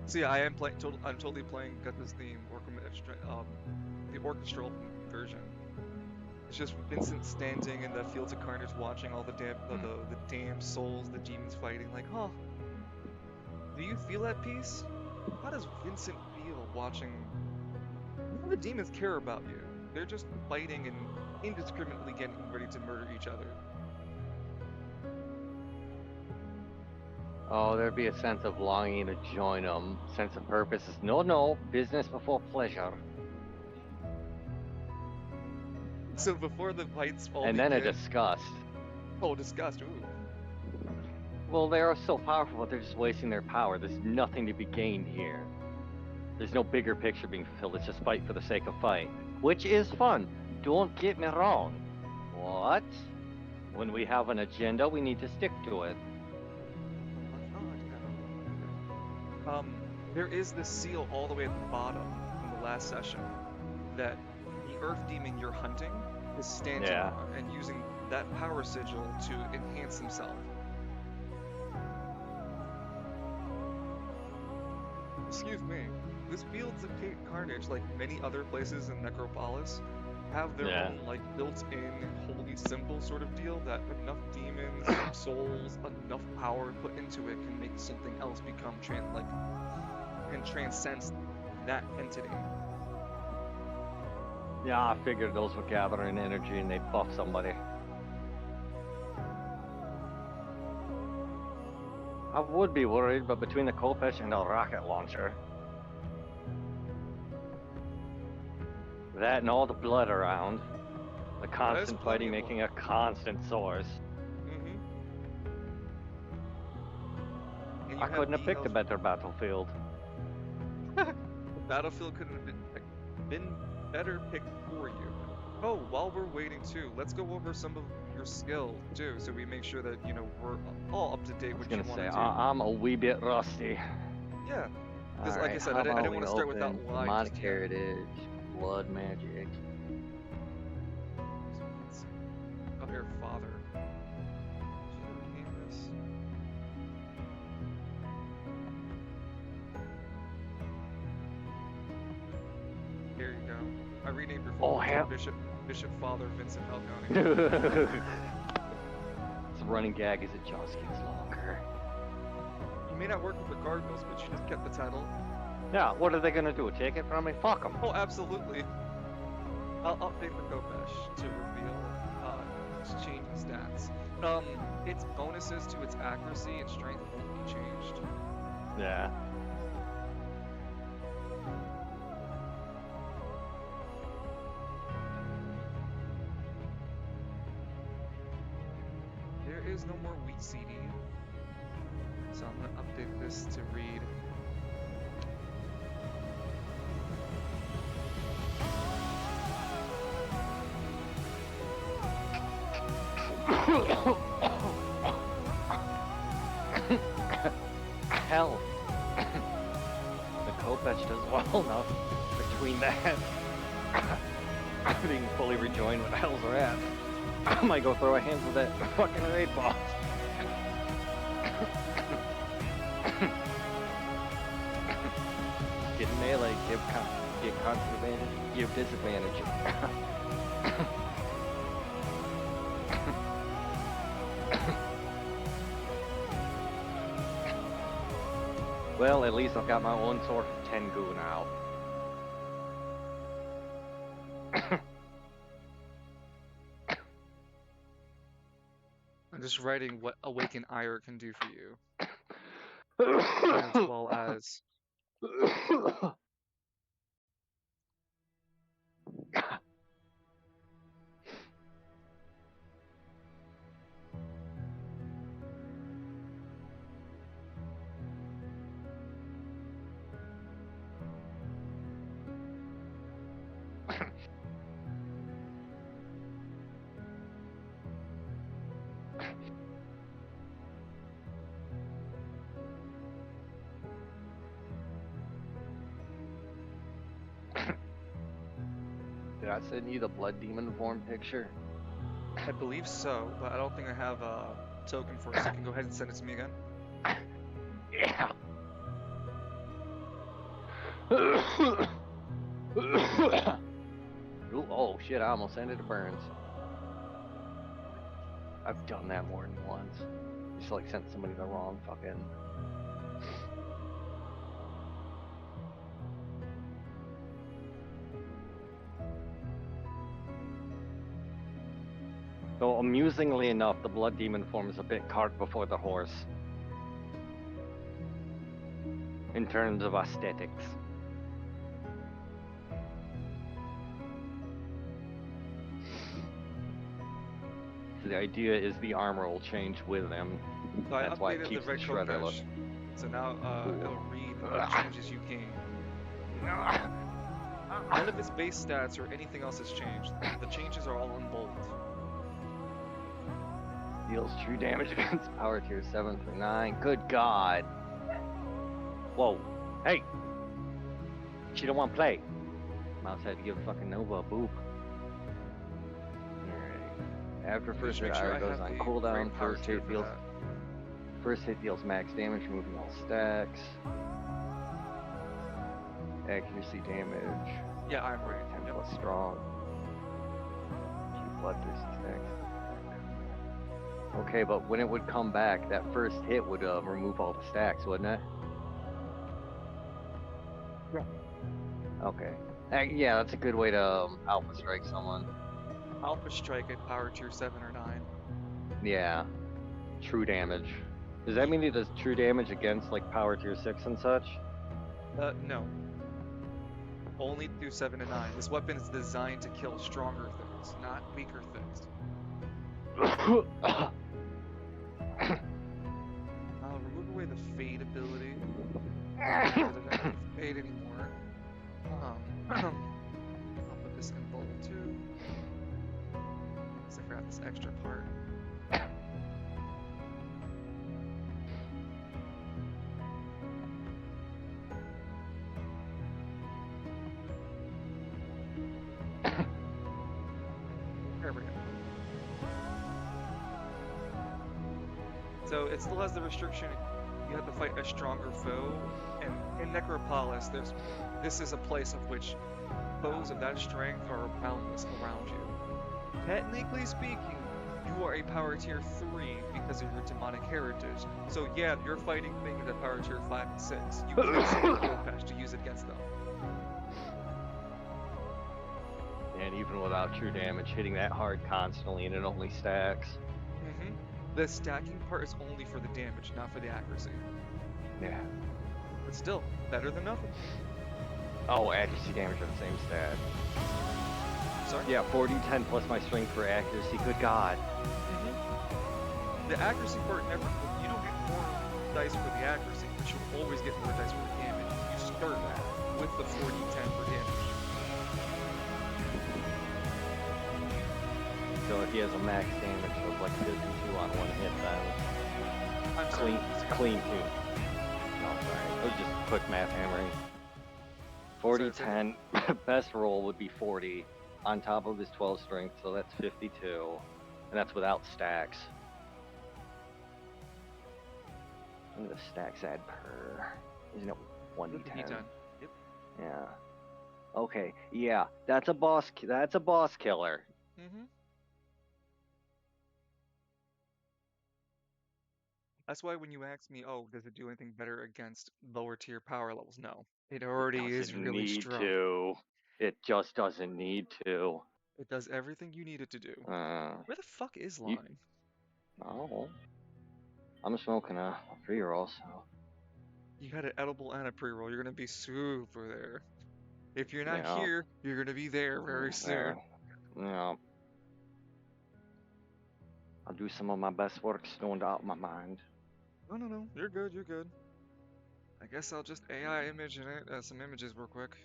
So yeah, I am playing. I'm totally playing. Got this theme the orchestral version. It's just Vincent standing in the fields of carnage, watching all the damned souls, the demons fighting. Like, oh, do you feel at peace? How does Vincent feel watching? None of the demons care about you. They're just fighting and indiscriminately getting ready to murder each other. Oh, there'd be a sense of longing to join them. Sense of purpose is no, business before pleasure. So before the fights all And then a begin, disgust. oh, disgust. Ooh. Well, they are so powerful, but they're just wasting their power. There's nothing to be gained here. There's no bigger picture being fulfilled. It's just fight for the sake of fight, which is fun. Don't get me wrong. What? When we have an agenda, we need to stick to it. Oh, there is this seal all the way at the bottom from the last session that the Earth Demon you're hunting is standing Yeah. on and using that power sigil to enhance himself. Excuse me. This Fields of Carnage, like many other places in Necropolis, have their Yeah. own like built-in holy symbol sort of deal that enough demons, souls, enough power put into it can make something else become can transcend that entity. Yeah, I figured those were gathering energy and they buff somebody. I would be worried, but between the Kopesh and the rocket launcher, that and all the blood around, the There's constant plenty fighting of making blood. a constant source. Mm-hmm. And I you have couldn't have the picked a better battlefield. the battlefield couldn't have been better picked for you. Oh, while we're waiting too, let's go over some of your skills too, so we make sure that we're all up to I date was what you gonna want say, to do. I'm a wee bit rusty. Yeah, because like I Alright, said, how I about didn't we want to start without open lying demonic just yet. heritage, blood magic? So let's see. Oh, here, father. Should I rename this? There you go. I renamed your Oh, father to hell. Bishop Father Vincent Falcone. It's a running gag as it just gets longer. You may not work with the Cardinals, but you just kept the title. Yeah, what are they gonna do? Take it from me? Fuck them. Oh, absolutely. I'll update the Kopesh to reveal its changing stats. Its bonuses to its accuracy and strength won't be changed. Yeah. There is no more wheat CD, so I'm gonna update this to read. Hell. The Kopesh does well enough between that. Being fully rejoined with Hell's Wrath. I might go throw a hands with that fucking raid boss. Get melee, get constant advantage, give disadvantage. Well, at least I've got my own sort of Tengu now. I'm just writing what Awaken Ire can do for you, as well as Did I send you the blood demon form picture? I believe so, but I don't think I have a token for it, so you can go ahead and send it to me again. Yeah. Ooh, oh shit, I almost ended the burns. I've done that more than once. Just like sent somebody the wrong fucking. So amusingly enough, the blood demon form is a bit cart before the horse. In terms of aesthetics. So the idea is the armor will change with him. So I That's why it updated the keeps the red coat shredder look. badge. So now it'll read what changes you gain. None of its base stats or anything else has changed. The changes are all in bold. Deals true damage against power tier 7 through 9. Good God. Whoa. Hey. She don't want to play. Mouse had to give fucking Nova a boop. Alright. After first hit, Sure goes on cooldown. First hit deals max damage, removing all stacks. Accuracy damage. Yeah, I'm right. 10 plus strong. 2 bloodthirsty stacks. Okay, but when it would come back, that first hit would remove all the stacks, wouldn't it? Yeah. Okay. Yeah, that's a good way to alpha strike someone. Alpha strike at power tier 7 or 9. Yeah. True damage. Does that mean it does true damage against like power tier 6 and such? No. Only through 7 and 9. This weapon is designed to kill stronger things, not weaker things. I'll remove away the fade ability. I don't have fade anymore. I'll put this in bold too. Because I forgot this extra part. There we go. So it still has the restriction, you have to fight a stronger foe, and in Necropolis, this is a place of which foes of that strength are boundless around you. Technically speaking, you are a power tier 3 because of your demonic heritage. So yeah, you're fighting things at power tier 5 and 6. You can send a kill patch to use it against them. And even without true damage, hitting that hard constantly and it only stacks. The stacking part is only for the damage, not for the accuracy. Yeah. But still, better than nothing. Oh, accuracy damage are the same stat. Sorry? Yeah, 40, 10 plus my strength for accuracy. Good God. The accuracy part never. You don't get more dice for the accuracy, but you'll always get more dice for the damage. You start with the 40, 10 for damage. So if he has a max damage of like 52 on one hit, then I'm clean too. No, sorry. It was just quick math hammering. 40, 10. Best roll would be 40 on top of his 12 strength, so that's 52, and that's without stacks. What do the stacks add per? Isn't it 1d10? Yep. Yeah. Okay. Yeah, that's a boss. That's a boss killer. That's why when you ask me, oh, does it do anything better against lower tier power levels? No. It already is really strong. To. It just doesn't need to. It does everything you need it to do. Where the fuck is Lime? Oh. I'm smoking a pre-roll, so. You got an edible and a pre-roll. You're gonna be super there. If you're not Yeah. here, you're gonna be there very soon. Yeah. I'll do some of my best work stoned out my mind. No. You're good. You're good. I guess I'll just AI image in it, some images real quick.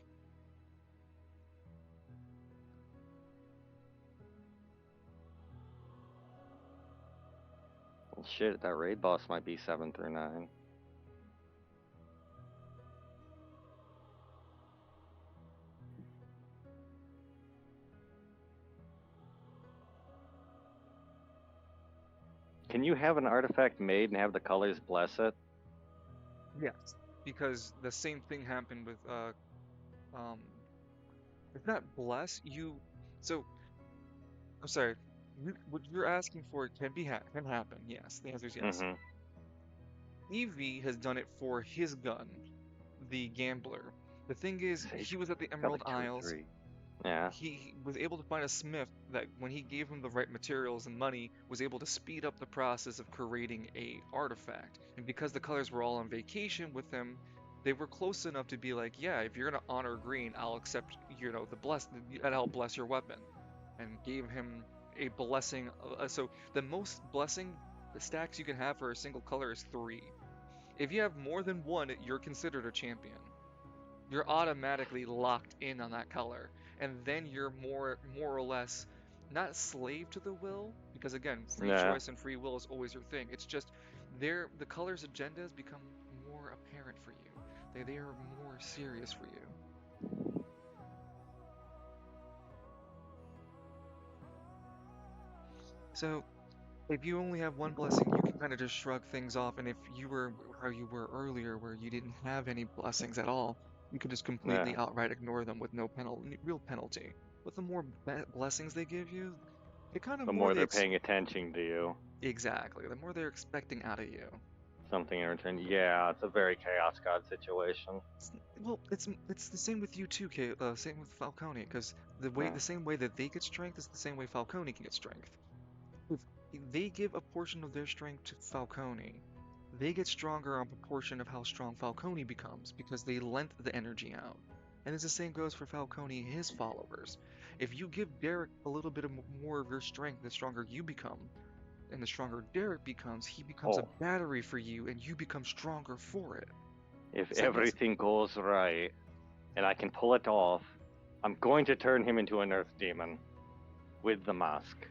Well, shit, that raid boss might be 7 through 9. Can you have an artifact made and have the colors bless it? Yes. Because the same thing happened with Um, it's not bless you. So I'm sorry. What you're asking for can happen. Yes, the answer is yes. Mm-hmm. Evie has done it for his gun, the gambler. The thing is, So he's he was at the got Emerald like two or Isles. three. Yeah. He was able to find a smith that, when he gave him the right materials and money, was able to speed up the process of creating a artifact. And because the colors were all on vacation with him, they were close enough to be like, yeah, if you're gonna honor green, I'll accept, and I'll bless your weapon. And gave him a blessing. So the most blessing stacks you can have for a single color is 3. If you have more than one, you're considered a champion. You're automatically locked in on that color, and then you're more or less not slave to the will, because again, free Yeah. choice and free will is always your thing. It's just the color's agendas become more apparent for you. They are more serious for you. So if you only have one blessing, you can kind of just shrug things off. And if you were how you were earlier, where you didn't have any blessings at all, you could just Yeah. completely outright ignore them with no real penalty. But the more blessings they give you, the kind of The more more they're paying attention to you, exactly, the more they're expecting out of you. something in return. Yeah, it's a very chaos god situation. Well, it's the same with you too, same with Falcone, because Yeah. the same way that they get strength is the same way Falcone can get strength. If they give a portion of their strength to Falcone, they get stronger on proportion of how strong Falcone becomes because they lent the energy out. And it's the same goes for Falcone and his followers. If you give Derek a little bit of more of your strength, the stronger you become, and the stronger Derek becomes, he becomes a Oh, battery for you, and you become stronger for it. if Does that make sense? everything goes right and I can pull it off, I'm going to turn him into an earth demon with the mask.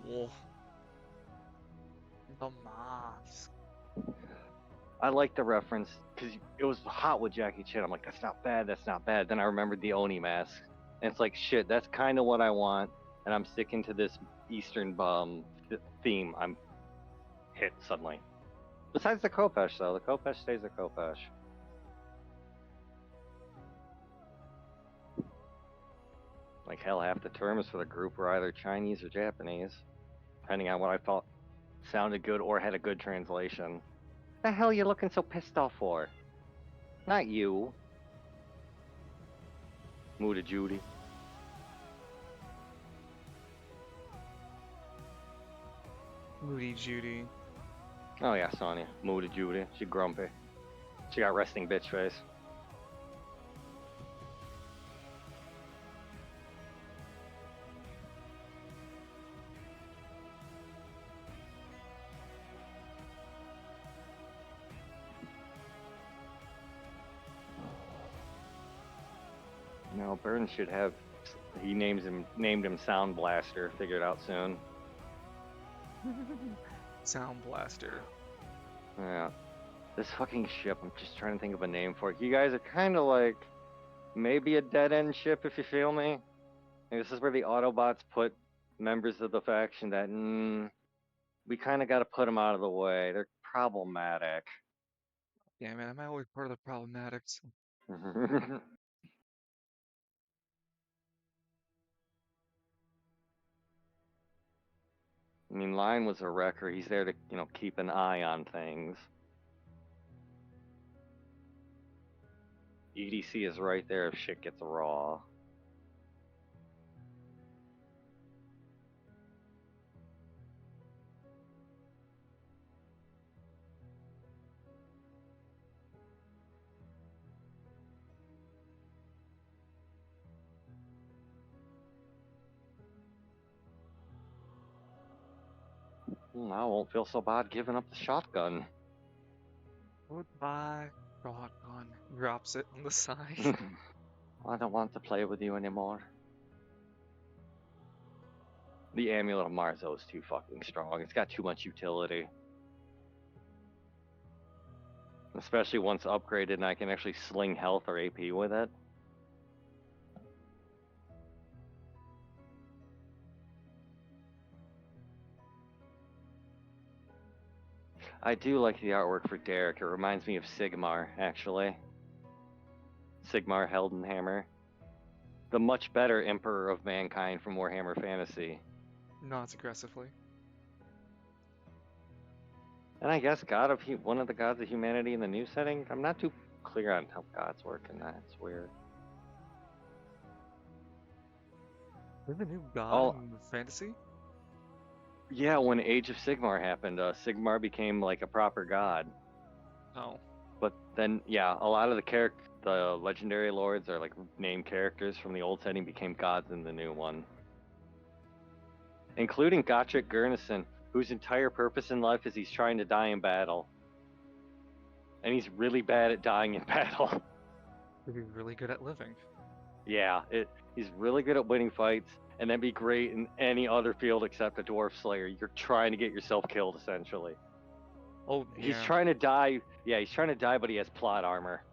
Oh, the mask. I like the reference because it was hot with Jackie Chan. I'm like, that's not bad, that's not bad. Then I remembered the Oni mask, and it's like, shit, that's kind of what I want. And I'm sticking to this Eastern theme. I'm hit suddenly. Besides the Khopesh, though, the Khopesh stays a Khopesh. Like hell, half the terms for the group were either Chinese or Japanese, depending on what I thought sounded good or had a good translation. The hell you looking so pissed off for? Not you, Muda Judy. Moody Judy. Oh yeah, Sonya, Muda Judy. She grumpy. She got resting bitch face. No, Burns should have. He named him Sound Blaster. Figured out soon. Sound Blaster. Yeah. This fucking ship. I'm just trying to think of a name for it. You guys are kind of like maybe a dead end ship, if you feel me. And this is where the Autobots put members of the faction that we kind of got to put them out of the way. They're problematic. Yeah, man, I'm always part of the problematics. I mean, Lion was a wrecker. He's there to, keep an eye on things. EDC is right there if shit gets raw. Now I won't feel so bad giving up the shotgun. Goodbye, shotgun. Drops it on the side. I don't want to play with you anymore. The Amulet of Marzo is too fucking strong. It's got too much utility. Especially once upgraded and I can actually sling health or AP with it. I do like the artwork for Derek. It reminds me of Sigmar, actually. Sigmar Heldenhammer, the much better Emperor of Mankind from Warhammer Fantasy. Not aggressively. And I guess one of the gods of humanity in the new setting. I'm not too clear on how gods work in that. It's weird. There's a new god in fantasy? Yeah, when Age of Sigmar happened, Sigmar became like a proper god. Oh. But then, yeah, a lot of the legendary lords are like named characters from the old setting became gods in the new one. Including Gotrek Gurnison, whose entire purpose in life is he's trying to die in battle. And he's really bad at dying in battle. He'd be really good at living. Yeah, he's really good at winning fights, and that'd be great in any other field except a Dwarf Slayer. You're trying to get yourself killed, essentially. Oh, He's yeah. trying to die. Yeah, he's trying to die, but he has plot armor.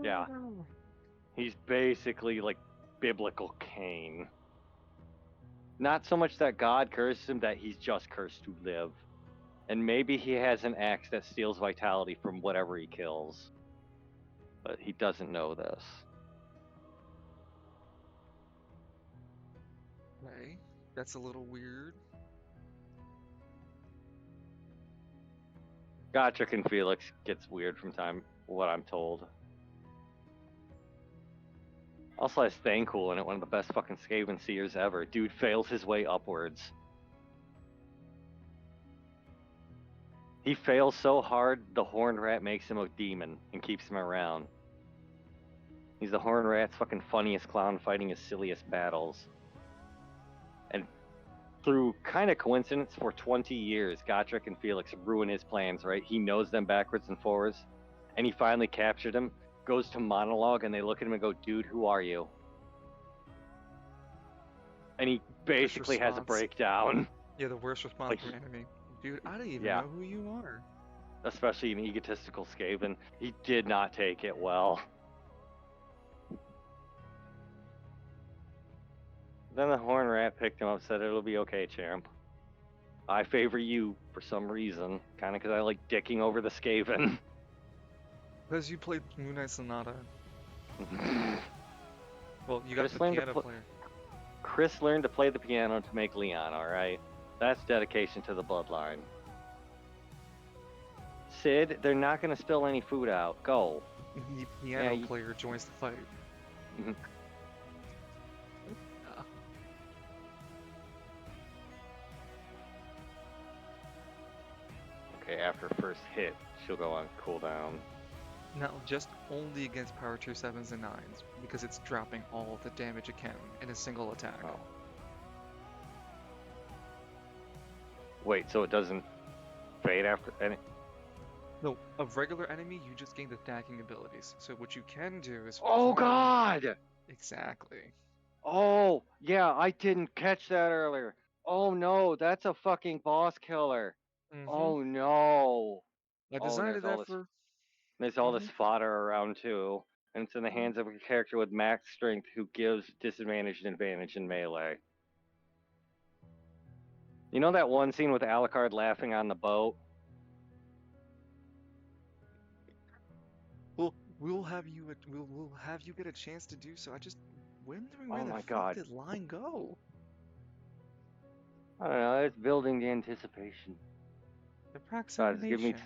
Yeah. He's basically like biblical Cain. Not so much that God cursed him, that he's just cursed to live. And maybe he has an axe that steals vitality from whatever he kills. But he doesn't know this. Okay. That's a little weird. Gotrek and Felix gets weird from what I'm told. Also has Thancool in it, one of the best fucking Skaven seers ever. Dude fails his way upwards. He fails so hard, the Horned Rat makes him a demon and keeps him around. He's the Horned Rat's fucking funniest clown fighting his silliest battles. And through kind of coincidence, for 20 years, Gotrek and Felix ruin his plans, right? He knows them backwards and forwards. And he finally captured him, goes to monologue, and they look at him and go, dude, who are you? And he basically has a breakdown. Yeah, the worst response from an enemy. Dude, I don't even know who you are. Especially an egotistical Skaven. He did not take it well. Then the Horned Rat picked him up, said, it'll be okay, champ. I favor you for some reason. Kind of because I like dicking over the Skaven. Because you played Moon Knight Sonata. Well, you got the piano player. Chris learned to play the piano to make Leon, alright? That's dedication to the bloodline. Sid, they're not going to spill any food out. Go. The piano player joins the fight. Okay, after first hit, she'll go on cooldown. Now, just only against power tier 7s and 9s, because it's dropping all the damage it can in a single attack. Oh. Wait, so it doesn't fade after any? No, a regular enemy, you just gain the stacking abilities. So what you can do is... Oh, God! Exactly. Oh, yeah, I didn't catch that earlier. Oh, no, that's a fucking boss killer. Mm-hmm. Oh, no. I designed that for... There's all this fodder around, too. And it's in the hands of a character with max strength who gives disadvantage and advantage in melee. You know that one scene with Alucard laughing on the boat? Well, we'll have you get a chance to do so. I just wondering where the fuck did line go? I don't know. It's building the anticipation. The approximation.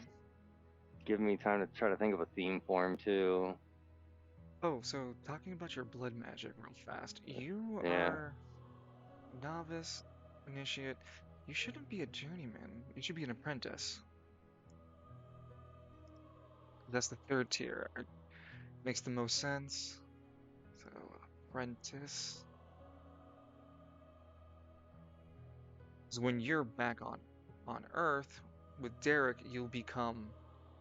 Give me time to try to think of a theme for him too. Oh, so talking about your blood magic real fast. You are novice, initiate. You shouldn't be a journeyman. You should be an apprentice. That's the third tier. It makes the most sense. So, apprentice. So when you're back on Earth with Derek, you'll become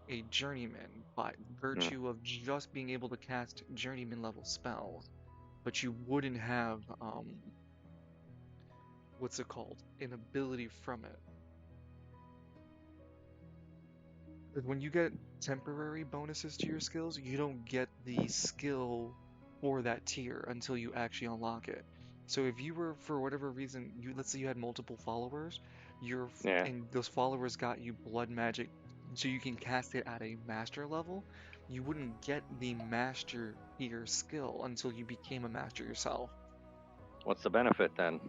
a journeyman by virtue of just being able to cast journeyman level spells, but you wouldn't have what's it called? An ability from it. Because when you get temporary bonuses to your skills, you don't get the skill for that tier until you actually unlock it. So if you were, for whatever reason, let's say you had multiple followers, and those followers got you blood magic so you can cast it at a master level. You wouldn't get the master tier skill until you became a master yourself. What's the benefit then?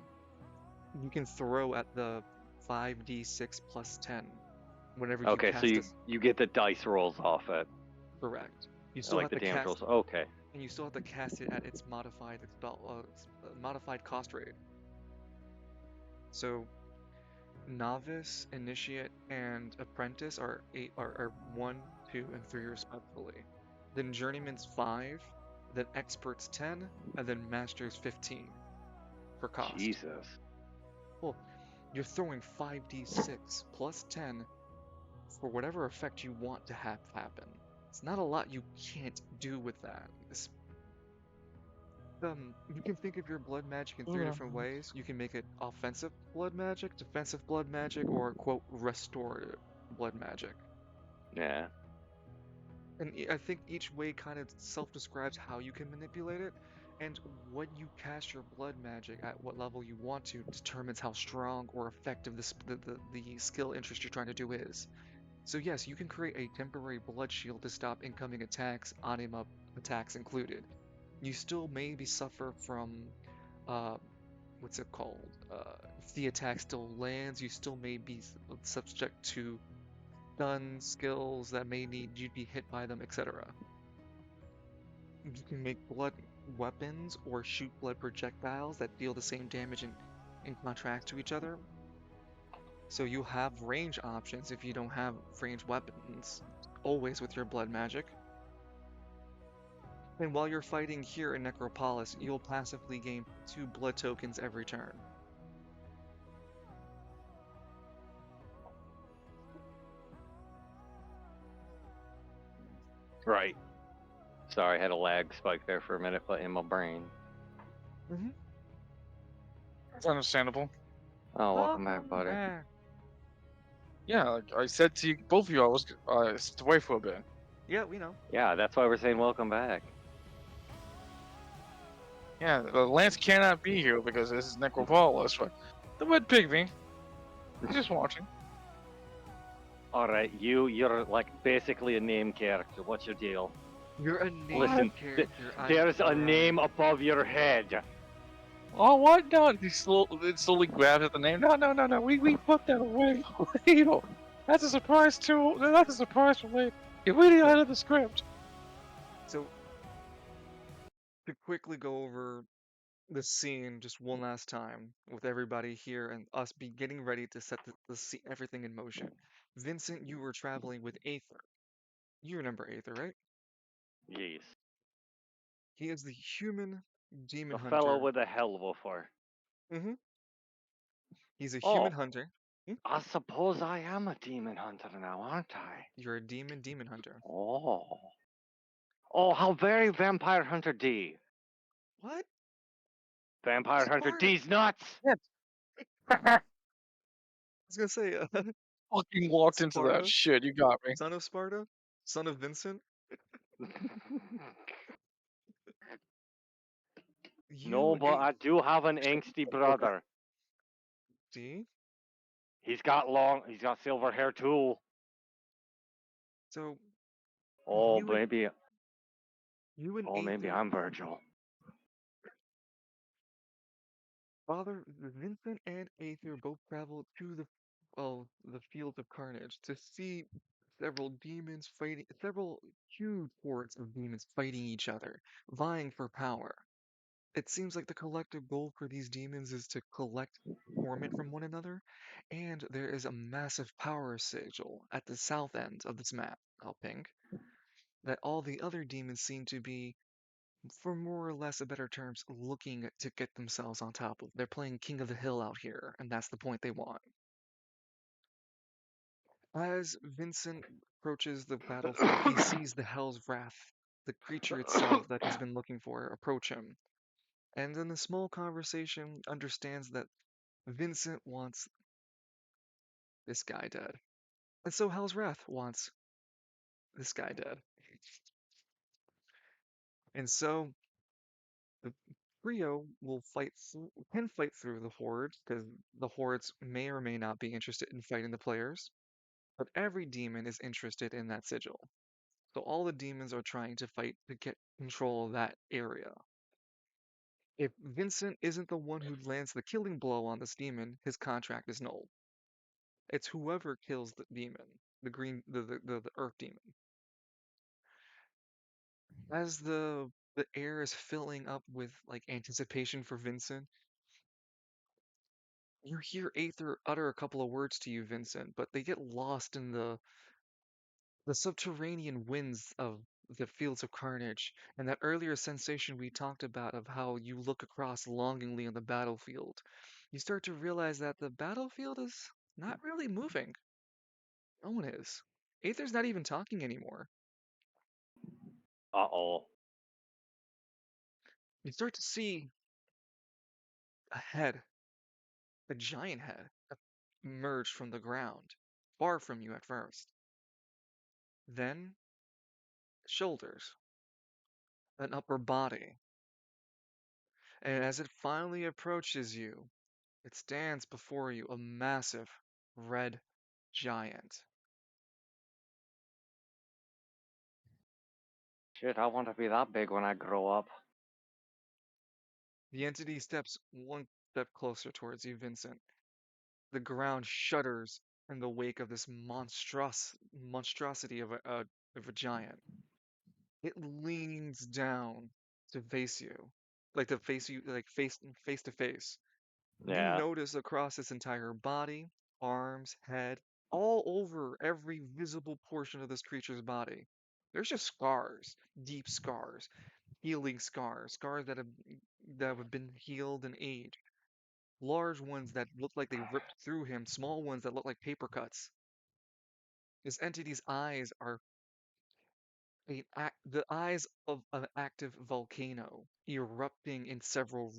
You can throw at the 5d6 plus 10 whenever you Okay, so cast a you get the dice rolls off it, correct. You still like have the to damage cast rolls. Okay. and you still have to cast it at its modified cost rate. So novice, initiate, and apprentice are 1, 2, and 3 respectively. Then journeyman's 5, then expert's 10, and then master's 15 for cost. Jesus. Well, you're throwing 5d6 plus 10 for whatever effect you want to have happen. It's not a lot you can't do with that. You can think of your blood magic in three Yeah. different ways. You can make it offensive blood magic, defensive blood magic, or quote restorative blood magic. Yeah. And I think each way kind of self-describes how you can manipulate it, and what you cast your blood magic at what level you want to determines how strong or effective the skill interest you're trying to do is. So yes, you can create a temporary blood shield to stop incoming attacks, anima attacks included. You still maybe suffer from uh, what's it called? If the attack still lands, you still may be subject to stun skills that may need you to be hit by them, etc. You can make blood weapons or shoot blood projectiles that deal the same damage in contrast to each other. So you have range options if you don't have ranged weapons, always with your blood magic. And while you're fighting here in Necropolis, you'll passively gain 2 blood tokens every turn. Right. Sorry, I had a lag spike there for a minute, but in my brain. Mm-hmm. It's understandable. Oh, welcome back, buddy. Back. Yeah, like I said to you, both of you, I was stepped away for a bit. Yeah, we know. Yeah, that's why we're saying welcome back. Yeah, Lance cannot be here because this is Necropolis, but the Red Pygmy, he's just watching. All right, you're like basically a name character. What's your deal? You're a name Listen, character. there's a Right. name above your head. Oh, what? No, he slowly grabs at the name. No. We put that away for later. That's a surprise too. That's a surprise for later. You're reading out of the script. So, to quickly go over the scene just one last time with everybody here and us be getting ready to set everything in motion. Vincent, you were traveling with Aether. You remember Aether, right? Yes. He is the human demon The fellow hunter. with a hell of a fur. Mm-hmm. He's a human Oh, hunter. Hmm? I suppose I am a demon hunter now, aren't I? You're a demon hunter. Oh. Oh, how very Vampire Hunter D. What? Vampire Hunter Sparta! D's nuts! I was gonna say, Fucking walked into that Sparta, shit. You got me. son of Sparta, son of Vincent. You No, and but eight. I do have an angsty brother. See? He's got silver hair too. So Oh, you and maybe, you and oh, maybe Aether, I'm Virgil. Father Vincent and Aether both traveled to the fields of carnage to see several huge hordes of demons fighting each other, vying for power. It seems like the collective goal for these demons is to collect torment from one another, and there is a massive power sigil at the south end of this map, I'll ping, that all the other demons seem to be, for more or less a better terms, looking to get themselves on top of. They're playing King of the Hill out here, and that's the point they want. As Vincent approaches the battlefield, he sees the Hell's Wrath, the creature itself that he's been looking for, approach him. And in a small conversation, understands that Vincent wants this guy dead. And so Hell's Wrath wants this guy dead. And so the trio can fight through the hordes, because the hordes may or may not be interested in fighting the players. But every demon is interested in that sigil. So all the demons are trying to fight to get control of that area. If Vincent isn't the one who lands the killing blow on this demon, his contract is null. It's whoever kills the demon, the earth demon. As the air is filling up with like anticipation for Vincent, you hear Aether utter a couple of words to you, Vincent, but they get lost in the subterranean winds of the fields of carnage, and that earlier sensation we talked about of how you look across longingly on the battlefield. You start to realize that the battlefield is not really moving. No one is. Aether's not even talking anymore. Uh-oh. You start to see a head, a giant head, emerge from the ground, far from you at first. Then, shoulders, an upper body, and as it finally approaches you, it stands before you, a massive red giant. Shit, I want to be that big when I grow up. The entity steps one step closer towards you, Vincent. The ground shudders in the wake of this monstrosity of a giant. It leans down to face you, like to face you, like face to face. You Yeah. notice across its entire body, arms, head, all over every visible portion of this creature's body. There's just scars, deep scars, healing scars, scars that have been healed and aged. Large ones that look like they ripped through him, small ones that look like paper cuts. This entity's eyes are the eyes of an active volcano, erupting in several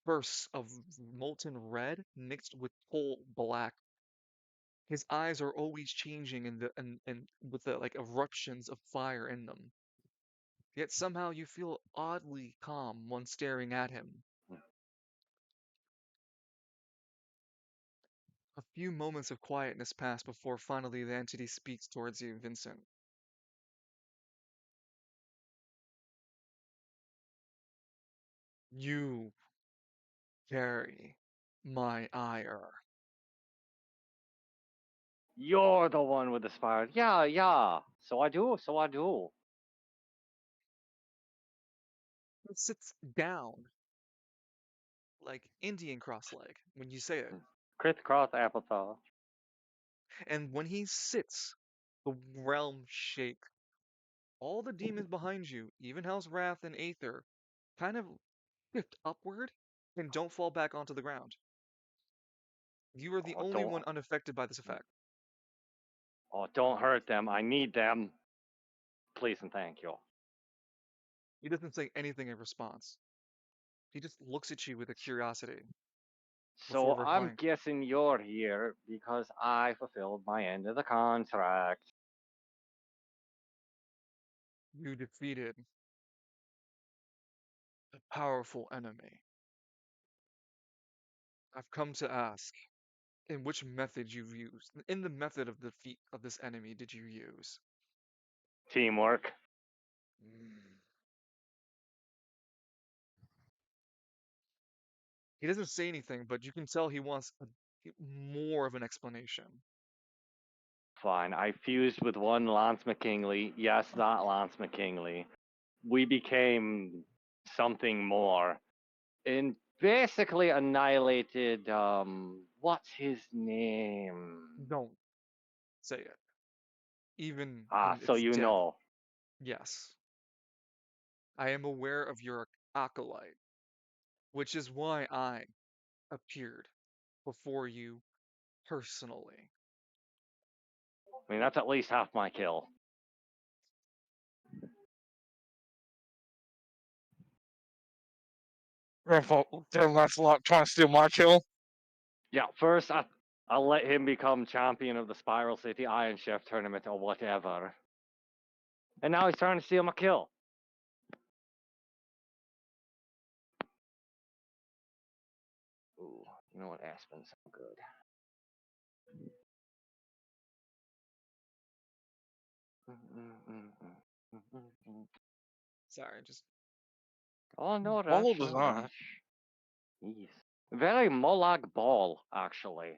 bursts of molten red mixed with coal black. His eyes are always changing and with the like eruptions of fire in them. Yet somehow you feel oddly calm when staring at him. A few moments of quietness pass before finally the entity speaks towards you, Vincent. You carry my ire. You're the one with the spiral. Yeah, yeah. So I do, so I do. It sits down like Indian cross leg when you say it. Crisscross applesauce. And when he sits, the realm shakes. All the demons behind you, even Hell's Wrath and Aether, kind of shift upward and don't fall back onto the ground. You are the Oh, only don't, one unaffected by this effect. don't hurt them. I need them. Please and thank you. He doesn't say anything in response. He just looks at you with a curiosity before So I'm replying. guessing you're here because I fulfilled my end of the contract. You defeated a powerful enemy. I've come to ask, in which method you've used. In the method of defeat of this enemy did you use? Teamwork. Mm. He doesn't say anything, but you can tell he wants more of an explanation. Fine. I fused with one Lance McKinley. Yes, that Lance McKinley. We became something more. And basically annihilated what's his name? Don't say it. Even Ah, in so its you death. know. Yes. I am aware of your acolyte, which is why I appeared before you personally. I mean, that's at least half my kill. Damn Lancelot trying to steal my kill. Yeah, first I'll let him become champion of the Spiral City Iron Chef tournament or whatever. And now he's trying to steal my kill. Ooh, you know what? Aspen's so good. Sorry, just Oh no, Follow rush, no design. rush. Jeez. Very Molag Ball, actually.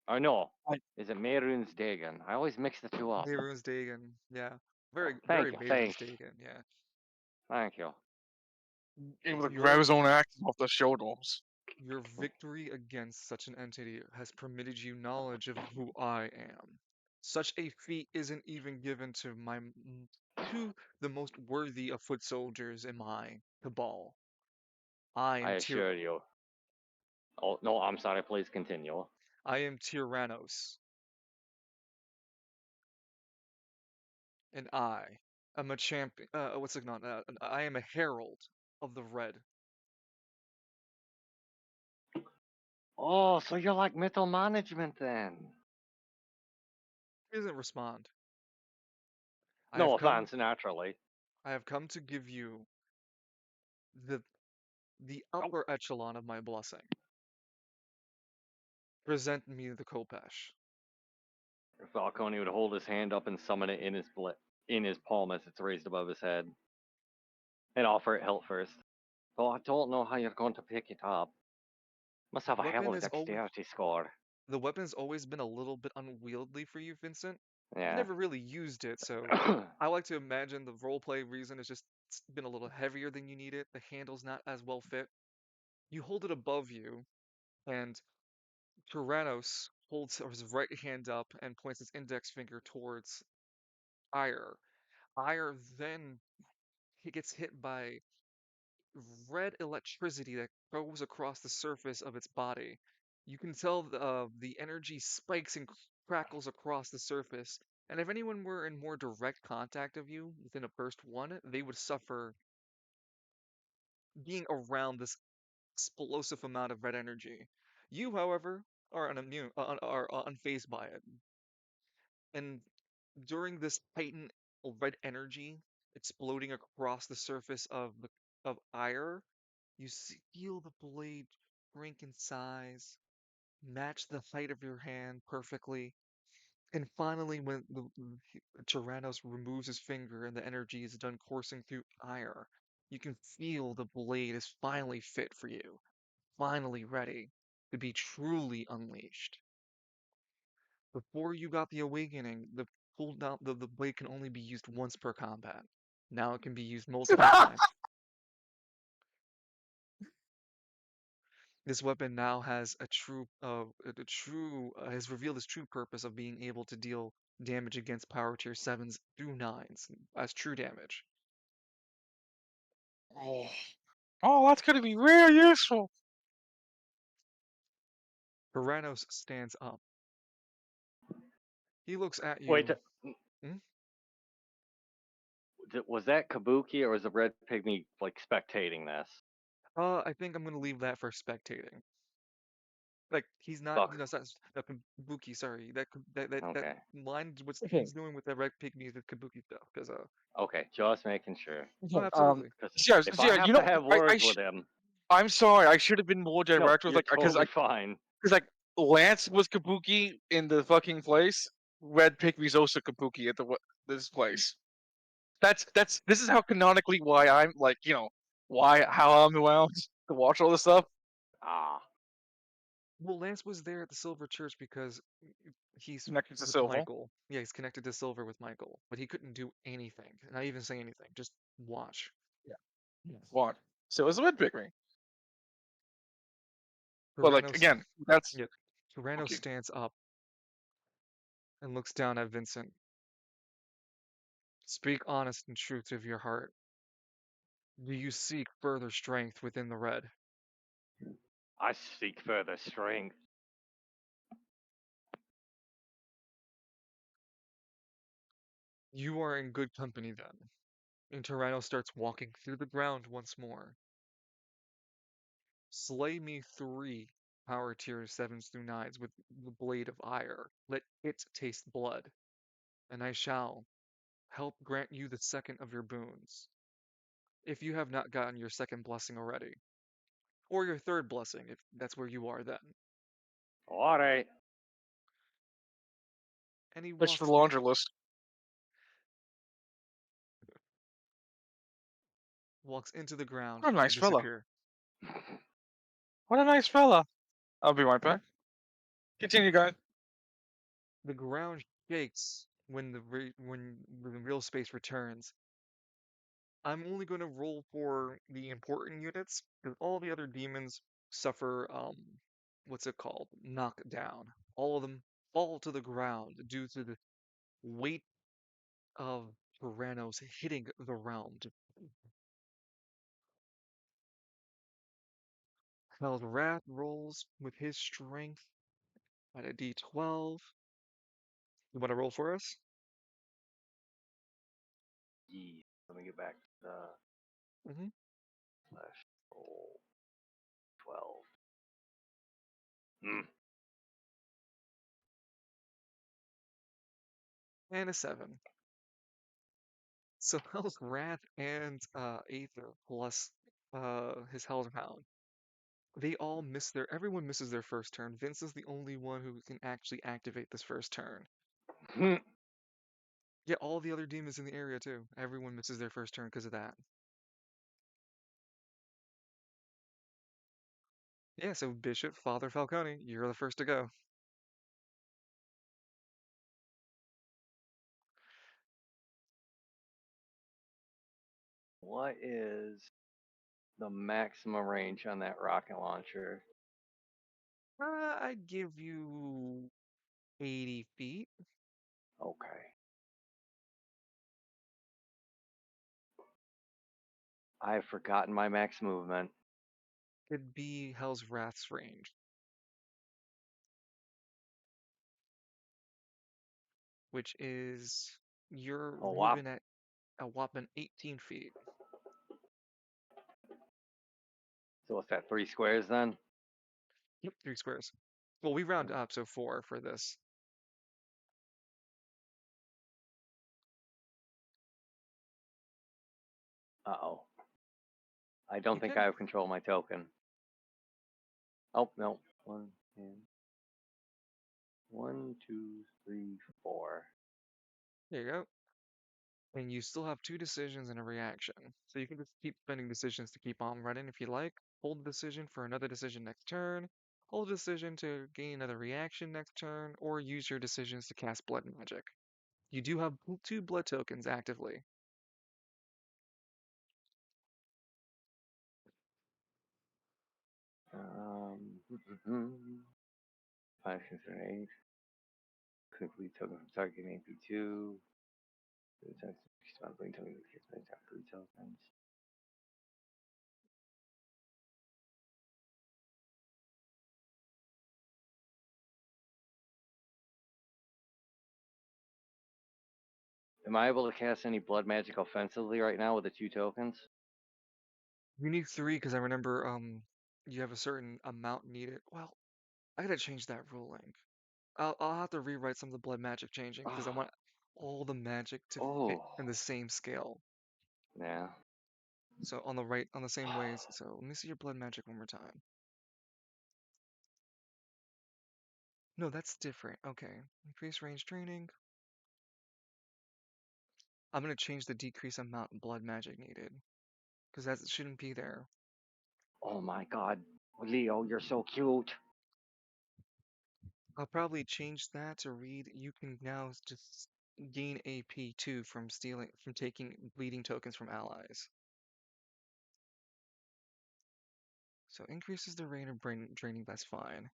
Or no, I, is it Mehrunes Dagon? I always mix the two up. Nehru's Dagon. Yeah, very Thank very you, Mehru's thanks. Dagon. Yeah, Thank you. able to grab your his own axe off the shoulders. your victory against such an entity has permitted you knowledge of who I am. Such a feat isn't even given to to the most worthy of foot soldiers in my cabal. I I am Tyr assure you. Oh no, I'm sorry. Please continue. I am Tyrannos, and I am a champion. What's it not? I am a herald of the red. Oh, so you're like middle management then? He doesn't respond. I No have come. offense, naturally. I have come to give you the Oh, upper echelon of my blessing. Present me the Kopesh. Falcone would hold his hand up and summon it in his palm as it's raised above his head, and offer it hilt first. Oh, I don't know how you're going to pick it up. Must have a hell Weapon of a is always dexterity score. the weapon's always been a little bit unwieldy for you, Vincent. You've Yeah. never really used it, so I like to imagine the roleplay reason is just it's been a little heavier than you need it. The handle's not as well fit. You hold it above you, and Tyrannos holds his right hand up and points his index finger towards Ire. Ire then he gets hit by red electricity that goes across the surface of its body. You can tell the energy spikes and crackles across the surface. And if anyone were in more direct contact of you within a burst one, they would suffer being around this explosive amount of red energy. You, however, are are unfazed by it. And during this heightened red energy exploding across the surface of Ire, you feel the blade shrink in size, match the height of your hand perfectly, and finally, when Tyrannos removes his finger and the energy is done coursing through Ire, you can feel the blade is finally fit for you, finally ready to be truly unleashed. Before you got the awakening, the cooldown the blade can only be used once per combat. Now it can be used multiple times. This weapon now has a true has revealed its true purpose of being able to deal damage against power tier 7s through 9s as true damage. Oh, oh, that's gonna be very useful. Tyrannos stands up. He looks at Wait, you. Hmm? was that Kabuki or was the red pygmy like spectating this? I think I'm gonna leave that for spectating. Like he's not, Fuck. it's not Kabuki. Sorry, that Okay. line. What Okay. he's doing with that red pygmy is the Kabuki stuff. Because Okay, just making sure. oh, Okay. absolutely. Because Yeah, if I yeah. have to have words with him, I'm sorry. I should have been more no, direct with you're like, totally fine. because like Lance was Kabuki in the fucking place. Red Pygmy's also Kabuki at this place. This is how canonically why I'm like how I'm allowed to watch all this stuff. Ah, Well, Lance was there at the Silver Church because he's Connected to with Silver. Michael. Yeah, he's connected to Silver with Michael, but he couldn't do anything, not even say anything, just watch. Yeah. What? So is the Red Pygmy. But like Tyrannos, again, that's yeah, Tyrannos okay. stands up and looks down at Vincent. Speak honest and truth of your heart. Do you seek further strength within the red? I seek further strength. You are in good company then. And Tyrannos starts walking through the ground once more. Slay me 3 power tier 7s through 9s with the blade of ire. Let it taste blood, and I shall help grant you the second of your boons, if you have not gotten your second blessing already. Or your third blessing, if that's where you are then. All right. And he That's for walks the through laundry list. walks into the ground What a to nice fella. disappear. What a nice fella. I'll be right back. Continue, guys. The ground shakes when the real space returns. I'm only going to roll for the important units because all the other demons suffer what's it called? Knockdown. All of them fall to the ground due to the weight of Tyrannos hitting the realm. Hell's Wrath rolls with his strength at a d12. You want to roll for us? Yeah. Let me get back to the Mm-hmm. slash roll 12. Hmm. And a 7. So Hell's Wrath and Aether plus his Hell's Hound. They all miss everyone misses their first turn. Vince is the only one who can actually activate this first turn. Yeah, all the other demons in the area too. Everyone misses their first turn because of that. Yeah, so Bishop, Father Falcone, you're the first to go. What is the maximum range on that rocket launcher? I'd give you 80 feet. Okay. I've forgotten my max movement. It'd be Hell's Wrath's range, which is you're Oh, wow. moving at a whopping 18 feet. So what's that, 3 squares then? Yep, 3 squares. Well, we round up, so 4 for this. Uh-oh. I don't You think can. I have control of my token. Oh, no. 1, 2, 1, 2, 3, 4. There you go. And you still have 2 decisions and a reaction. So you can just keep spending decisions to keep on running if you like. Hold the decision for another decision next turn. Hold a decision to gain another reaction next turn, or use your decisions to cast blood magic. You do have 2 blood tokens actively. Um, 5, 6, 7, 8. Complete token from target AP2. Token 3 tokens. Am I able to cast any blood magic offensively right now with the 2 tokens? You need 3 because I remember you have a certain amount needed. Well, I gotta change that ruling. I'll have to rewrite some of the blood magic changing because I want all the magic to fit Oh, in the same scale. yeah. So on the same ways. So let me see your blood magic one more time. No, that's different. Okay. Increase range training. I'm gonna change the decrease amount of blood magic needed. Because that shouldn't be there. Oh my god. Leo, you're so cute. I'll probably change that to read you can now just gain AP2 from taking bleeding tokens from allies. So increases the rate of brain draining, that's fine.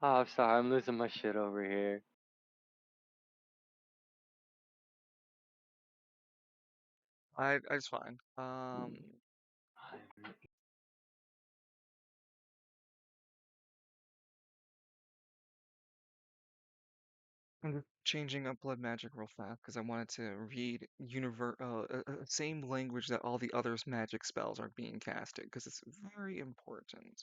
Oh, I'm sorry, I'm losing my shit over here. It's fine. I'm just changing up blood magic real fast because I wanted to read same language that all the others magic spells are being casted because it's very important.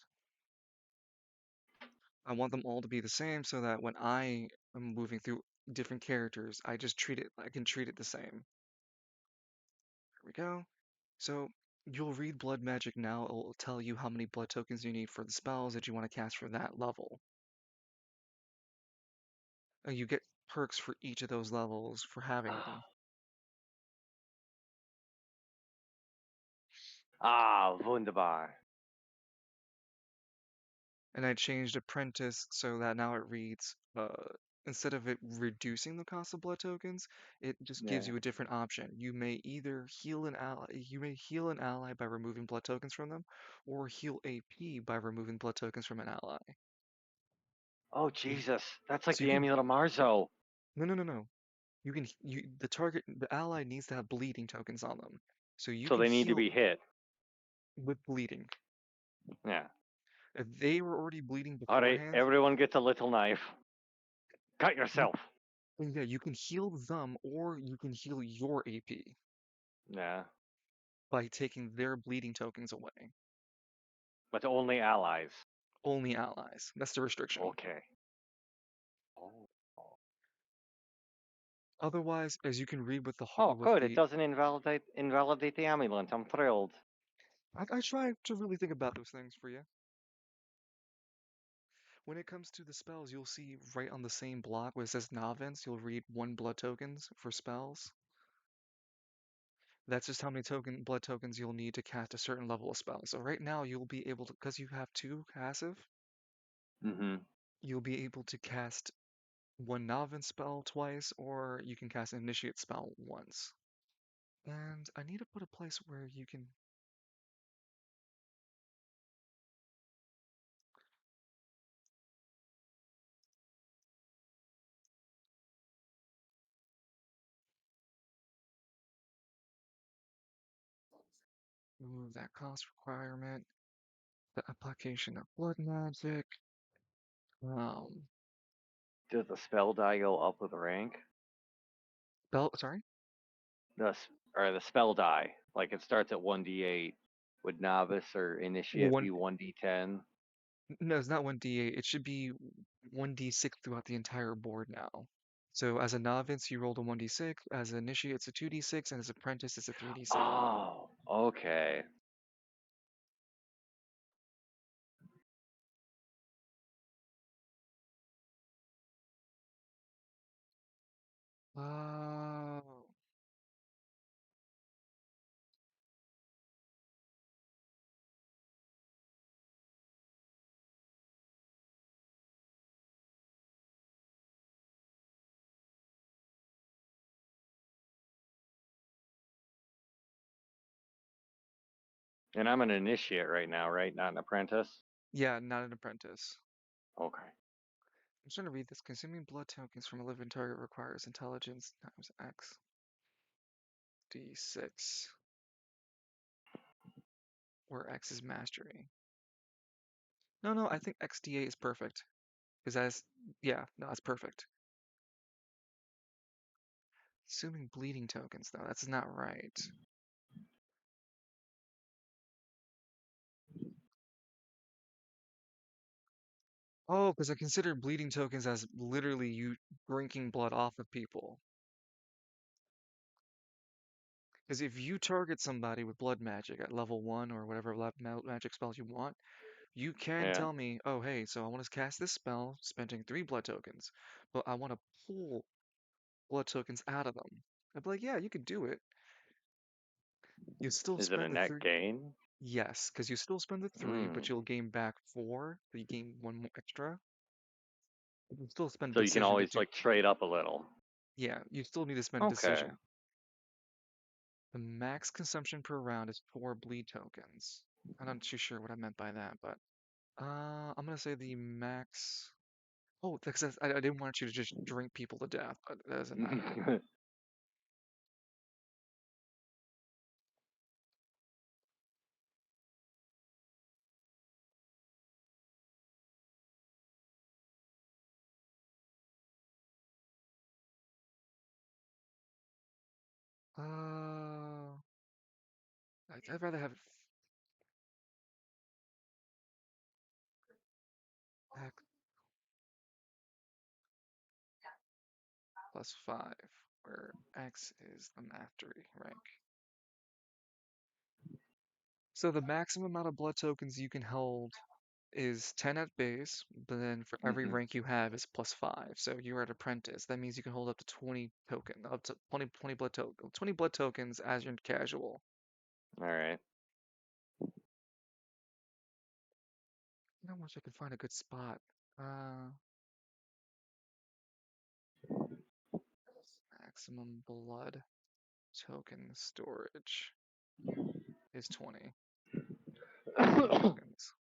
I want them all to be the same so that when I am moving through different characters, I can treat it the same. Here we go. So you'll read blood magic now. It will tell you how many blood tokens you need for the spells that you want to cast for that level. You get perks for each of those levels for having them. Ah, wunderbar. And I changed apprentice so that now it reads instead of it reducing the cost of blood tokens, it just gives Yeah. you a different option. You may either heal an ally by removing blood tokens from them, or heal AP by removing blood tokens from an ally. Oh If Jesus, that's like so you the can amulet of Marzo. no. The ally needs to have bleeding tokens on them. So you So can they need to heal be hit. with bleeding. Yeah. If they were already bleeding All right, beforehand, everyone gets a little knife. Cut you yourself. yeah, you can heal them or you can heal your AP Yeah, by taking their bleeding tokens away. but only allies. Only allies. That's the restriction. Okay. Oh. Otherwise, as you can read with Oh, good. It doesn't invalidate the amulet. I'm thrilled. I try to really think about those things for you. When it comes to the spells, you'll see right on the same block where it says Novice, you'll read 1 blood tokens for spells. That's just how many blood tokens you'll need to cast a certain level of spell. So right now you'll be able to, because you have 2 passive, Mm-hmm. you'll be able to cast 1 Novice spell twice, or you can cast an Initiate spell once. And I need to put a place where you can. Remove that cost requirement. The application of blood magic. Um, Does the spell die go up with rank? sorry? Or the spell die, like it starts at 1d8. Would novice or Well, initiate be 1d10? no, it's not 1d8. It should be 1d6 throughout the entire board now. So as a novice, you rolled a 1d6. As an initiate, it's a 2d6, and as apprentice, it's a 3d6. Oh, okay. Oh. And I'm an initiate right now, right? Not an apprentice? Yeah, not an apprentice. Okay. I'm trying to read this. Consuming blood tokens from a living target requires intelligence times x d6, where x is mastery. No, I think xda is perfect. Because yeah, no, that's perfect. Assuming bleeding tokens, though, that's not right. Oh, because I consider bleeding tokens as literally you drinking blood off of people. Because if you target somebody with blood magic at level 1 or whatever magic spells you want, you can Yeah. tell me, oh, hey, so I want to cast this spell, spending 3 blood tokens, but I want to pull blood tokens out of them. I'd be like, yeah, you could do it. You still Is it a spend the net 3. gain? Yes, because you still spend the 3, Mm. but you'll gain back 4, so you gain 1 more extra. You still spend So you can decision to always do. like trade up a little. Yeah, you still need to spend Okay. decision. The max consumption per round is 4 bleed tokens. I'm not too sure what I meant by that, but I'm gonna say the max. Oh, because I didn't want you to just drink people to death, but that doesn't matter. I'd rather have it back +5, where X is the mastery rank. So the maximum amount of blood tokens you can hold is 10 at base, but then for every rank you have is +5. So you're at apprentice. That means you can hold up to 20 20 blood tokens as your casual. All right. I wish I could find a good spot. Maximum blood token storage is 20 blood tokens.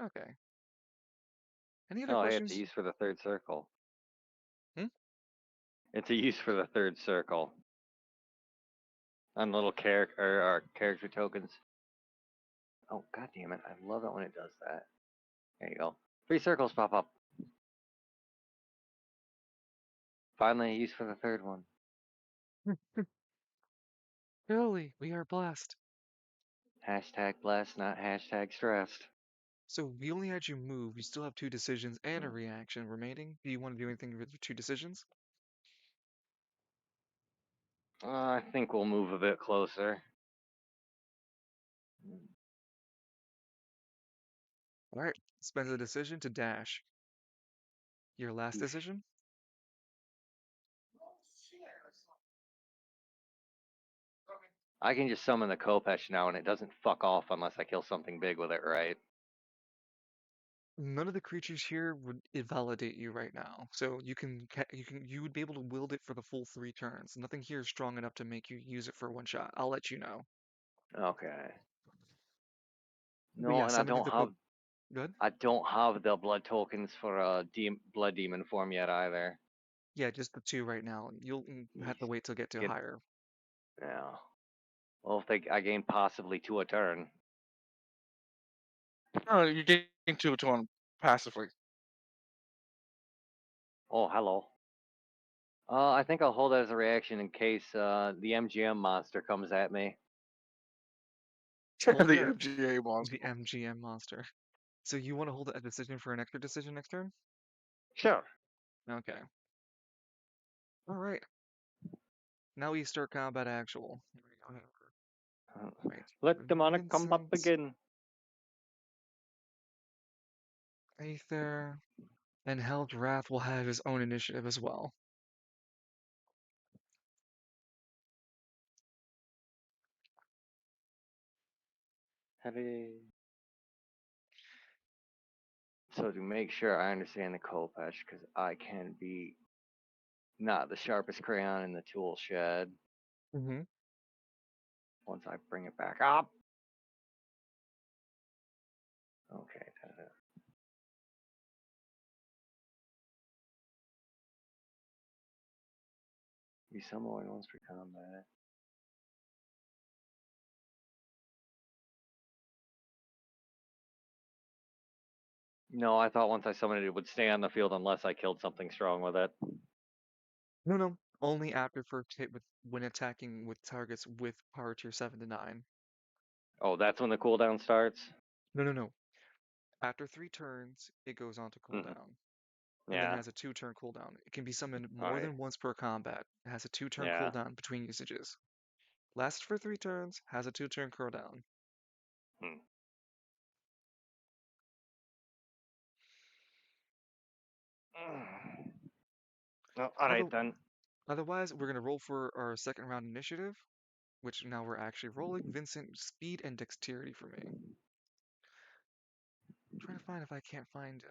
Okay. Any other Oh, hey, it's a questions? use for the third circle. Hmm? It's a use for the third circle. On little character tokens. Oh, god damn it. I love it when it does that. There you go. 3 circles pop up. Finally a use for the third one. Really, we are blessed. Hashtag blessed, not hashtag stressed. So we only had you move. You still have 2 decisions and a reaction remaining. Do you want to do anything with your 2 decisions? I think we'll move a bit closer. All right. Spends a decision to dash. Your last decision? I can just summon the Kopesh now and it doesn't fuck off unless I kill something big with it, right? None of the creatures here would invalidate you right now. So you would be able to wield it for the full 3 turns. Nothing here is strong enough to make you use it for one shot. I'll let you know. Okay. But No, yeah, and summon the Good? I don't have the blood tokens for a blood demon form yet either. Yeah, just the 2 right now. You'll have to wait till get to Get higher. yeah. Well, if I gain possibly 2 a turn. No, you gain 2 to 1 passively. Oh, hello. I think I'll hold it as a reaction in case the MGM monster comes at me. Hold The that MGA monster. the MGM monster. So you want to hold a decision for an extra decision next turn? Sure. Okay. All right. Now we start combat actual. Here we go. Right. Let demonic combat Vincent, begin. Aether, and Hell's Wrath will have his own initiative as well. Heavy. So to make sure I understand the Kopesh, because I can be not the sharpest crayon in the tool shed Mm-hmm. once I bring it back up. Okay. Be some more ones for combat. No, I thought once I summoned it, it would stay on the field unless I killed something strong with it. No. Only after first hit when attacking with targets with power tier 7 to 9. Oh, that's when the cooldown starts? No. After 3 turns, it goes on to cooldown. And then Yeah. has a 2-turn cooldown. It can be summoned more Alright. than once per combat. It has a 2-turn Yeah. cooldown between usages. Lasts for 3 turns, has a 2-turn cooldown. Oh, alright then. Otherwise, we're going to roll for our second round initiative, which now we're actually rolling. Vincent, speed and dexterity for me. Trying to find if I can't find.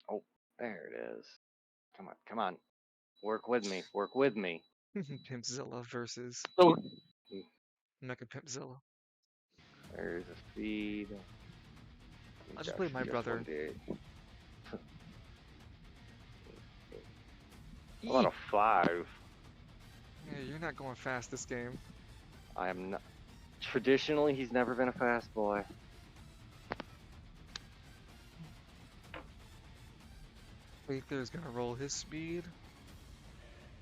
Oh, there it is. Come on. Work with me. Pimpzilla versus So Mecha Pimpzilla. There's a speed. I'll just play my brother. 1d8. What a 5. Yeah, you're not going fast this game. I am not. Traditionally, he's never been a fast boy. Aether's gonna roll his speed.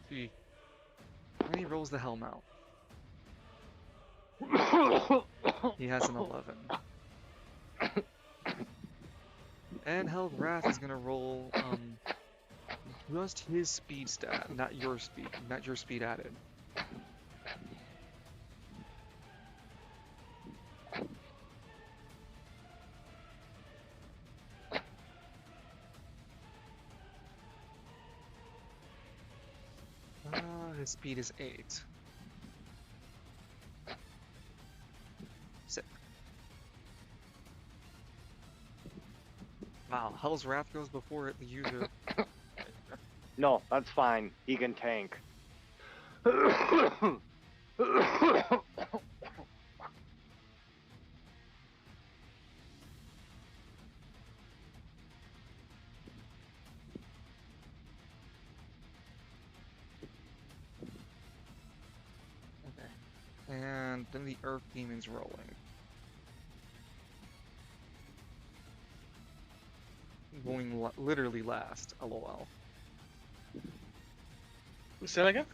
See. And he rolls the helm out. He has an 11. And Held Wrath is gonna roll just his speed stat, not your speed added. His speed is 8. Sick. Wow, Hell's Wrath goes before it, the user. No, that's fine. He can tank. Okay. And then the Earth Demon's rolling. Going literally last, lol. Say that again?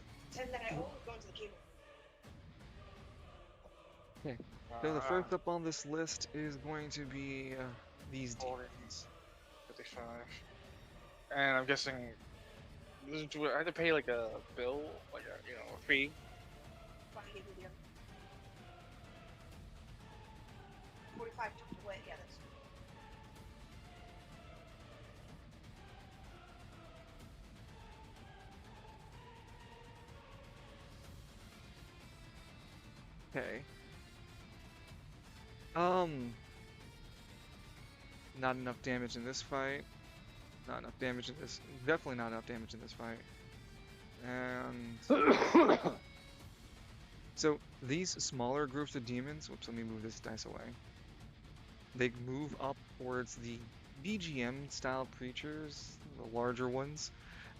Okay. So the first up on this list is going to be these demons. 55. And I'm guessing, do I have to pay like a bill, like a fee? Okay. Not enough damage in this fight. Not enough damage in this. Definitely not enough damage in this fight. And so these smaller groups of demons. Whoops, let me move this dice away. They move up towards the BGM style creatures, the larger ones,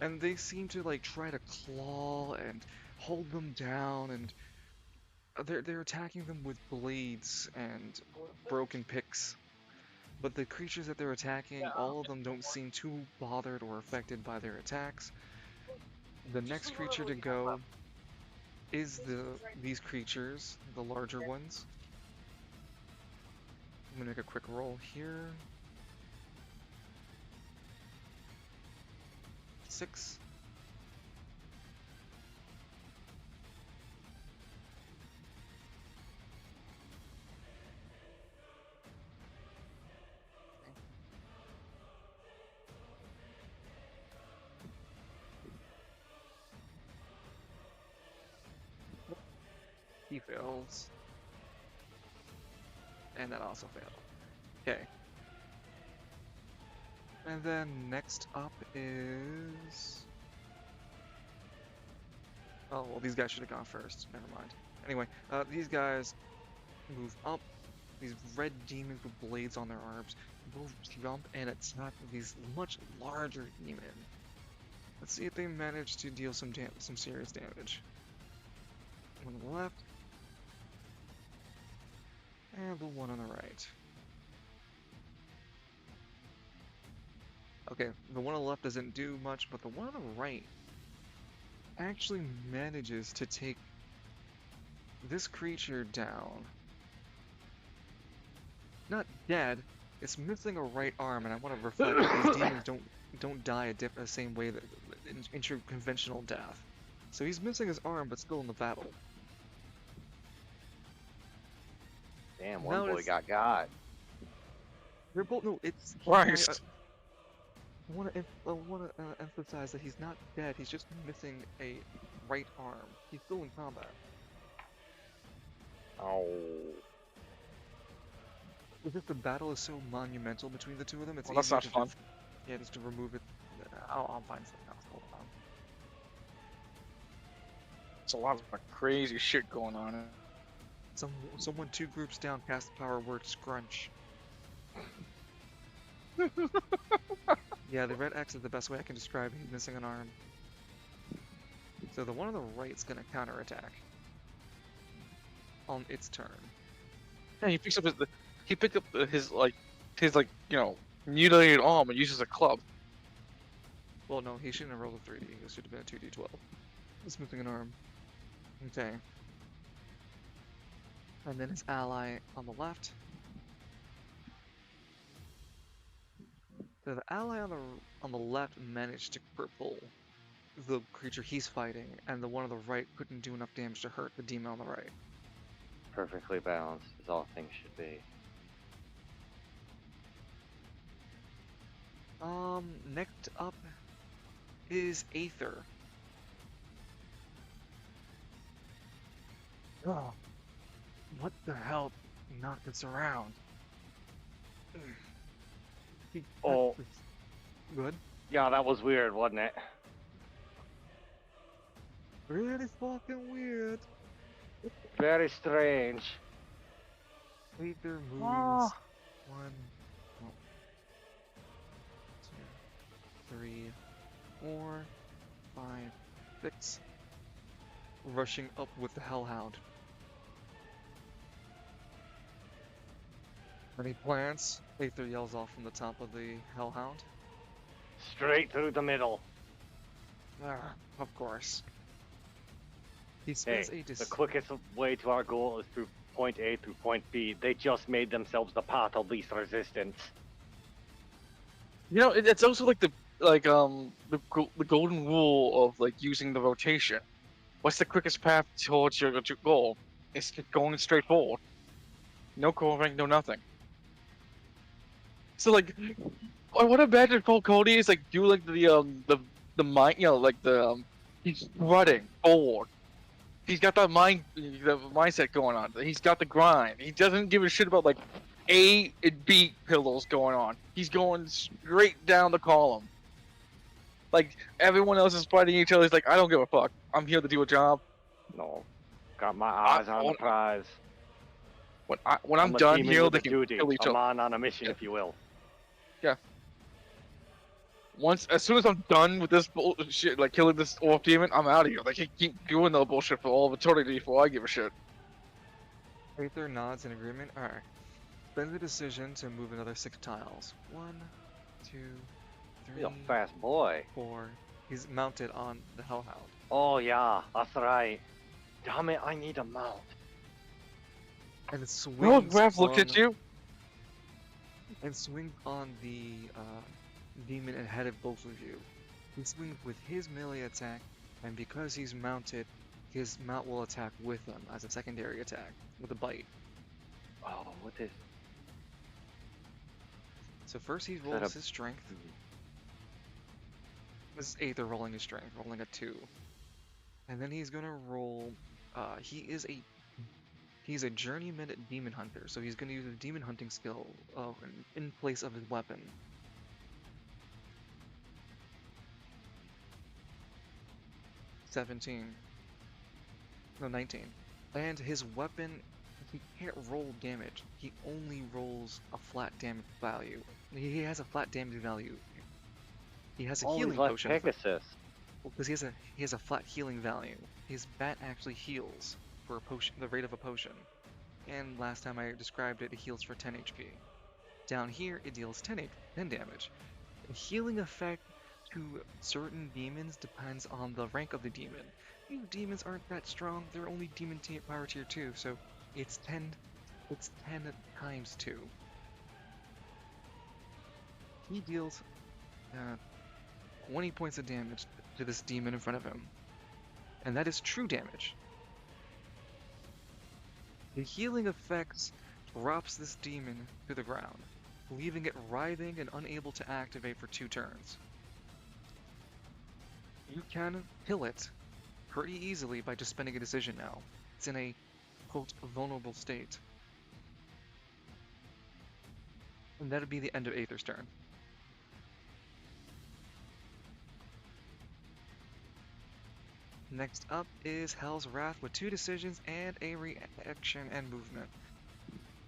and they seem to like try to claw and hold them down, and they're attacking them with blades and broken picks. But the creatures that they're attacking, all of them don't seem too bothered or affected by their attacks. The next creature to go is these creatures, the larger ones. I'm gonna make a quick roll here. 6. He fails. And that also failed. Okay. And then next up is... Oh, well, these guys should have gone first. Never mind. Anyway, these guys move up. These red demons with blades on their arms will jump and attack these much larger demon. Let's see if they manage to deal some serious damage. One on the left. And the one on the right. Okay, the one on the left doesn't do much, but the one on the right actually manages to take this creature down. Not dead, it's missing a right arm, and I want to reflect that these demons don't die the same way that in your conventional death. So he's missing his arm, but still in the battle. Damn, one boy got. They're both it's. Christ. I want to emphasize that he's not dead. He's just missing a right arm. He's still in combat. Oh. It's just the battle is so monumental between the two of them. It's Well, that's easier not to fun. just to remove it. I'll find something else. Hold on. It's a lot of crazy shit going on. Someone 2 groups down cast the power word scrunch. Yeah, the red X is the best way I can describe it. He's missing an arm. So the one on the right's gonna counterattack on its turn. Yeah, he picks up he picked up his mutilated arm and uses a club. Well, no, he shouldn't have rolled a 3D. It should have been a 2d12. It's missing an arm. Okay. And then his ally on the left. So the ally on the left managed to cripple the creature he's fighting, and the one on the right couldn't do enough damage to hurt the demon on the right. Perfectly balanced, as all things should be. Next up is Aether. Oh, what the hell knocked us around? Oh. Good. Yeah, that was weird, wasn't it? Really fucking weird. Very strange. Aether moves. Ah. 1, 2, 3, 4, 5, 6. Rushing up with the Hellhound. Any plans? Aether yells off from the top of the Hellhound. Straight through the middle. Ah, of course. He Hey, spends the quickest way to our goal is through point A through point B. They just made themselves the path of least resistance. You know, it's also like the golden rule of like using the rotation. What's the quickest path towards your goal? It's just going straight forward. No curving, no nothing. So like, I would imagine Falcone is like do like the mind, he's running forward. He's got the mindset going on. He's got the grind. He doesn't give a shit about like A and B pillows going on. He's going straight down the column. Like everyone else is fighting each other. He's like, I don't give a fuck. I'm here to do a job. No, got my eyes on the prize. When I'm a done demon here, with they a can duty, kill each a other. man on a mission, Yeah. if you will. Yeah. As soon as I'm done with this bullshit, like killing this orc demon, I'm out of here. They can keep doing the bullshit for all of eternity before I give a shit. Aether nods in agreement. Alright. Then the decision to move another 6 tiles. 1, 2, 3, You're a fast boy. 4. He's mounted on the Hellhound. Oh yeah, that's right. Damn it, I need a mount. And it swings No, Raph looked at on- you. and swings on the demon ahead of both of you. He swings with his melee attack, and because he's mounted, his mount will attack with him as a secondary attack, with a bite. Oh, what is? So first he that rolls a- his strength. This is Aether rolling his strength, rolling a 2. And then he's gonna roll, he's a journeyman demon hunter, so he's gonna use a demon hunting skill in place of his weapon. 17. No, 19. And his weapon, he can't roll damage. He only rolls a flat damage value. He has a flat damage value. He has a Oh, healing he's like potion. Pegasus. Because he has a flat healing value. His bat actually heals for a potion, the rate of a potion. And last time I described it, it heals for 10 HP. Down here, it deals 10 damage. The healing effect to certain demons depends on the rank of the demon. These demons aren't that strong, they're only demon power tier 2, so it's 10 times 2. He deals 20 points of damage to this demon in front of him. And that is true damage. The healing effects drops this demon to the ground, leaving it writhing and unable to activate for 2 turns. You can kill it pretty easily by just spending a decision now. It's in a, quote, vulnerable state. And that'd be the end of Aether's turn. Next up is Hell's Wrath with 2 decisions and a reaction and movement.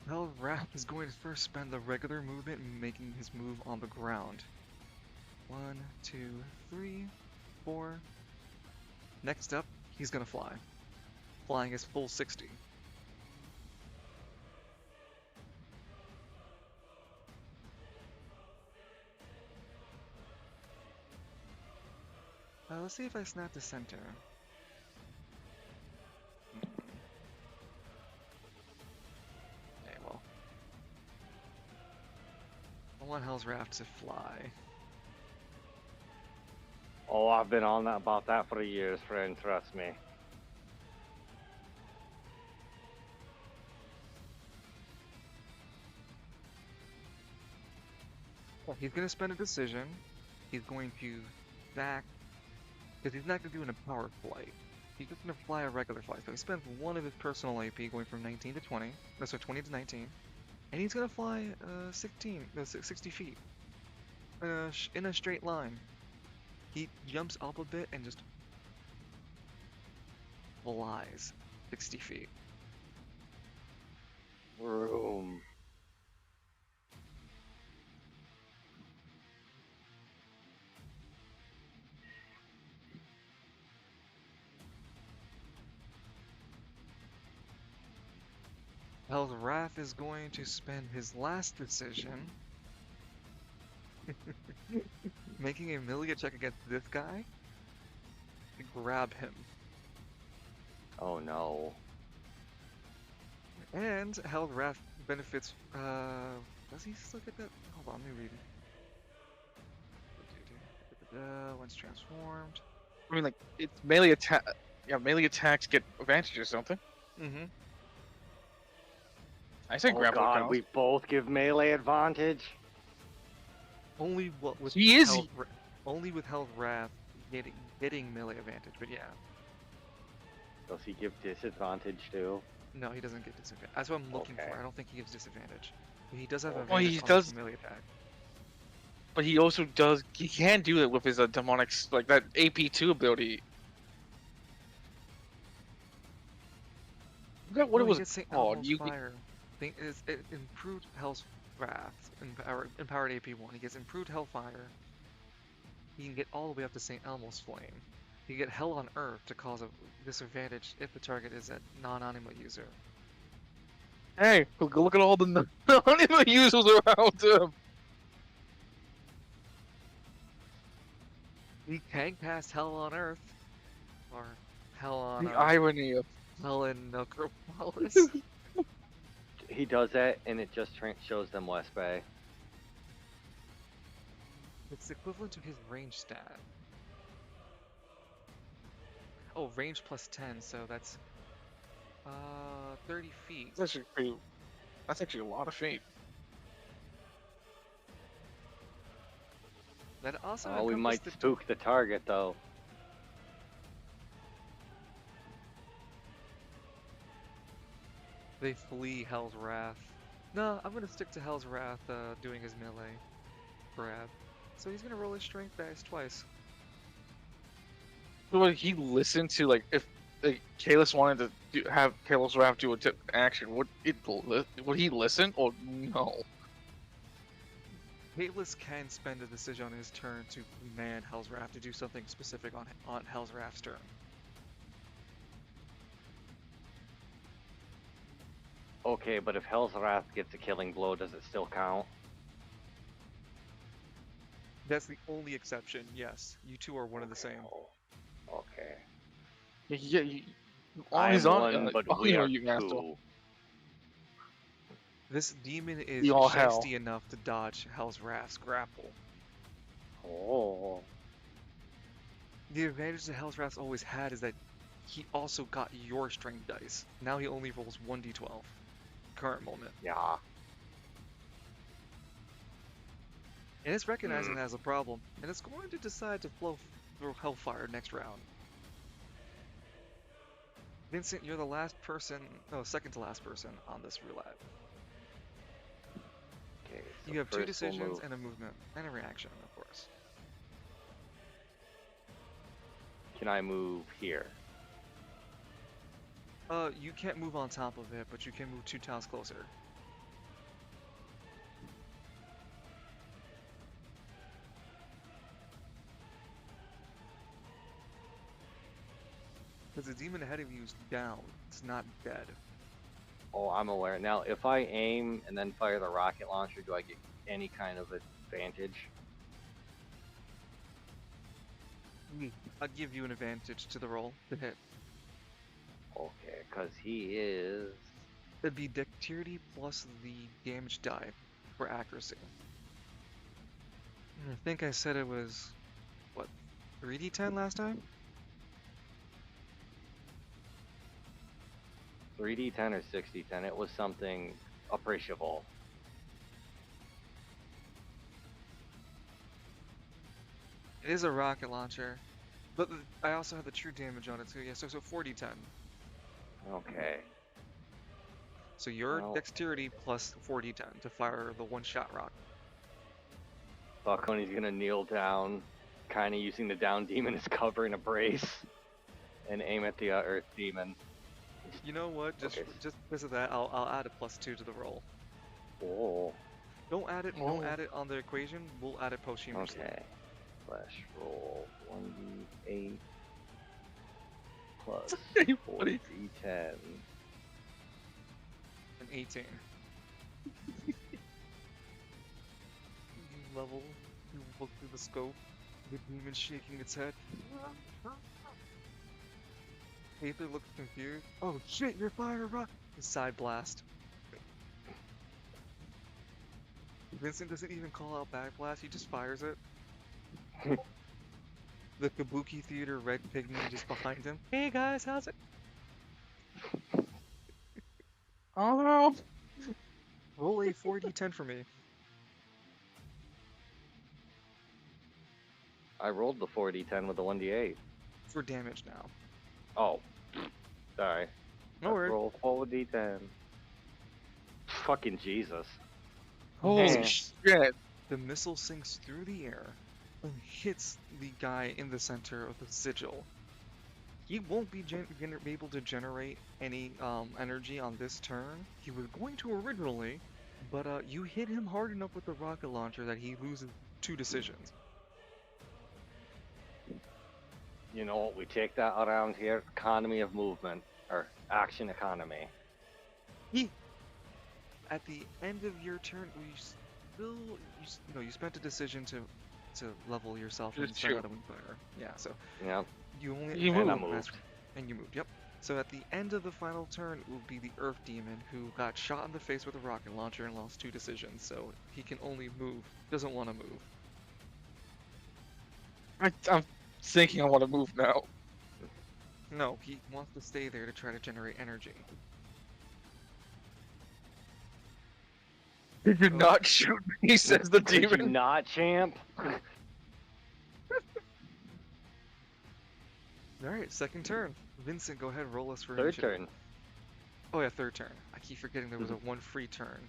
Hell's Wrath is going to first spend the regular movement, making his move on the ground. 1, 2, 3, 4, Next up, he's gonna fly. Flying his full 60. Let's see if I snap the center. Okay, well. I want Hell's Raft to fly. Oh, I've been on that about that for years, friend. Trust me. He's gonna spend a decision. He's going to stack, because he's not gonna do an empowered flight. He's just gonna fly a regular flight. So he spends one of his personal AP going from 19 to 20. No, so 20 to 19. And he's gonna fly 60 feet in a straight line. He jumps up a bit and just flies 60 feet. Room. Hell's Wrath is going to spend his last decision making a melee check against this guy to grab him. Oh no. And Hell's Wrath benefits, does he still get that? Hold on, let me read it. Once transformed. I mean, like, it's melee attack. Yeah, melee attacks get advantages, don't they? Mm-hmm. I say Oh grapple god, counts. we both give melee advantage? Only what with He is- only with Hell's Wrath getting melee advantage, but yeah. Does he give disadvantage too? No, he doesn't get disadvantage. That's what I'm looking Okay. for. I don't think he gives disadvantage. But he does have Well, advantage he on does- his melee attack. But he also does. He can do it with his demonic, like that AP2 ability. I forgot what No, it he was gets St. called. Elmo's You Fire. It improved Hell's Wrath, empowered AP1. He gets improved Hellfire. He can get all the way up to St. Elmo's Flame. He can get Hell on Earth to cause a disadvantage if the target is a non-anima user. Hey, look at all the non-anima users around him. He can cast Hell on Earth, or Hell on The irony of Hell in Necropolis. He does that and it just shows them West Bay. It's equivalent to his range stat. Oh, range plus 10, so that's 30 feet. that's actually pretty. That's actually a lot of feet. That also Oh, we might encompassed the spook the target though. They flee Hell's Wrath. No, I'm gonna stick to Hell's Wrath doing his melee grab. So he's gonna roll his strength dice twice. Would he listen to if Kalis wanted to have Kalis Raft do a action? Would he listen or no? Caitlys can spend a decision on his turn to command Hell's Wrath to do something specific on Hell's Wrath's turn. Okay, but if Hell's Wrath gets a killing blow, does it still count? That's the only exception, yes. You two are one of the same. Oh, okay. Yeah, on I'm his own. one, but we are you asshole. two. This demon is You all hell. shiesty enough to dodge Hell's Wrath's grapple. Oh. The advantage that Hell's Wrath's always had is that he also got your strength dice. Now he only rolls 1d12. Current moment. Yeah. And it's recognizing that as a problem, and it's going to decide to flow through Hellfire next round. Vincent, you're the last person, no, second to last person on this roulette. Okay. So You have two first we'll decisions move- and a movement, and a reaction, of course. Can I move here? You can't move on top of it, but you can move 2 tiles closer. Because the demon ahead of you is down. It's not dead. Oh, I'm aware. Now, if I aim and then fire the rocket launcher, do I get any kind of advantage? I'll give you an advantage to the roll to hit. Okay, because he is... It'd be dexterity plus the damage die for accuracy. I think I said it was, what, 3d10 last time? 3d10 or 6d10. It was something appreciable. It is a rocket launcher, but I also have the true damage on it too. Yeah, so 4d10. Okay. So your Well- dexterity plus 4d10 to fire the one-shot rock. Falcone's gonna kneel down, kind of using the down demon as cover and a brace, and aim at the Earth demon. You know what? Just Okay. just because of that, I'll add a +2 to the roll. Oh, Don't add it. Oh. Don't add it on the equation. We'll add it posthumously. okay. Flash roll 1d8 plus Pretty funny. 4d10. An 18. You level. You look through the scope. The demon shaking its head. Aether looks confused. Oh shit! You're firing a rock. The side blast. Vincent doesn't even call out back blast. He just fires it. The Kabuki Theater red pygmy just behind him. Hey guys, how's it? Oh no! Roll a 4d10 for me. I rolled the 4d10 with the 1d8. For damage now. Oh, sorry. No worries. Roll 4d10. Fucking Jesus. Holy Yeah. shit! The missile sinks through the air and hits the guy in the center of the sigil. He won't be able to generate any energy on this turn. He was going to originally, but you hit him hard enough with the rocket launcher that he loses 2 decisions. You know what? We take that around here. Economy of movement. Or action economy. At the end of your turn, you spent a decision to level yourself and It's spend true. out a fire. Yeah, so Yep. you only You And I moved. moved. And you moved. Yep. So at the end of the final turn, it will be the Earth Demon who got shot in the face with a rocket launcher and lost 2 decisions. So he can only move. Doesn't want to move. I'm thinking I want to move now. No, he wants to stay there to try to generate energy. Did you Oh. not shoot me? Says the Did you demon. not, champ? Alright, second turn. Vincent, go ahead, roll us for Third initiative. turn. Oh yeah, third turn. I keep forgetting there was a 1 free turn.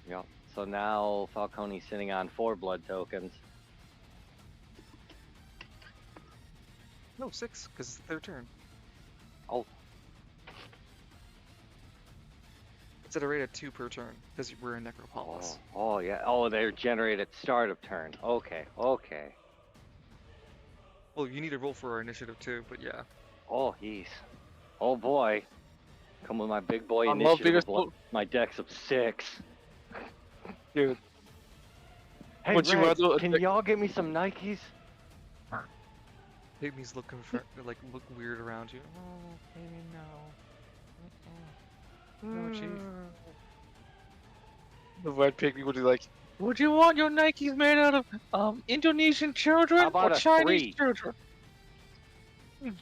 Yep. So now Falcone's sitting on 4 blood tokens. No, 6, because it's the third turn. Oh. It's at a rate of 2 per turn, because we're in Necropolis. Oh yeah. Oh, they're generated at start of turn. Okay. Okay. Well, you need to roll for our initiative too, but yeah. Oh, jeez. Oh boy. Come with my big boy I love initiative. biggest with my dex of 6. Dude, Hey, Would you Red, rather- can y'all get me some Nikes? Pygmies look look weird around you. Oh, maybe no. No, chief. the red pygmy would be like, "Would you want your Nikes made out of Indonesian children How about or a Chinese 3? children?"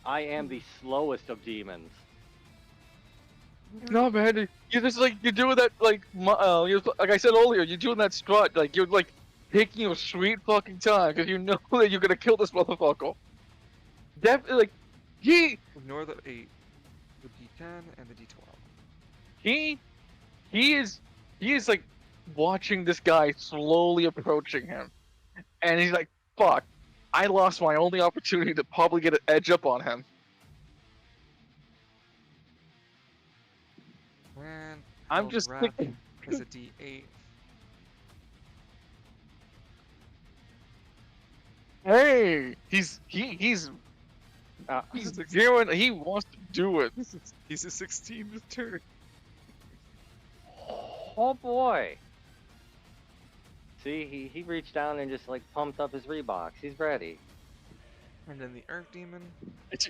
I am the slowest of demons. No, man, you're just like you're doing that like like I said earlier, you're doing that strut like you're like taking your sweet fucking time because you know that you're gonna kill this motherfucker. Definitely, like Ignore the 8, the D10, and the D12. he is like watching this guy slowly approaching him, and he's like, "Fuck, I lost my only opportunity to probably get an edge up on him." And I'm Hell's just Wrath thinking. is a D8. Hey, he's This is doing. He wants to do it. He's a 16th turn. Oh boy. See, he reached down and just like pumped up his Reeboks. He's ready. And then the Earth Demon. It's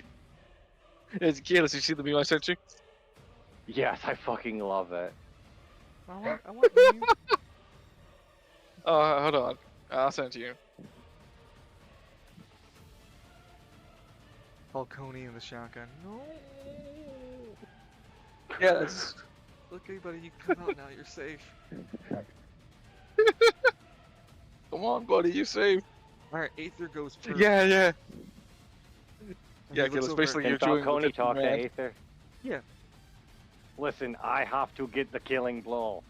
Kalis, you see the meme I sent you? Yes, I fucking love it. I want you. Hold on. I'll send it to you. Falcone and the shotgun. No. Yeah, it's... Okay, buddy, you can come out now. You're safe. Come on, buddy, you safe. All right, Aether goes first. Yeah, yeah. And Yeah, he looks Kalis, over basically Can you're doing Falcone with talk to man. Aether? Yeah. Listen, I have to get the killing blow.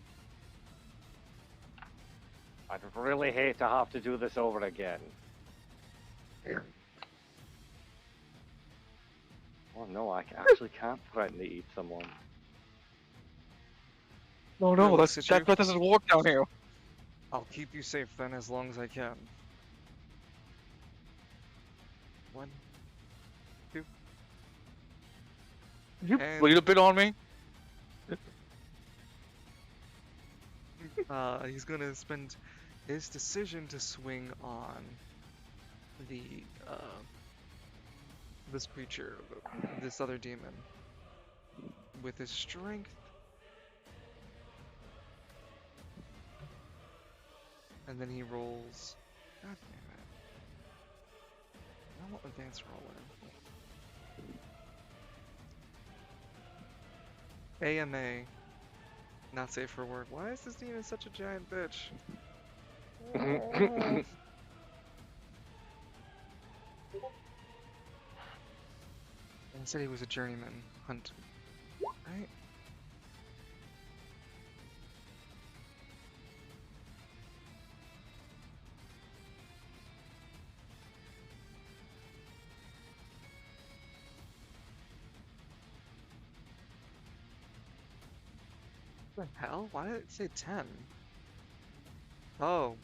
I'd really hate to have to do this over again. Oh no, I actually can't threaten to eat someone. No, no, Really, that Citrus? doesn't work down here. I'll keep you safe then as long as I can. 1, 2. You And- bleed a bit on me? He's gonna spend his decision to swing on the this creature, this other demon, with his strength. And then he rolls. God damn it! I want advanced roller. AMA. Not safe for work. Why is this demon such a giant bitch? Oh. I said he was a journeyman hunt. Right? What the hell? Why did it say 10? Oh.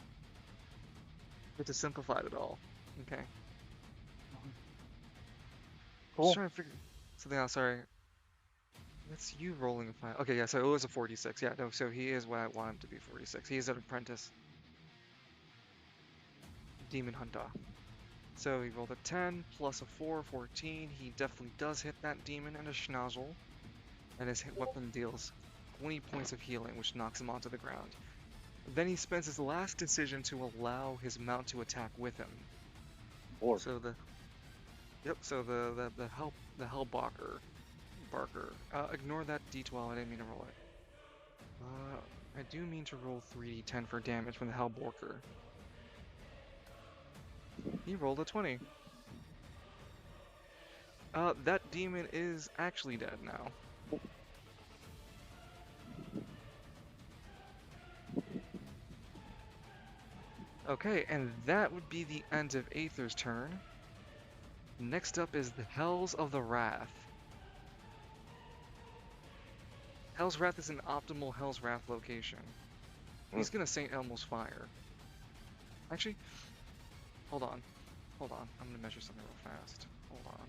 It just simplified it all. Okay. Cool. Just trying to figure. So now, sorry. That's you rolling a 5. Okay, yeah, so it was a 46. Yeah, no, so he is what I want him to be, 46. He is an apprentice. Demon Hunter. So he rolled a 10 plus a 4, 14. He definitely does hit that demon and a schnozzle. And his hit weapon deals 20 points of healing, which knocks him onto the ground. Then he spends his last decision to allow his mount to attack with him. Or So the Hellbarker. Ignore that D12, I didn't mean to roll it. I do mean to roll 3d10 for damage from the Hellborker. He rolled a 20. That demon is actually dead now. Okay, and that would be the end of Aether's turn. Next up is the Hells of the Wrath. Hell's Wrath is an optimal Hell's Wrath location. He's gonna St. Elmo's Fire. Actually, hold on. I'm gonna measure something real fast. Hold on.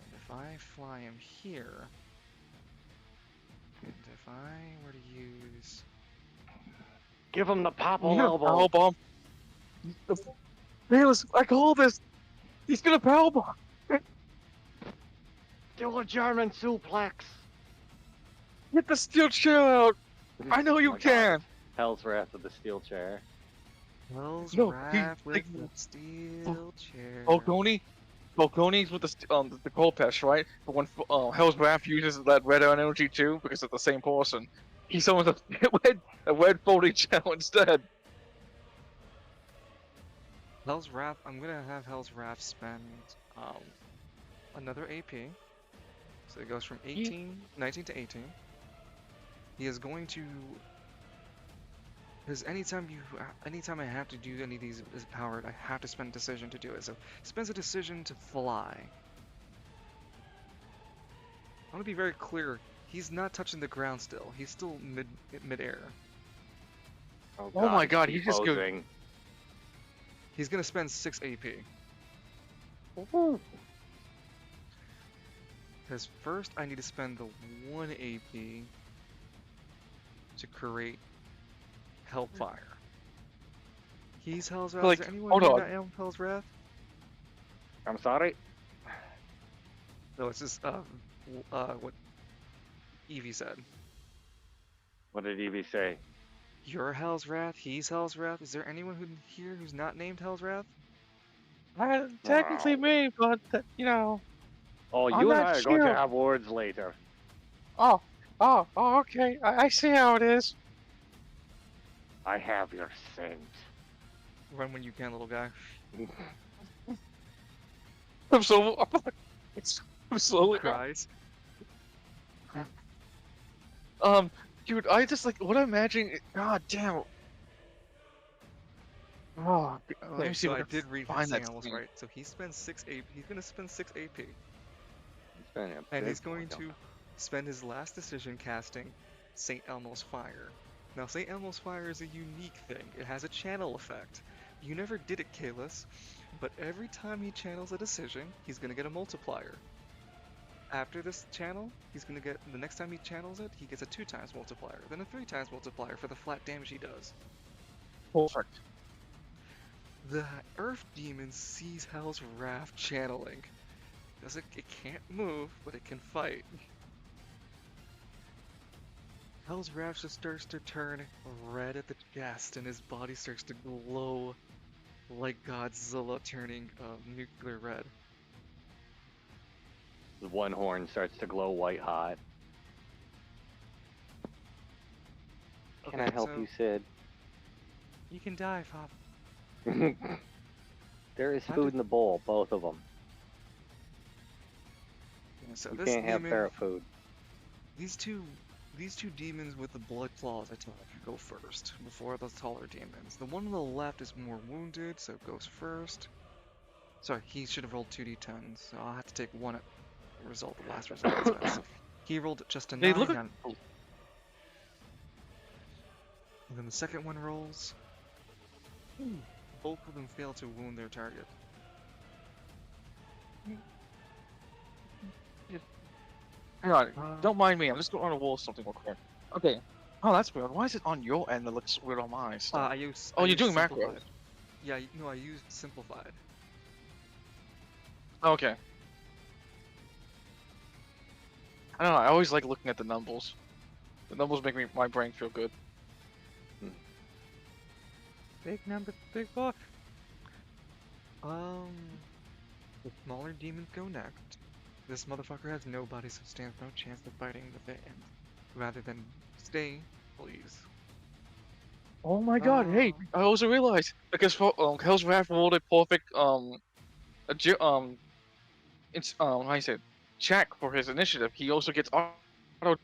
And if I fly him here, and if I were to use... give him the popple Yeah, elbow. power bomb. Kalis, I call this. He's gonna power bomb. Do a German suplex. Get the steel chair out. I know Oh you my God. can. Hell's Wrath with the steel chair. Hell's No, Wrath with like- the steel chair. Falcone's with the Kolpesh, right? But when Hell's Wrath uses that red energy too, because it's the same person, he summons a red folding gel instead. Hell's Wrath, I'm gonna have Hell's Wrath spend another AP. So it goes from 19 to 18. He is going to, because anytime I have to do any of these is powered, I have to spend a decision to do it. So he spends a decision to fly. I want to be very clear. He's not touching the ground still. He's still mid-air. Oh, Oh my God, he just goes- posing. He's gonna spend 6 AP. Because first I need to spend the 1 AP to create Hellfire. He's Hell's Wrath. Is Like, there anyone hold here on. that am Hell's Wrath? I'm sorry. No, it's just what Evie said. What did Evie say? You're Hell's Wrath. He's Hell's Wrath. Is there anyone here who's not named Hell's Wrath? Technically Wow. me, but you know, Oh, I'm you and not I are going to sure. have words later. Oh, okay. I see how it is. I have your scent. Run when you can, little guy. I'm so, I'm slowly. Cries. Dude, I just like what I'm imagining. God damn. Oh, let Okay, me see so if I I can did read find St. that Elmo's scene. right. So he spends 6 AP. He's gonna spend 6 AP, He's been a and big he's boy, going don't to spend his last decision casting St. Elmo's Fire. Now, St. Elmo's Fire is a unique thing. It has a channel effect. You never did it, Kalis, but every time he channels a decision, he's gonna get a multiplier. After this channel, he's gonna get the next time he channels it, he gets a 2 times multiplier, then a 3 times multiplier for the flat damage he does. Perfect. The Earth Demon sees Hell's Wrath channeling. It can't move, but it can fight. Hell's Wrath just starts to turn red at the chest, and his body starts to glow like Godzilla turning nuclear red. The one horn starts to glow white hot. Can Okay, I help so you, Sid? you can die, Pop. There is How food did- in the bowl, both of them. So You this can't have demon, parrot food. these two demons with the blood claws attack go first before the taller demons. The one on the left is more wounded, so it goes first. Sorry, he should have rolled 2d10s, so I'll have to take one result, the last result instead. He rolled just a They 9 look like on. And then the second one rolls. Both of them fail to wound their target. Hang on, don't mind me. I'm just going on a wall something real quick. Okay. Oh, that's weird. Why is it on your end that looks weird on mine? I use. Oh, I you're use doing simplified. macros. Yeah, no, I used simplified. Okay. I don't know. I always like looking at the numbers. The numbers make my brain feel good. Big number, big buck. The smaller demons go next. This motherfucker has nobody, so stands no chance of fighting with it. And rather than stay, please. Oh my god! Hey, I also realized because Hell's Wrath rolled a perfect it's how you say it, check for his initiative. He also gets auto.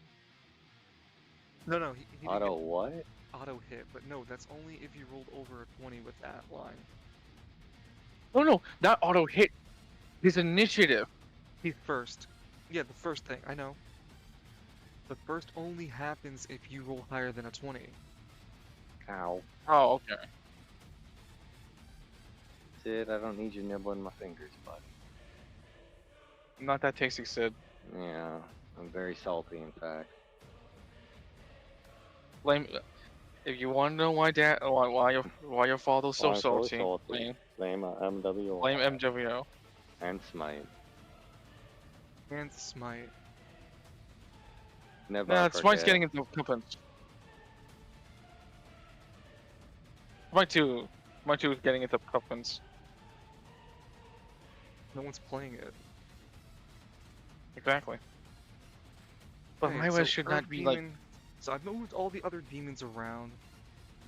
No, he didn't Auto get what? auto hit, but no, that's only if you rolled over a 20 with that line. No, not auto hit. His initiative. He's first. Yeah, the first thing, I know. The first only happens if you roll higher than a 20. Ow. Oh, okay. Sid, I don't need you nibbling my fingers, buddy. Not that tasty, Sid. Yeah, I'm very salty, in fact. Blame. If you want to know why your father's so Why so salty, salty? Blame MWO. blame MWO. And Smite. And smite. Never Nah, forget. Smite's getting into comeuppance. Smite 2 is getting into comeuppance. No one's playing it. Exactly. But Okay, my so wish should not Earth be like. Demon- So I've moved all the other demons around.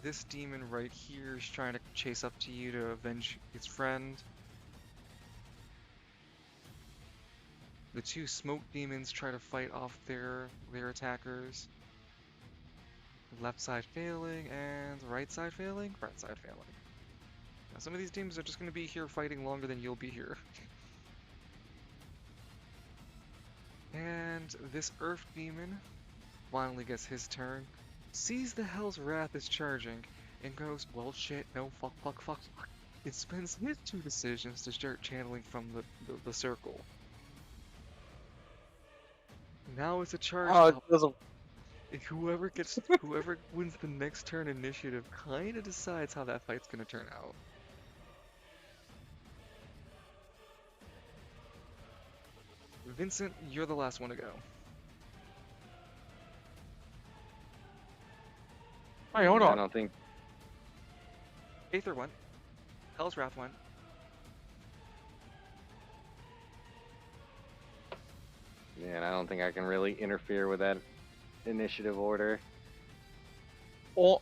This demon right here is trying to chase up to you to avenge his friend. The two smoke demons try to fight off their attackers. Left side failing and right side failing? Right side failing. Now some of these demons are just going to be here fighting longer than you'll be here. And this Earth Demon finally gets his turn, sees the Hell's Wrath is charging, and goes, well shit, no, fuck. It spends his 2 decisions to start channeling from the circle. Now it's a charge Oh, it up. doesn't. Whoever wins the next turn initiative kind of decides how that fight's gonna turn out. Vincent, you're the last one to go. Hey, hold I on. don't think. Aether went. Hell's Wrath went. Yeah, and I don't think I can really interfere with that initiative order. Or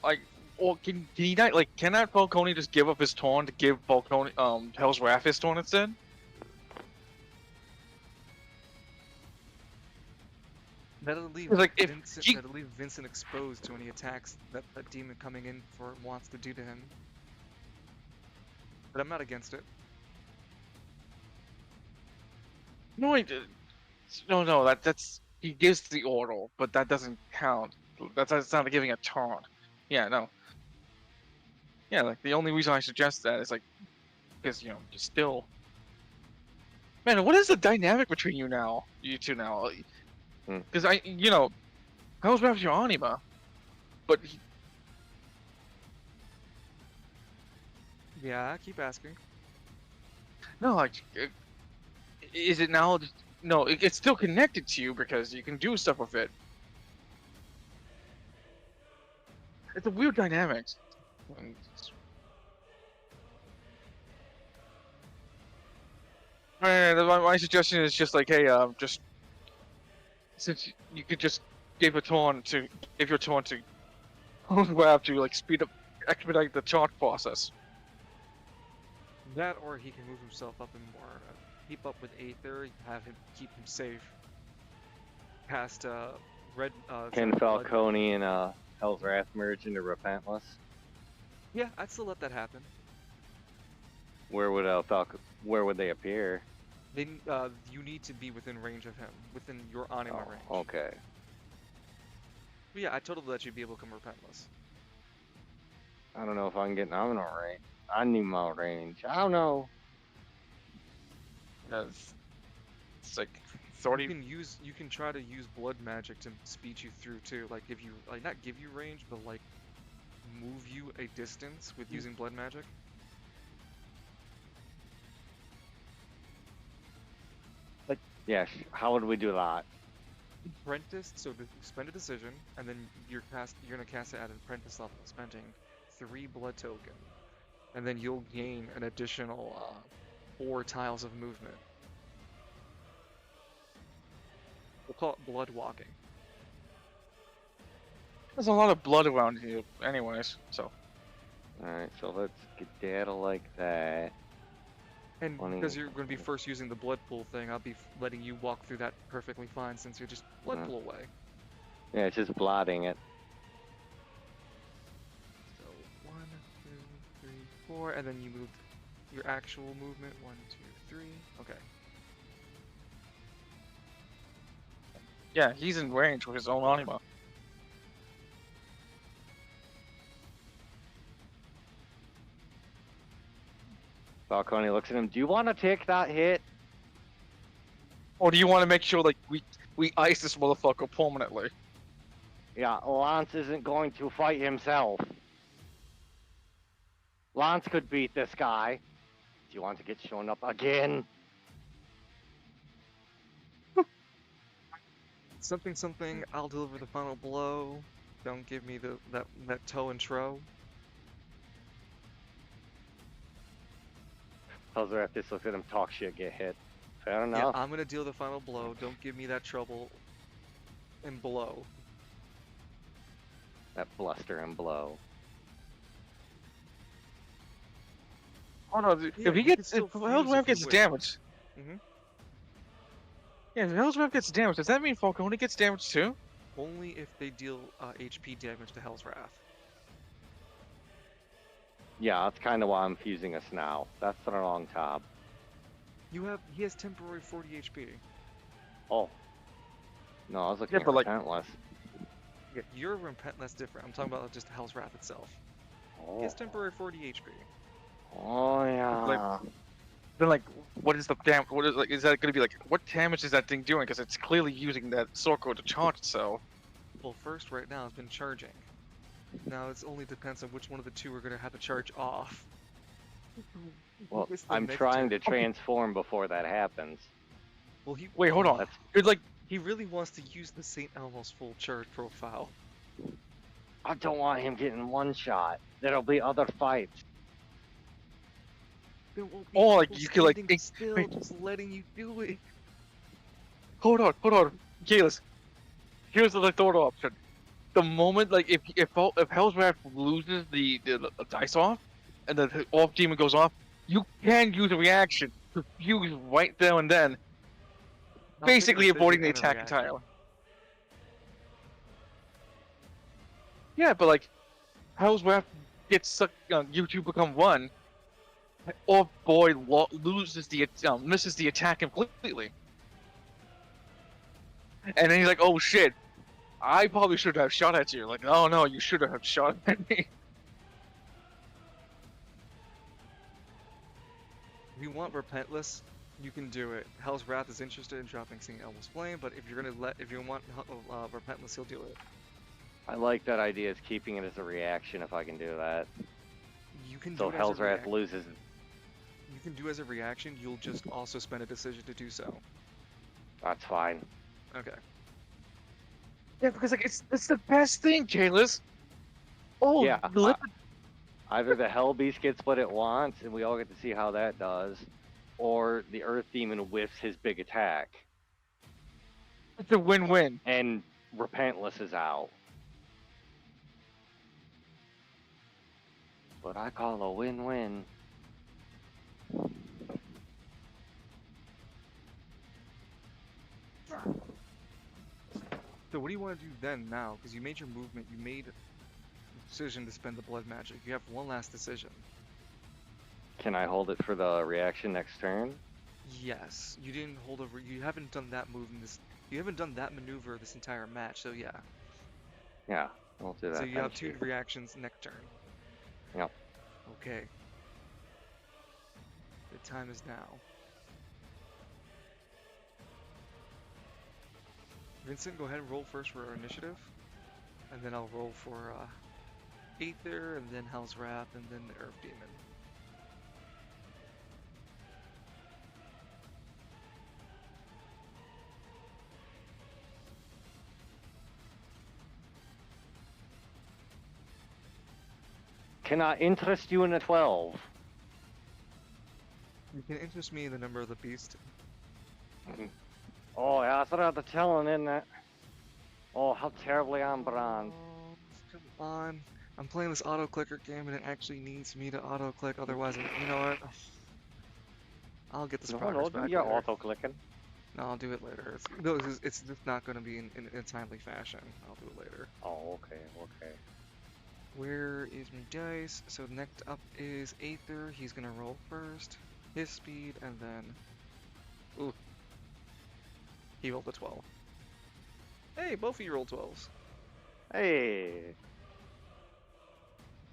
can he not like cannot Falcone just give up his taunt to give Falcone Hell's Wrath his taunt instead? That'll leave 'Cause, like, if Vincent. he- That'll leave Vincent exposed to any attacks that that demon coming in for wants to do to him. But I'm not against it. No, no, that's he gives the order, but that doesn't count. That's not giving a taunt. Yeah, no. Yeah, like the only reason I suggest that is like because just still. Man, what is the dynamic between you two now? Hmm. Because Hell's Wrath's your anima, but Yeah, keep asking. no, like, is it now? No, it's still connected to you because you can do stuff with it. It's a weird dynamic. My suggestion is just like, hey, just since you could just give your taunt to Web to like expedite the taunt process. That, or he can move himself up and more keep up with Aether, have him keep him safe. Past red. Can Blood. Falcone and Hell's Wrath merge into Repentless? Yeah, I'd still let that happen. Where would they appear? Then you need to be within range of him, within your anima range. Okay. But yeah, I totally let you be able to come repentless. I don't know if I can get an Anima range. I don't know. It's like 30. You can try to use blood magic to speed you through too. Like give you not give you range, but like move you a distance with using blood magic. Yeah, how would we do that? Apprentice, so to spend a decision, and then you're gonna cast it at an apprentice level, spending 3 blood token, and then you'll gain an additional 4 tiles of movement. We'll call it blood walking. There's a lot of blood around here, anyways. So. Alright, so let's skedaddle like that. And 20. because you're going to be first using the blood pool thing, I'll be letting you walk through that perfectly fine since you're just blood pool away. Yeah, it's just blotting it. So 1, 2, 3, 4, and then you moved your actual movement. 1, 2, 3. Okay. Yeah, he's in range with his own anima. Falcone looks at him. Do you want to take that hit? Or do you want to make sure like we ice this motherfucker permanently? Yeah, Lance isn't going to fight himself. Lance could beat this guy. Do you want to get shown up again? Something, I'll deliver the final blow. Don't give me that toe and tro. Hell's Wrath just looks at him, talk shit, get hit. Fair Yeah, enough. I'm gonna deal the final blow. Don't give me that trouble and blow. That bluster and blow. Oh no! Yeah, If he you gets, can if still Hell's fuse Wrath if you gets wish. damaged. Mhm. Yeah, if Hell's Wrath gets damaged, does that mean Falcone gets damaged too? Only if they deal HP damage to Hell's Wrath. Yeah, that's kind of why I'm fusing us now. That's the wrong tab. He has temporary 40 HP. Oh. No, I was looking Yeah, at but, like- Repentless. Yeah, your Repentless different. I'm talking about just Hell's Wrath itself. He Oh. has temporary 40 HP. Oh, yeah. then like, what is the damn? What is like? Is that gonna be like? What damage is that thing doing? Because it's clearly using that sword code to charge itself. Well, first right now has been charging. Now it only depends on which one of the two are gonna have a charge off. Well, Who is the I'm next trying to turn? transform before that happens. Well, he Wait, hold on. That's It's like, he really wants to use the St. Elmo's full charge profile. I don't want him getting one shot. There'll be other fights. There won't be oh, like people you could like, standing still, just letting you do it. hold on, Kalis. Here's the third option. The moment, like, if Hell's Wrath loses the dice off, and the off demon goes off, you can use a reaction to fuse right there and then, I'll take a basically decision avoiding the and a attack reaction. entirely. Yeah, but like, Hell's Wrath gets sucked. You two become one. Or boy loses the misses the attack completely, and then he's like, "Oh shit, I probably should have shot at you." Like, "Oh no, you should have shot at me." If you want Repentless, you can do it. Hell's Wrath is interested in dropping St. Elmo's Flame, but if you want Repentless, he'll do it. I like that idea, is keeping it as a reaction if I can do that. You can So do it Hell's as a Wrath loses. You can do as a reaction. You'll just also spend a decision to do so. That's fine. Okay. Yeah, because like it's the best thing, Kalis. Oh Yeah, look, Either the Hell Beast gets what it wants, and we all get to see how that does, or the Earth Demon whiffs his big attack, it's a win-win. and Repentless is out. What I call a win-win. So what do you want to do then now? Because you made your movement, you made a decision to spend the blood magic. You have one last decision. Can I hold it for the reaction next turn? Yes, you didn't hold over. You haven't done that move in this. You haven't done that maneuver this entire match. So yeah. Yeah, I'll do that. So you have Thank two you. reactions next turn. Yep. Okay. The time is now. Vincent, go ahead and roll first for our initiative, and then I'll roll for Aether, and then Hell's Wrath, and then the Earth Demon. Can I interest you in a 12? You can interest me in the number of the beast. Oh, yeah, that's rather telling, isn't it? Oh, how terribly I'm bronze. Oh, come on. I'm playing this auto-clicker game and it actually needs me to auto-click, otherwise, you know what? I'll get this progress do back your later. auto-clicking. No, I'll do it later. It's just not going to be in a timely fashion. I'll do it later. Oh, okay. Where is my dice? So next up is Aether. He's going to roll first. His speed, and then... Ooh. He rolled a 12. Hey, both of you rolled 12s. Hey.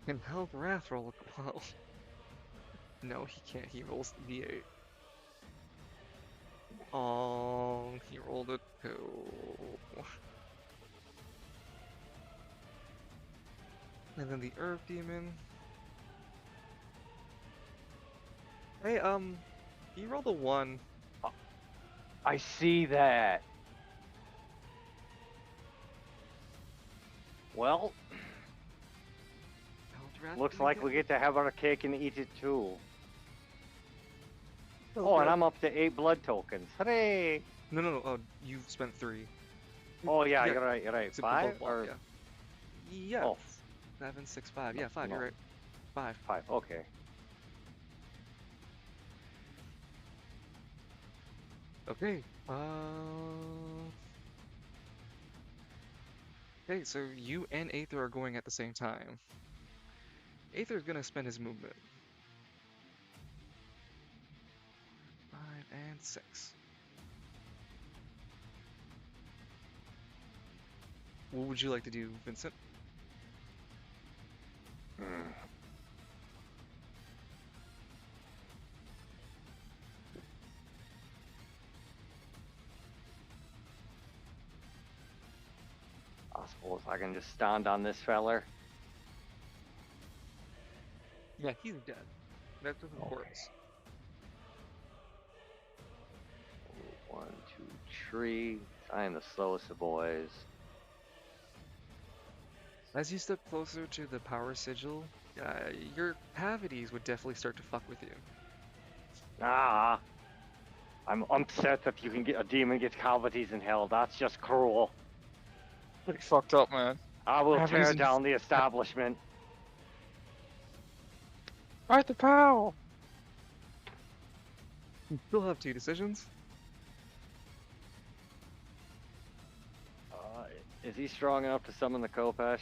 Can Hell's Wrath roll a 12? No, he can't. He rolls D8. Oh, he rolled a 2. And then the Earth Demon. Hey, he rolled a 1. I see that. Well, Hell's Wrath looks didn't like we get to have our cake and eat it too. Oh, Okay. and I'm up to 8 blood tokens. Hooray! No. You spent 3. Oh, yeah, Yeah, you're right. Except for 5 both block, or yeah. Yeah. Oh. 7, 6, 5. Yeah, 5. No. You're right. 5. 5? Okay. Okay. Okay, so you and Aether are going at the same time. Aether's gonna spend his movement. 5 and 6. What would you like to do, Vincent? Well, if I can just stand on this feller. Yeah, he's dead. That's just a Okay. corpse. 1, 2, 3. I am the slowest of boys. As you step closer to the power sigil, your cavities would definitely start to fuck with you. Ah, I'm upset that you can get a demon gets cavities in hell. That's just cruel. Pretty fucked up, man. I will Cavities tear in- down the establishment. Right the pow. You still have 2 decisions. Is he strong enough to summon the Kopesh?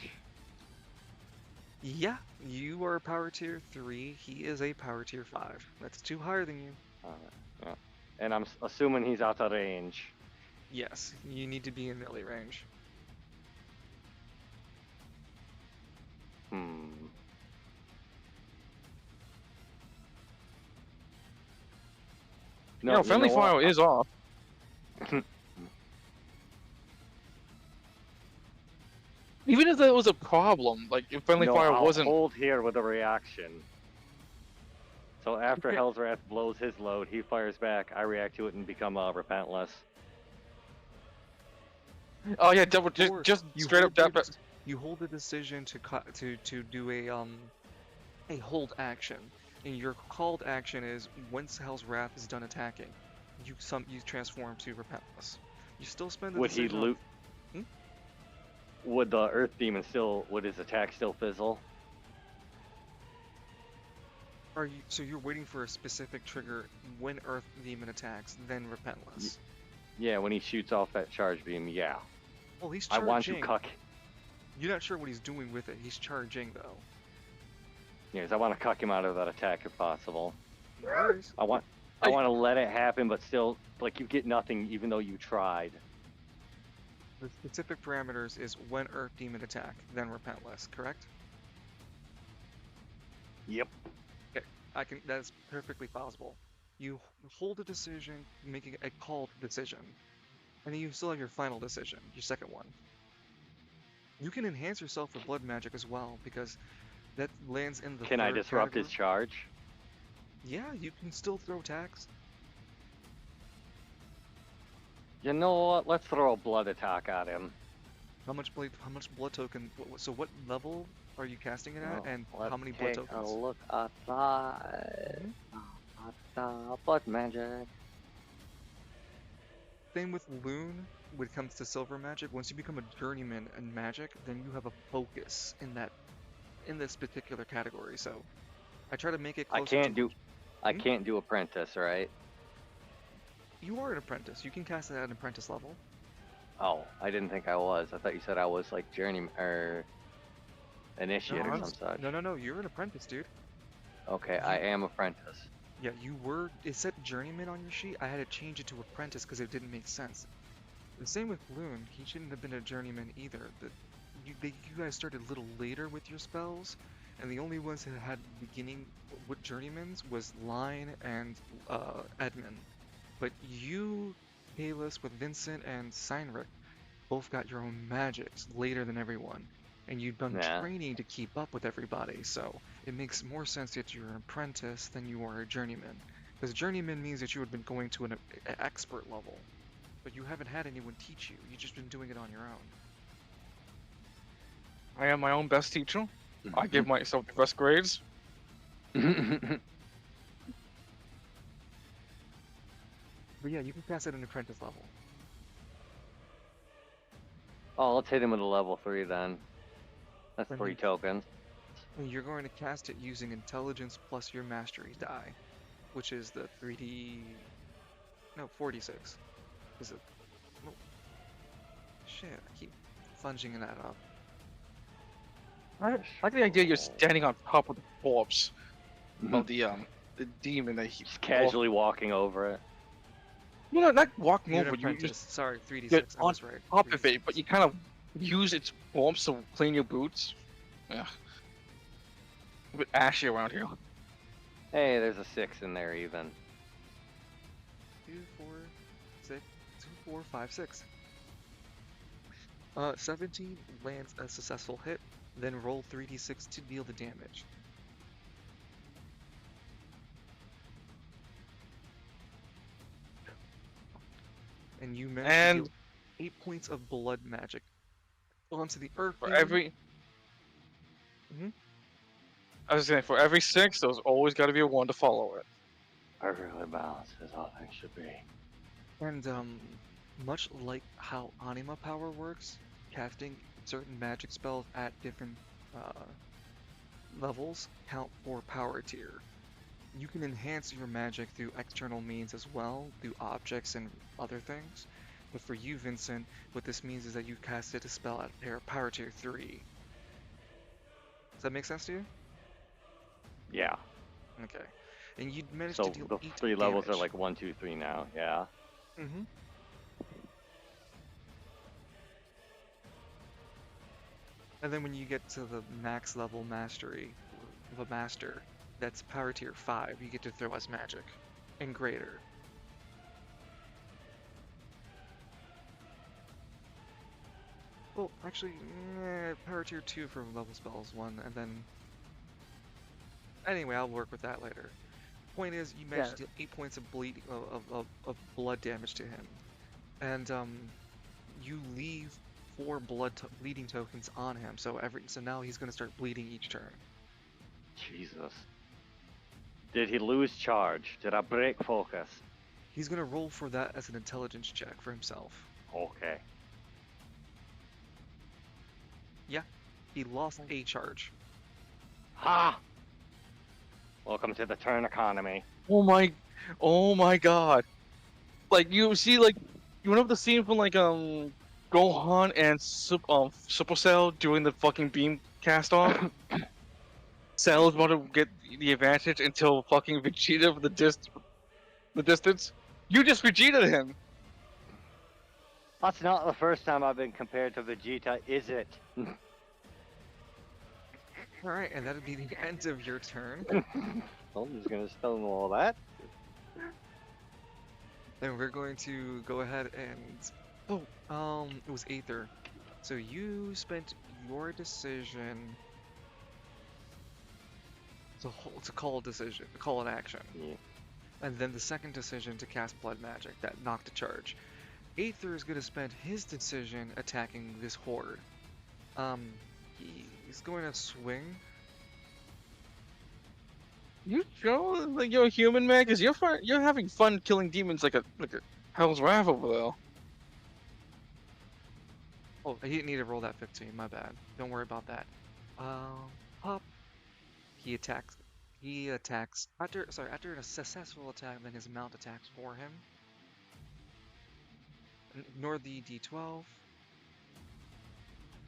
Yeah, you are power tier 3. He is a power tier 5. That's 2 higher than you. Yeah. And I'm assuming he's out of range. Yes, you need to be in melee range. No, friendly fire is off. Even if that was a problem, like if friendly fire I'll wasn't. hold here with a reaction. So after Okay. Hell's Wrath blows his load, he fires back. I react to it and become repentless. Oh yeah, double, Or just you straight up hold that. you hold the decision to do a hold action, and your called action is once Hell's Wrath is done attacking, you transform to Repentless. You still spend the Would he decision. loot? Would the Earth Demon would his attack still fizzle? So you're waiting for a specific trigger when Earth Demon attacks, then Repentless? Yeah, when he shoots off that charge beam, yeah. Well, he's I charging. want to cuck. You're not sure what he's doing with it. He's charging though. Yes, I want to cuck him out of that attack if possible. No worries. I want to let it happen, but still, like, you get nothing even though you tried. The specific parameters is when Earth Demon attack, then Repentless, correct? Yep. Okay, that's perfectly possible. You hold a decision, making a called decision, and then you still have your final decision, your second one. You can enhance yourself with blood magic as well, because that lands in the Can I third disrupt category. his charge? Yeah, you can still throw attacks. You know what? Let's throw a blood attack at him. How much blood token? So what level are you casting it at, Well, and let's how many blood take tokens? a look outside. Blood magic. Same with Loon when it comes to silver magic. Once you become a journeyman in magic, then you have a focus in this particular category. So I try to make it closer I can't do apprentice, right? You are an apprentice. You can cast it at an apprentice level. Oh, I didn't think I was. I thought you said I was like journeyman or initiate or some such. No. You're an apprentice, dude. Okay, I am apprentice. Yeah, you were. It said journeyman on your sheet. I had to change it to apprentice because it didn't make sense. The same with Loon. He shouldn't have been a journeyman either. You guys started a little later with your spells, and the only ones that had beginning with journeymans was Line and Edmund. But you, Kalis, with Vincent and Seinrich, both got your own magics later than everyone. And you've done training to keep up with everybody, so it makes more sense that you're an apprentice than you are a journeyman. Because journeyman means that you had been going to an expert level, but you haven't had anyone teach you. You've just been doing it on your own. I am my own best teacher. I give myself the best grades. But yeah, you can cast it at an apprentice level. Oh, let's hit him with a level 3 then. That's 3 tokens. And you're going to cast it using intelligence plus your mastery die, which is the 3d... No, 46. Is it? No. Shit, I keep funging that up. I like the idea you're standing on top of the corpse of the demon that he just casually walking over it. You know, not walking You're over. an You apprentice. just Sorry, 3d6. get I on was right. top of it, but you kind of use its corpse to clean your boots. Yeah, a bit ashy around here. Hey, there's a 6 in there even. 2, 4, 6, 2, 4, 5, 6. 17 lands a successful hit, then roll 3d6 to deal the damage. And you manage to And deal 8 points of blood magic onto the earth for demon. every, Mhm. I was saying, for every 6, there's always got to be a 1 to follow it. Perfectly balanced as all things should be. And much like how anima power works, casting certain magic spells at different levels count for power tier. You can enhance your magic through external means as well, through objects and other things. But for you, Vincent, what this means is that you casted a spell at power tier 3. Does that make sense to you? Yeah. Okay. And you'd managed So to deal the 8 3 levels are damage. like 1, 2, 3 now. Yeah. Mm-hmm. And then when you get to the max level mastery of a master, that's power tier 5, you get to throw as magic and greater. Well, actually, power tier 2 for level spells 1, and then... Anyway, I'll work with that later. Point is, you managed to deal 8 points of bleed of blood damage to him. And you leave 4 bleeding tokens on him, so now he's gonna start bleeding each turn. Jesus. Did he lose charge? Did I break focus? He's gonna roll for that as an intelligence check for himself. Okay. Yeah, he lost a charge. Ha! Welcome to the turn economy. Oh my god. Like, you see, like, you know the scene from, like, Gohan and Supercell doing the fucking beam cast off? Cell is about to get the advantage until fucking Vegeta for the distance. You just Vegeta him. That's not the first time I've been compared to Vegeta, is it? Alright, and that'd be the end of your turn. I'm just gonna spell all that. Then we're going to go ahead and... Oh, it was Aether. So you spent your decision to call a decision, to call an action. Yeah. And then the second decision to cast Blood Magic, that knocked a charge. Aether is going to spend his decision attacking this horde. He's going to swing. You sure? Like, you're a human, man? Because you're having fun killing demons like a Hell's Wrath over there. Oh, he didn't need to roll that 15, my bad. Don't worry about that. Hop. He attacks. After a successful attack, then his mount attacks for him. Ignore the D12.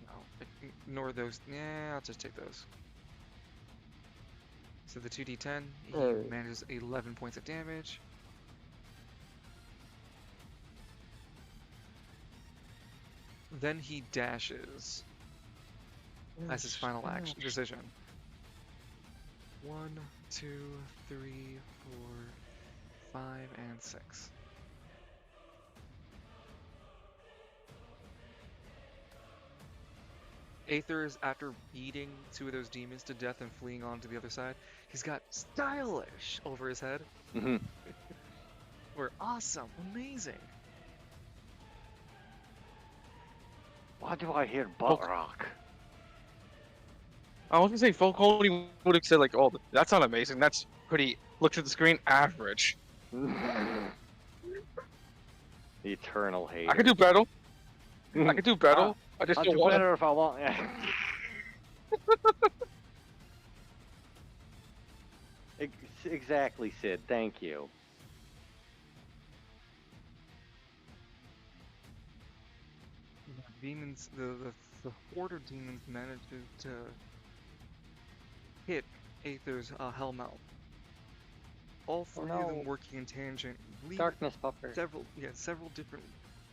No, ignore those. Yeah, I'll just take those. So the 2d10, he manages 11 points of damage. Then he dashes as his final action decision. 1, 2, 3, 4, 5, and 6. Aether is, after beating 2 of those demons to death and fleeing on to the other side, he's got stylish over his head. Mm-hmm. We're awesome, amazing. Why do I hear butt rock? I was gonna say Falcone would have said like, "Oh, that's not amazing. That's pretty." Looks at the screen, average. The eternal hate. I could do better. I could do better. I just I'll don't do want better if I want. Exactly, Sid. Thank you. Demons, the horde of demons managed to hit Aether's Hellmouth. All 3 of them working in tangent, leaving Darkness buffer. several different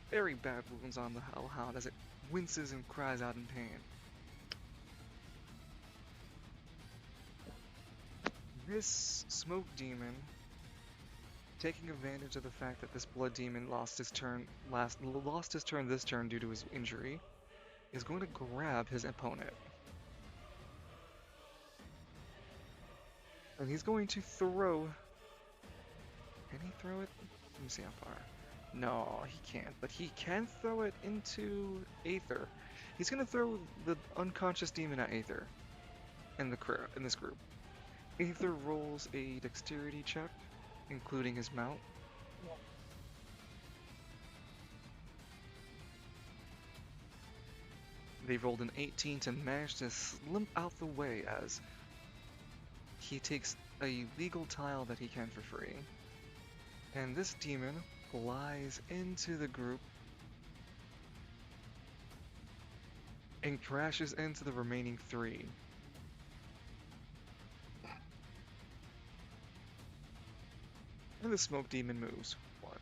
very bad wounds on the Hellhound as it winces and cries out in pain. This smoke demon, taking advantage of the fact that this blood demon lost his turn this turn due to his injury, is going to grab his opponent. And he's going to throw... Can he throw it? Let me see how far. No, he can't, but he can throw it into Aether. He's going to throw the unconscious demon at Aether in this group. Aether rolls a dexterity check, including his mount. They rolled an 18 to manage to limp out the way as he takes a legal tile that he can for free. And this demon flies into the group and crashes into the remaining 3. And the smoke demon moves. 1,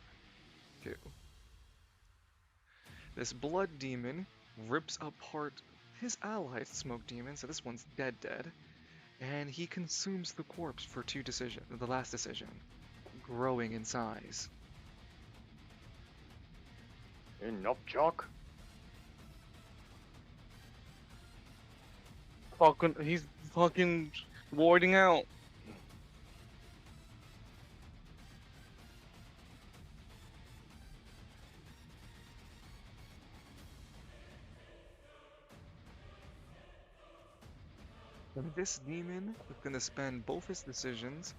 2. This blood demon rips apart his allied smoke demon, so this one's dead, and he consumes the corpse for the last decision, growing in size. Enough, Jock. He's fucking warding out. And this demon is going to spend both his decisions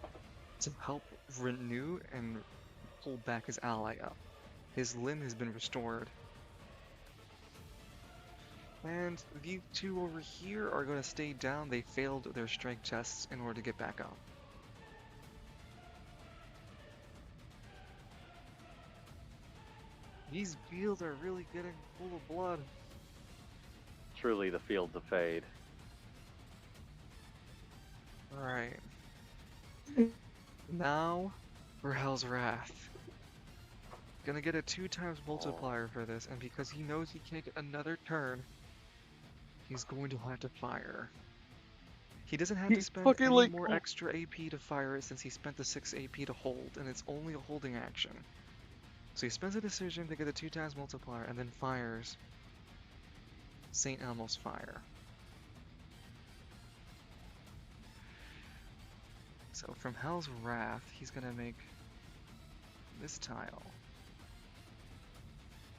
to help renew and pull back his ally up. His limb has been restored. And these 2 over here are going to stay down. They failed their strength tests in order to get back up. These fields are really getting full of blood. Truly the fields of fade. Alright. Now for Hell's Wrath. Gonna get a 2 times multiplier for this, and because he knows he can't get another turn, he's going to have to fire. He doesn't have to spend any more extra AP to fire it since he spent the 6 AP to hold, and it's only a holding action. So he spends a decision to get a 2 times multiplier and then fires St. Elmo's Fire. So from Hell's Wrath, he's gonna make this tile.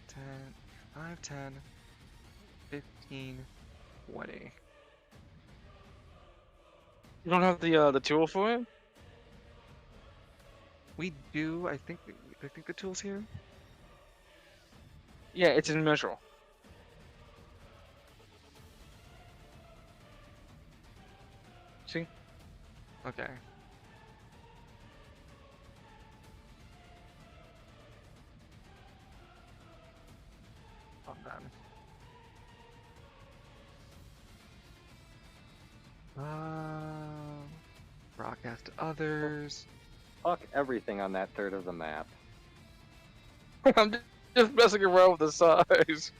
10, 5, 10, 15, 20. You don't have the tool for it? We do, I think the tool's here. Yeah, it's in measure. See? Okay. Hold on. Broadcast to others. Fuck everything on that third of the map. I'm just messing around with the size.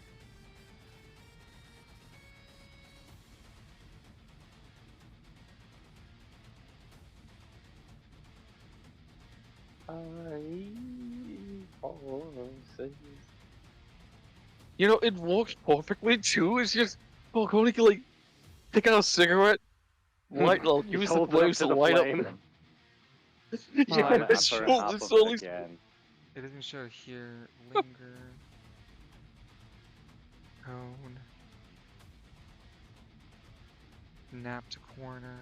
You know, it works perfectly too. It's just Falcone can like take out a cigarette, use the flames to light up. Yeah, it's slowly. Again. It doesn't show here. Linger. Cone. Nap to corner.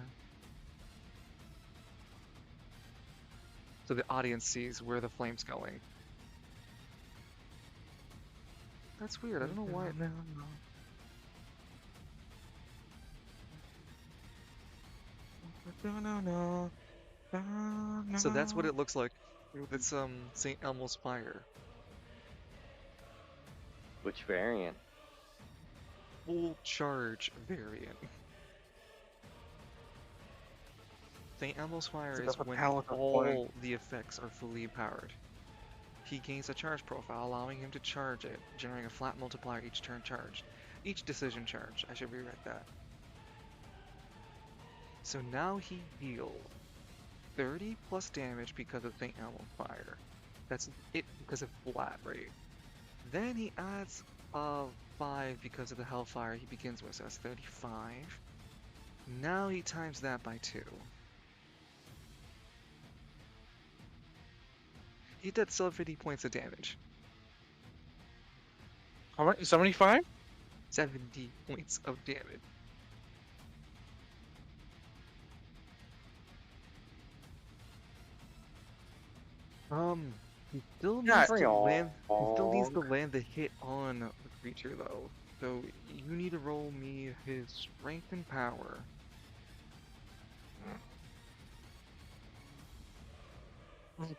So the audience sees where the flame's going. That's weird. I don't know why. So that's what it looks like. It's St. Elmo's Fire. Which variant? Full charge variant. St. Elmo's Fire is when all the effects are fully powered. He gains a charge profile, allowing him to charge it, generating a flat multiplier each turn charged. Each decision charge. I should rewrite that. So now he deals 30 plus damage because of St. Elmo's Fire. That's it because of flat rate. Then he adds 5 because of the Hellfire he begins with, so that's 35. Now he times that by 2. He did still 50 points of damage. How much? 75? 70 points of damage. He still needs Yeah. to land. He still needs to land the hit on the creature though. So you need to roll me his strength and power.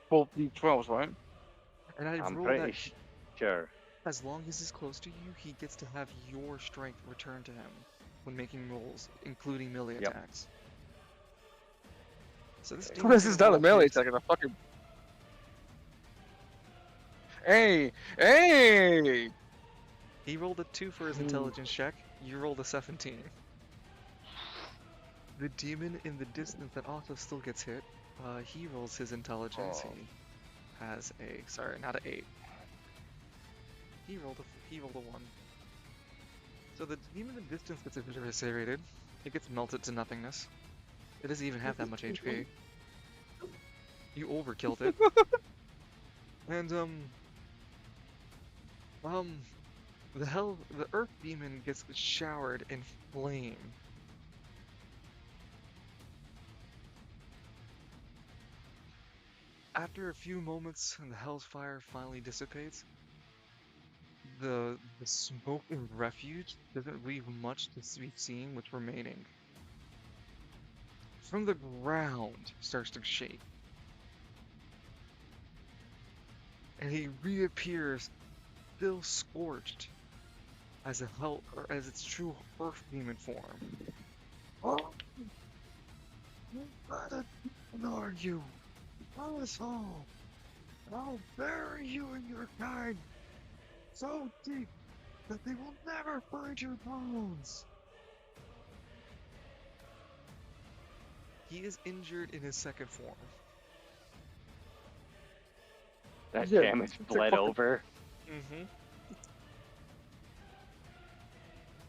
Both D12s, right? And I I'm roll pretty that sure. as long as he's close to you, he gets to have your strength returned to him when making rolls, including melee Yep. attacks. So this This is not a melee attack, it's a fucking. Hey! Hey! He rolled a 2 for his intelligence check. You rolled a 17. The demon in the distance that also still gets hit. He rolls his intelligence. Oh. He has a not an 8. He rolled a 1. So the demon in the distance gets eviscerated. It gets melted to nothingness. It doesn't even have that much HP. You overkilled it. And the earth demon gets showered in flame. After a few moments and the hell's fire finally dissipates, the smoke and refuge doesn't leave much to be seen what's remaining. From the ground starts to shake. And he reappears still scorched as as its true earth demon form. Oh, what are you? Tell us all. I'll bury you and your kind so deep that they will never find your bones. He is injured in his second form. That Yeah, damage it's a bled fucking- over. Mm-hmm.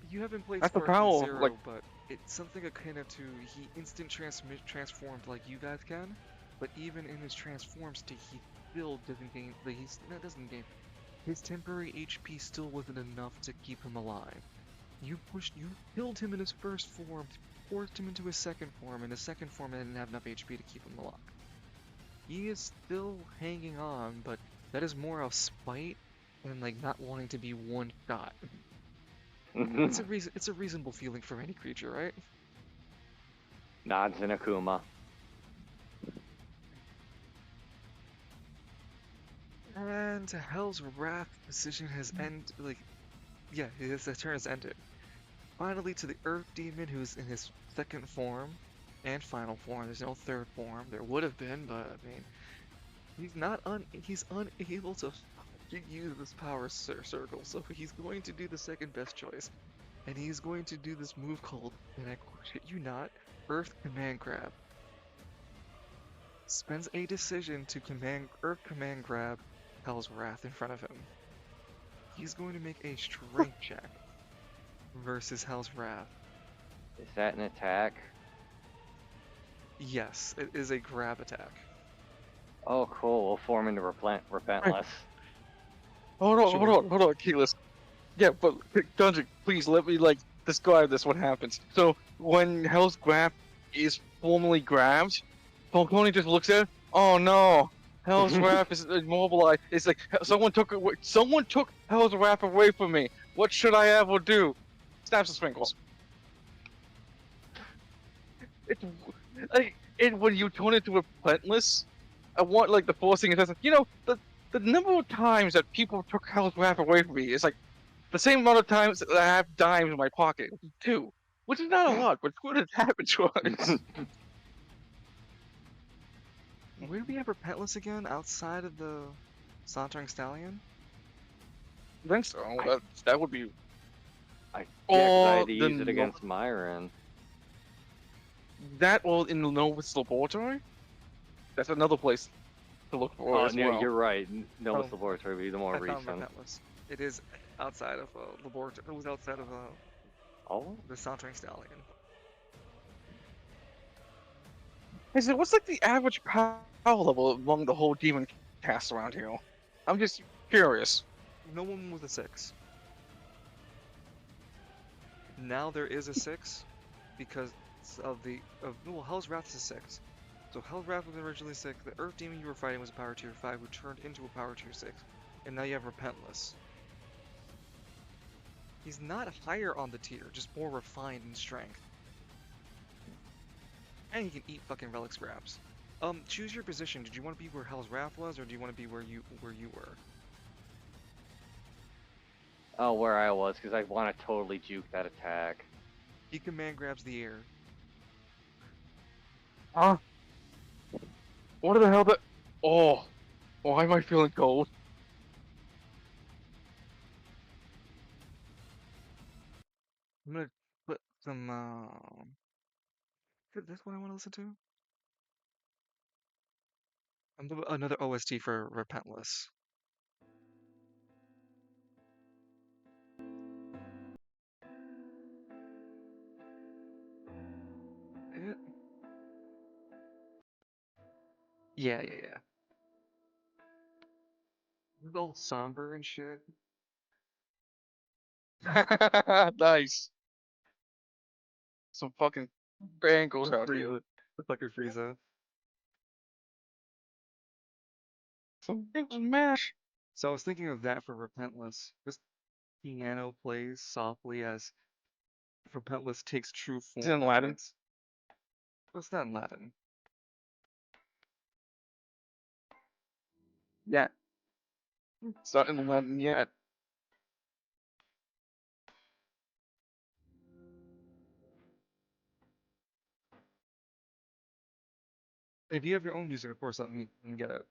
You haven't played That's the Spartan power, Zero, like- but it's something akin to he instant transformed like you guys can, but even in his transform state, he still doesn't gain. Doesn't gain. His temporary HP still wasn't enough to keep him alive. You killed him in his first form, forced him into his second form, and his second form didn't have enough HP to keep him alive. He is still hanging on, but that is more of spite than like not wanting to be one shot. It's a reasonable feeling for any creature, right? Nods in Akuma. And Hell's Wrath decision has his turn has ended. Finally to the Earth Demon, who's in his second form and final form. There's no third form. There would have been, but I mean, he's unable to use this power circle, so he's going to do the second best choice. And he's going to do this move called, and I shit you not, Earth Command Grab. Spends a decision to Earth Command Grab Hell's Wrath in front of him. He's going to make a strength check versus Hell's Wrath. Is that an attack? Yes, it is a grab attack. Oh, cool. We'll form into Repentless. Hold on, Sure. hold on, Keyless. Yeah, but Dungeon, please let me describe this. What happens? So when Hell's Grab is formally grabbed, Falcone just looks at it. Oh no, Hell's Wrath is immobilized. It's like someone took Hell's Wrath away from me. What should I ever do? Snaps and sprinkles. It's when you turn into a Relentless, I want the forcing it. The number of times that people took Hell's Wrath away from me is the same amount of times that I have dimes in my pocket. 2, which is not a lot, but what has happened twice. Where do we have Repentless again? Outside of the Sauntering Stallion? I think so. That would be. Yeah, 'cause I had to the use it no- against Myron. That or in the Novus Laboratory. That's another place to look for Oh, as no, well. you're right. Novus Oh, Laboratory would be the more I found recent. Repentless. It is outside of laboratory. It was outside of Oh, the Sauntering Stallion. I said, what's like the average power level among the whole demon cast around here? I'm just curious. No one was a 6. Now there is a 6 because well, Hell's Wrath is a 6. So Hell's Wrath was originally 6. The Earth Demon you were fighting was a power tier 5 who turned into a power tier 6. And now you have Repentless. He's not higher on the tier, just more refined in strength. And he can eat fucking relic scraps. Choose your position. Did you want to be where Hell's Wrath was, or do you want to be where you were? oh, where I was, because I want to totally juke that attack. He command grabs the air. Huh? What the hell? Oh, why am I feeling cold? I'm gonna put some. Is this what I want to listen to? I'm gonna put another OST for Repentless. It? Yeah. It's all somber and shit. Nice. Some fucking angles out here. Frieza. The fucker Frieza. Some mash. So I was thinking of that for Repentless. This piano plays softly as Repentless takes true form. It's in Latin. What's that in Latin? Yeah. It's not in Latin yet. If you have your own music, of course, let me get it.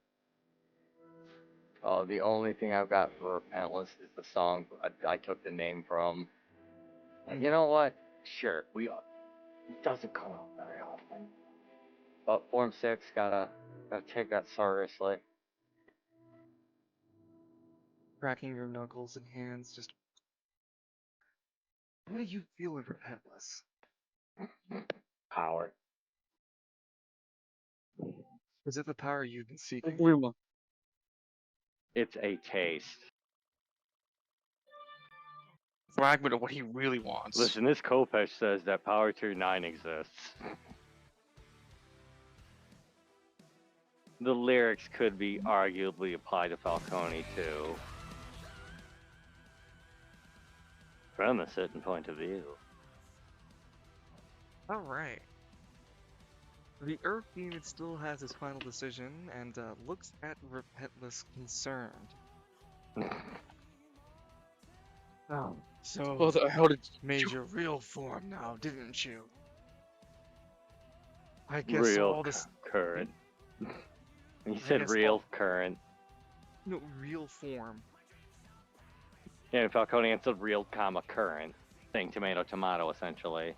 Oh, the only thing I've got for Repentless is the song I took the name from. And you know what? Sure, it doesn't come out very often. But Form 6 gotta take that seriously. Cracking your knuckles and hands, just. What do you feel with Repentless? Power. Is it the power you've been seeking? It's a taste. Fragment of what he really wants. Listen, this Kopesh says that Power Tier 9 exists. The lyrics could be arguably applied to Falcone too. From a certain point of view. Alright. The Earth Demon still has his final decision and looks at Repentless concerned. Oh, so Well, how did made your real form now, didn't you? I guess Real all this current. He I said guess real current. no real form. Yeah, and Falcone answered real comma current. Saying tomato tomato essentially.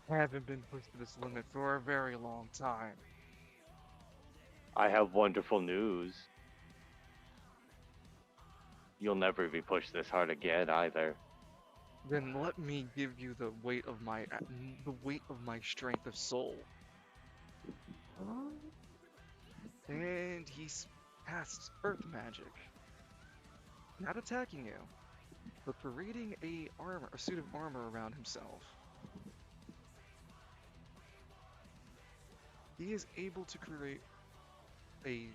Haven't been pushed to this limit for a very long time. I have wonderful news. You'll never be pushed this hard again either. Then let me give you the weight of my strength of soul. And he's cast Earth Magic. Not attacking you, but parading a suit of armor around himself. He is able to create a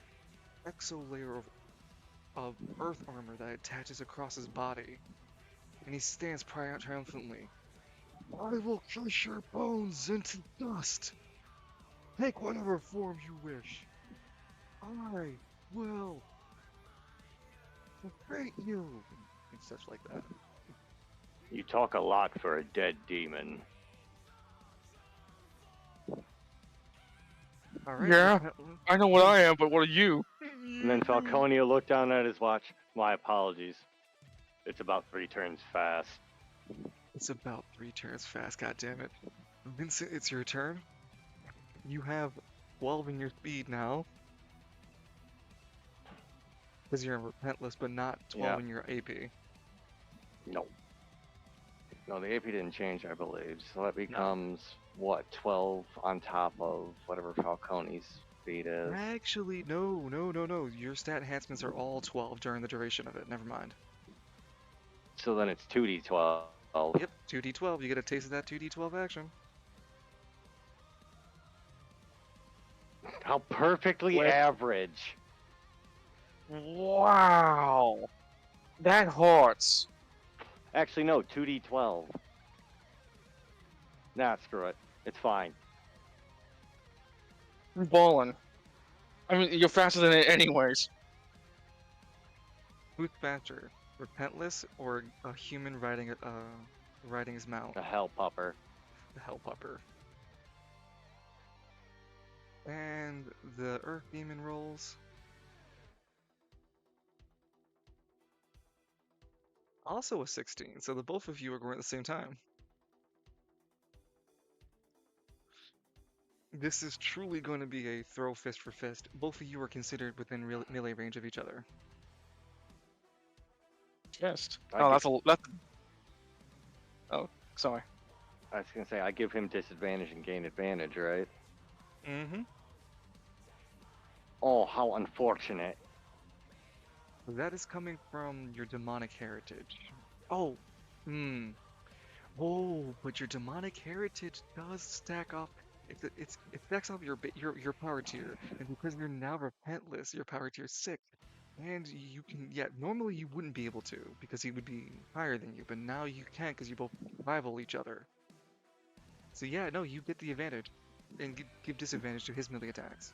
exo layer of earth armor that attaches across his body, and he stands triumphantly. I will crush your bones into dust. Take whatever form you wish. I will defeat you, and such like that. You talk a lot for a dead demon. All right. Yeah, I know what I am, but what are you? And then Falcone looked down at his watch. My apologies. It's about 3 turns fast. It's about 3 turns fast. God damn it, Vincent! It's your turn. You have 12 in your speed now. Because you're repentless, but not 12 Yeah. in your AP. No. No, the AP didn't change, I believe. So that No. becomes, what, 12 on top of whatever Falcone's speed is? Actually, no. Your stat enhancements are all 12 during the duration of it. Never mind. So then it's 2d12. Yep, 2d12. You get a taste of that 2d12 action. How perfectly What? average. Wow. That hurts. Actually, no, 2d12. Nah, screw it. It's fine. You're balling. I mean, you're faster than it anyways. Who's faster, repentless or a human riding his mount? A hell pupper. The hell pupper. And the earth demon rolls. Also a 16, so the both of you are going at the same time. This is truly going to be a throw fist for fist. Both of you are considered within melee range of each other. Yes. I Oh, gi- that's. Oh, sorry. I was gonna say, I give him disadvantage and gain advantage, right? Mm-hmm. Oh, how unfortunate. That is coming from your demonic heritage. Oh, oh, but your demonic heritage does stack off. It stacks off your power tier, and because you're now repentless, your power tier is 6, and you can normally you wouldn't be able to because he would be higher than you, but now you can because you both rival each other. So yeah, no, you get the advantage, and give disadvantage to his melee attacks.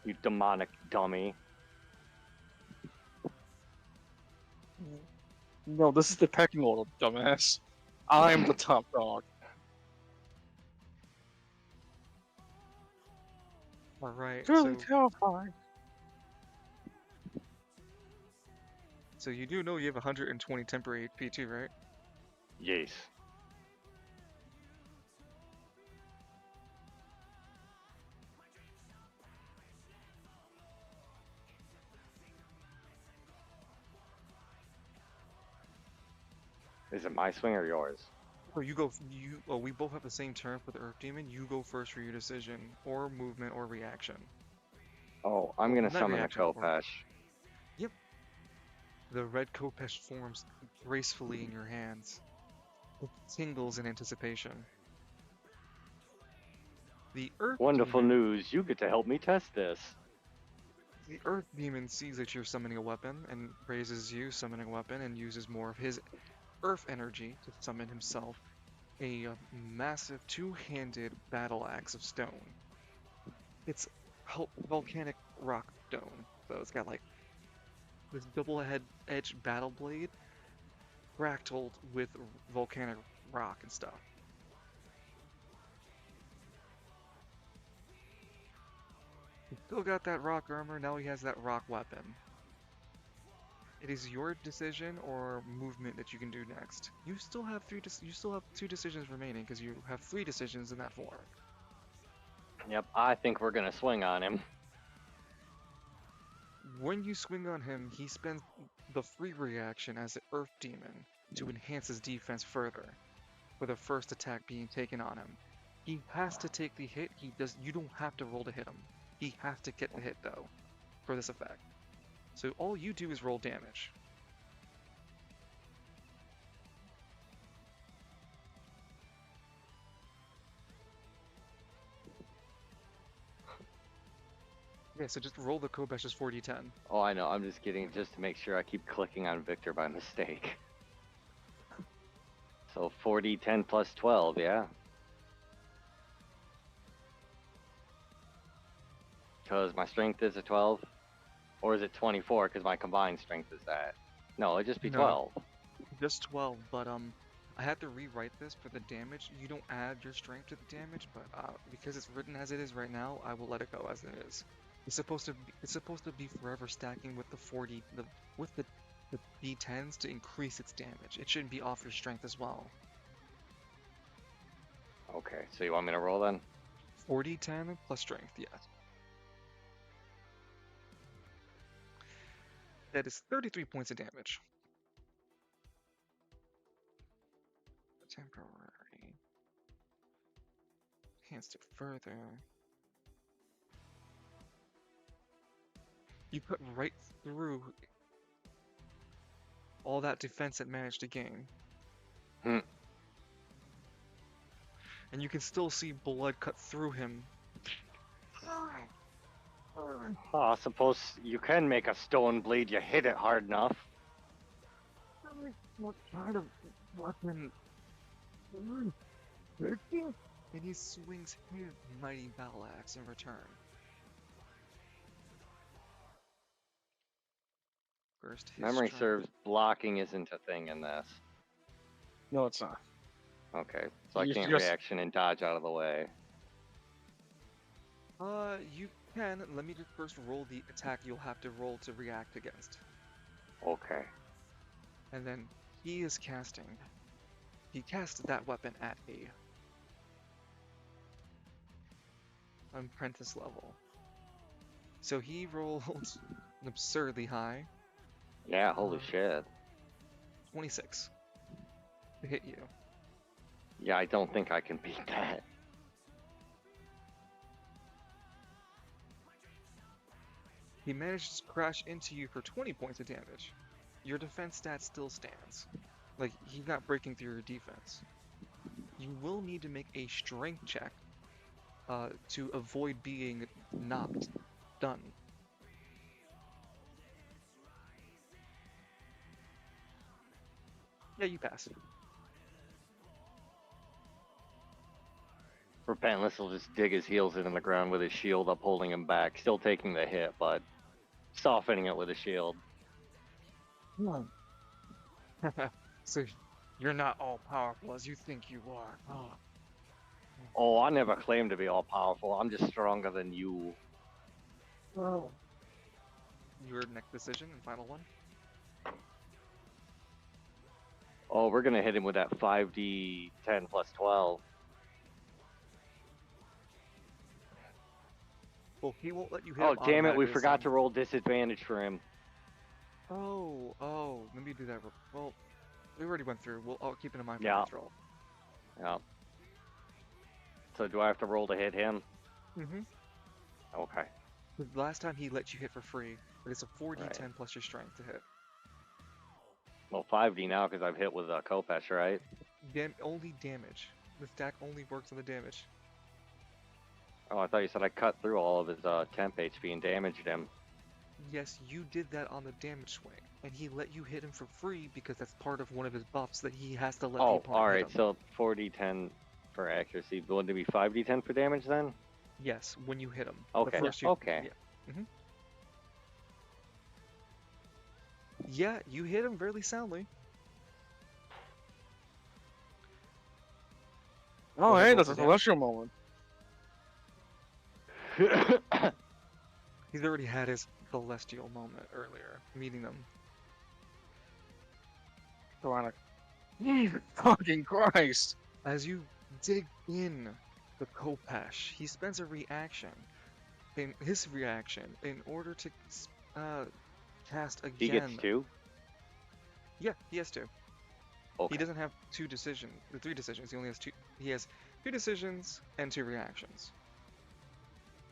You demonic dummy. No, this is the pecking order, dumbass. I'm the top dog. All right, Really terrifying. so you do know you have 120 temporary HP too, right? Yes. Is it my swing or yours? Oh, you go. Oh, we both have the same turn for the Earth Demon. You go first for your decision, or movement, or reaction. Oh, I'm Well, gonna not summon the reaction, or Kopesh. yep. The red Khopesh forms gracefully in your hands. It tingles in anticipation. The Earth Wonderful Demon. news, you get to help me test this. The Earth Demon sees that you're summoning a weapon and raises you summoning a weapon and uses more of his Earth energy to summon himself a massive two-handed battle axe of stone. It's volcanic rock stone, so it's got like this double-edged battle blade, fractaled with volcanic rock and stuff. He's still got that rock armor. Now he has that rock weapon. It is your decision or movement that you can do next. You still have you still have 2 decisions remaining because you have 3 decisions in that form. Yep, I think we're gonna swing on him. When you swing on him, he spends the free reaction as an Earth Demon to enhance his defense further, for the first attack being taken on him. He has to take the hit. You don't have to roll to hit him. He has to get the hit though, for this effect. So all you do is roll damage. Yeah, so just roll the Kobesh's 4d10. Oh, I know, I'm just kidding, just to make sure I keep clicking on Victor by mistake. So 4d10 plus 12, yeah? Because my strength is a 12? Or is it 24 because my combined strength is that? No, it'd just be No. 12. Just 12, but I had to rewrite this for the damage. You don't add your strength to the damage, but because it's written as it is right now, I will let it go as it is. It's supposed to be forever stacking with the d10s to increase its damage. It shouldn't be off your strength as well. Okay, so you want me to roll then? 4d10 plus strength, yes. That is 33 points of damage. Temporary. Enhanced it further. You cut right through all that defense it managed to gain. Hmm. And you can still see blood cut through him. I suppose you can make a stone bleed. You hit it hard enough. What kind of weapon? And he swings his mighty battle axe in return. First, his Memory strength. serves, blocking isn't a thing in this. No, it's not. Okay, so I You can't just- reaction and dodge out of the way. You can. Let me just first roll the attack you'll have to roll to react against. Okay. And then he is casting. He cast that weapon at a apprentice level. So he rolled an absurdly high Yeah, holy shit. 26 to hit you. Yeah, I don't think I can beat that. He manages to crash into you for 20 points of damage. Your defense stat still stands. Like, he's not breaking through your defense. You will need to make a strength check to avoid being knocked done. Yeah, you pass. Repentless will just dig his heels into the ground with his shield up, holding him back, still taking the hit, but softening it with a shield. So, you're not all powerful as you think you are. Oh. Oh, I never claimed to be all powerful. I'm just stronger than you. Your next decision and final one. Oh, we're gonna hit him with that 5d10 plus 12. Well, he won't let you hit Oh, him damn it, we automatically, forgot so- to roll disadvantage for him. Oh, let me do that. Well, we already went through. I'll keep it in mind for Yeah. next roll. Yeah. So do I have to roll to hit him? Mm-hmm. Okay. Last time he let you hit for free, but it's a 4d10 plus your strength to hit. Well, 5d now because I've hit with a Kopesh, right? Only damage. The stack only works on the damage. Oh, I thought you said I cut through all of his temp HP and damaged him. Yes, you did that on the damage swing, and he let you hit him for free because that's part of one of his buffs that he has to let the Oh, opponent hit alright, him. so 4d10 for accuracy. Wouldn't it be 5d10 for damage then? Yes, when you hit him. Okay, okay. Yeah. Yeah, you hit him fairly soundly. Oh, Go ahead, hey, roll that's for a damage. celestial moment. He's already had his celestial moment earlier, meeting them. Chronic. Jesus fucking Christ. As you dig in the Kopesh, he spends a reaction, in his reaction, in order to cast again. He gets 2? Yeah, he has 2. Okay. He doesn't have 3 decisions. He only has 2. He has 2 decisions and 2 reactions.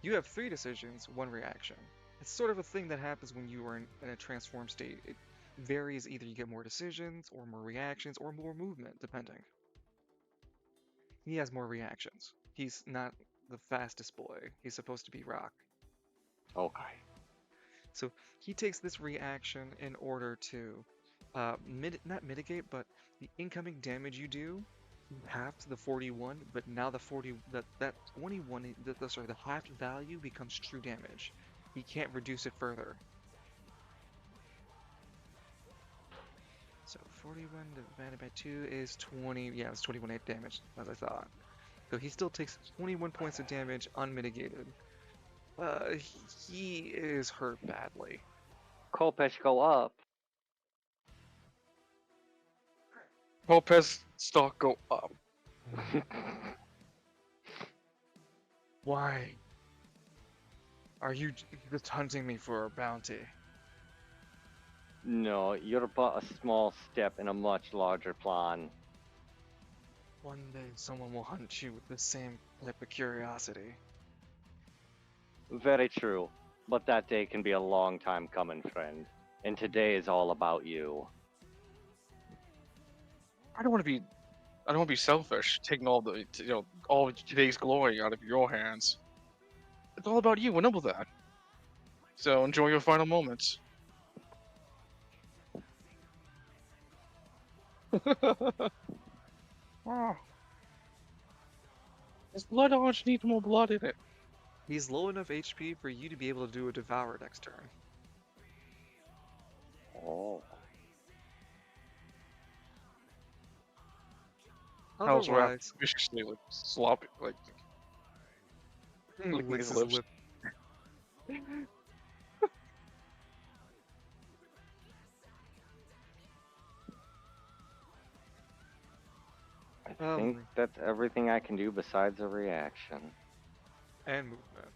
You have 3 decisions, 1 reaction. It's sort of a thing that happens when you are in a transformed state. It varies, either you get more decisions, or more reactions, or more movement, depending. He has more reactions. He's not the fastest boy. He's supposed to be rock. Okay. So he takes this reaction in order to not mitigate, but the incoming damage you do, half to the 41, but now the 21, the half value becomes true damage. He can't reduce it further. So 41 divided by 2 is 20. Yeah, it's 21 damage, as I thought. So he still takes 21 points of damage unmitigated. He is hurt badly. Kopesh, go up. Lopez stock go up. Why are you just hunting me for a bounty? No, you're but a small step in a much larger plan. One day someone will hunt you with the same type of curiosity. Very true. But that day can be a long time coming, friend. And today is all about you. I don't want to be. I don't want to be selfish, taking all the all of today's glory out of your hands. It's all about you. We know that. So enjoy your final moments. Oh, his blood orange needs more blood in it. He's low enough HP for you to be able to do a devour next turn. Oh. How's wrapped Otherwise, viciously, like sloppy, like licking licks his his lips. lip. I think that's everything I can do besides a reaction. And movement.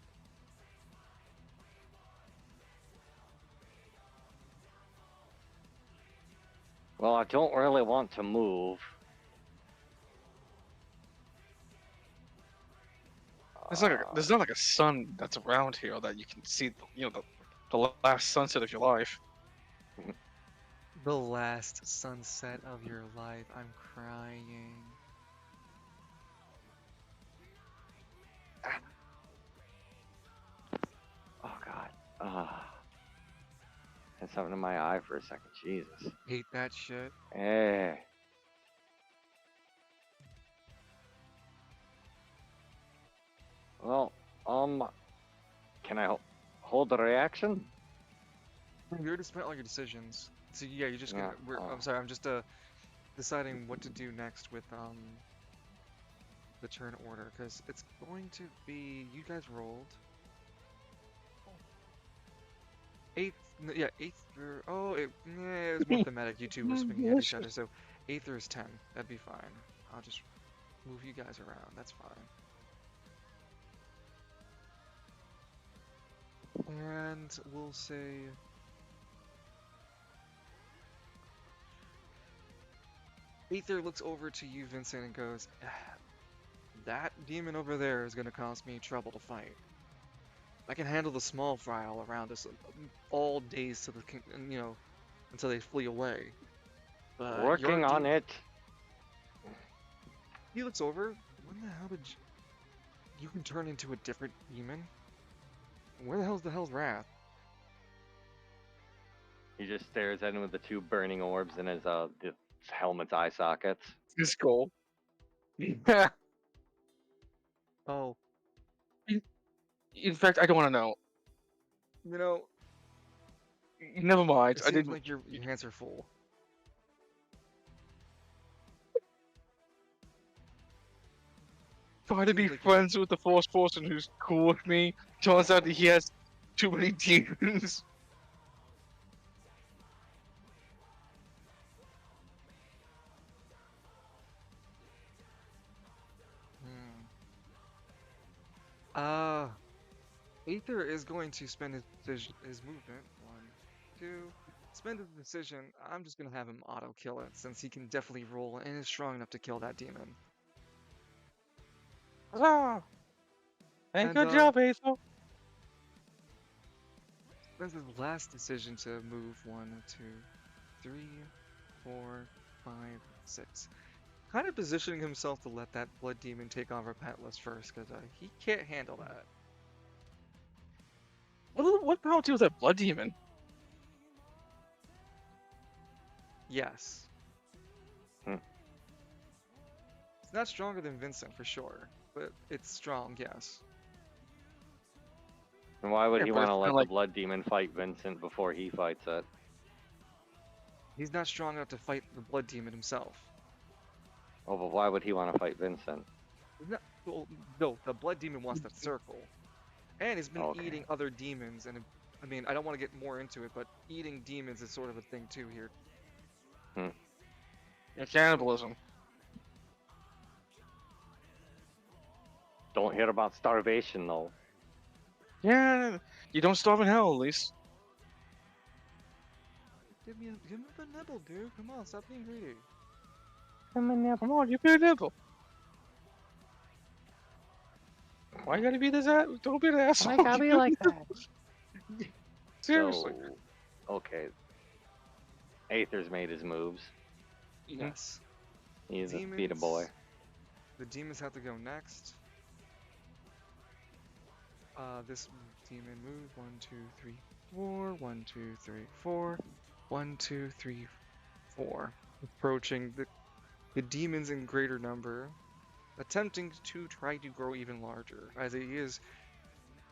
Well, I don't really want to move. There's not like a sun that's around here that you can see. The last sunset of your life. The last sunset of your life. I'm crying. Oh God. Had something in my eye for a second. Jesus. Hate that shit. Eh. Well, can I hold the reaction? You already spent all your decisions. So yeah, you're just Yeah. gonna. I'm sorry. I'm just deciding what to do next with the turn order, because it's going to be you guys rolled eighth. Yeah, eighth through. Oh, it was more thematic. You two were swinging at each other, so eighth through is 10. That'd be fine. I'll just move you guys around. That's fine. And we'll say Aether looks over to you, Vincent, and goes, that demon over there is going to cause me trouble to fight. I can handle the small fry all around us all days to until they flee away. But your Working on it. He looks over. When the hell did you can turn into a different demon? Where the hell's Wrath? He just stares at him with the two burning orbs in his helmet's eye sockets. His goal. Yeah. Oh, In fact, I don't want to know. you know, Never mind. it I seems didn't. like your hands are full. Try to be Seems like you're friends with the Force person who's cool with me. Turns out that he has too many demons. Hmm. Uh, Aether is going to spend his movement. One, two. Spend his decision. I'm just gonna have him auto kill it since he can definitely roll and is strong enough to kill that demon. Ah, and And good job, Hazel. spends his last decision to move 1, 2, 3, 4, 5, 6. Kind of positioning himself to let that blood demon take on Repentless first, because he can't handle that. What the hell do with that blood demon? Yes. Hmm. It's not stronger than Vincent for sure, but it's strong, yes. And why would Yeah, he but want it's to kinda let like the blood demon fight Vincent before he fights it? He's not strong enough to fight the blood demon himself. Oh, but why would he want to fight Vincent? Well, no, the blood demon wants that circle. And he's been Okay. eating other demons, and I mean, I don't want to get more into it, but eating demons is sort of a thing too here. yeah, cannibalism. Don't hear about starvation though. Yeah, you don't starve in hell, at least. Give me the nibble, dude. Come on, stop being greedy. Come on, you be a nibble. Why you gotta be this ass? Don't be an asshole. Why gotta be like that? Seriously. So, okay. Aether's made his moves. Mhm. Yes. He's a beat a boy. The demons have to go next. This demon move 1, 2, 3, 4. 1, 2, 3, 4. 1, 2, 3, 4. Approaching the demons in greater number, attempting to try to grow even larger, as he is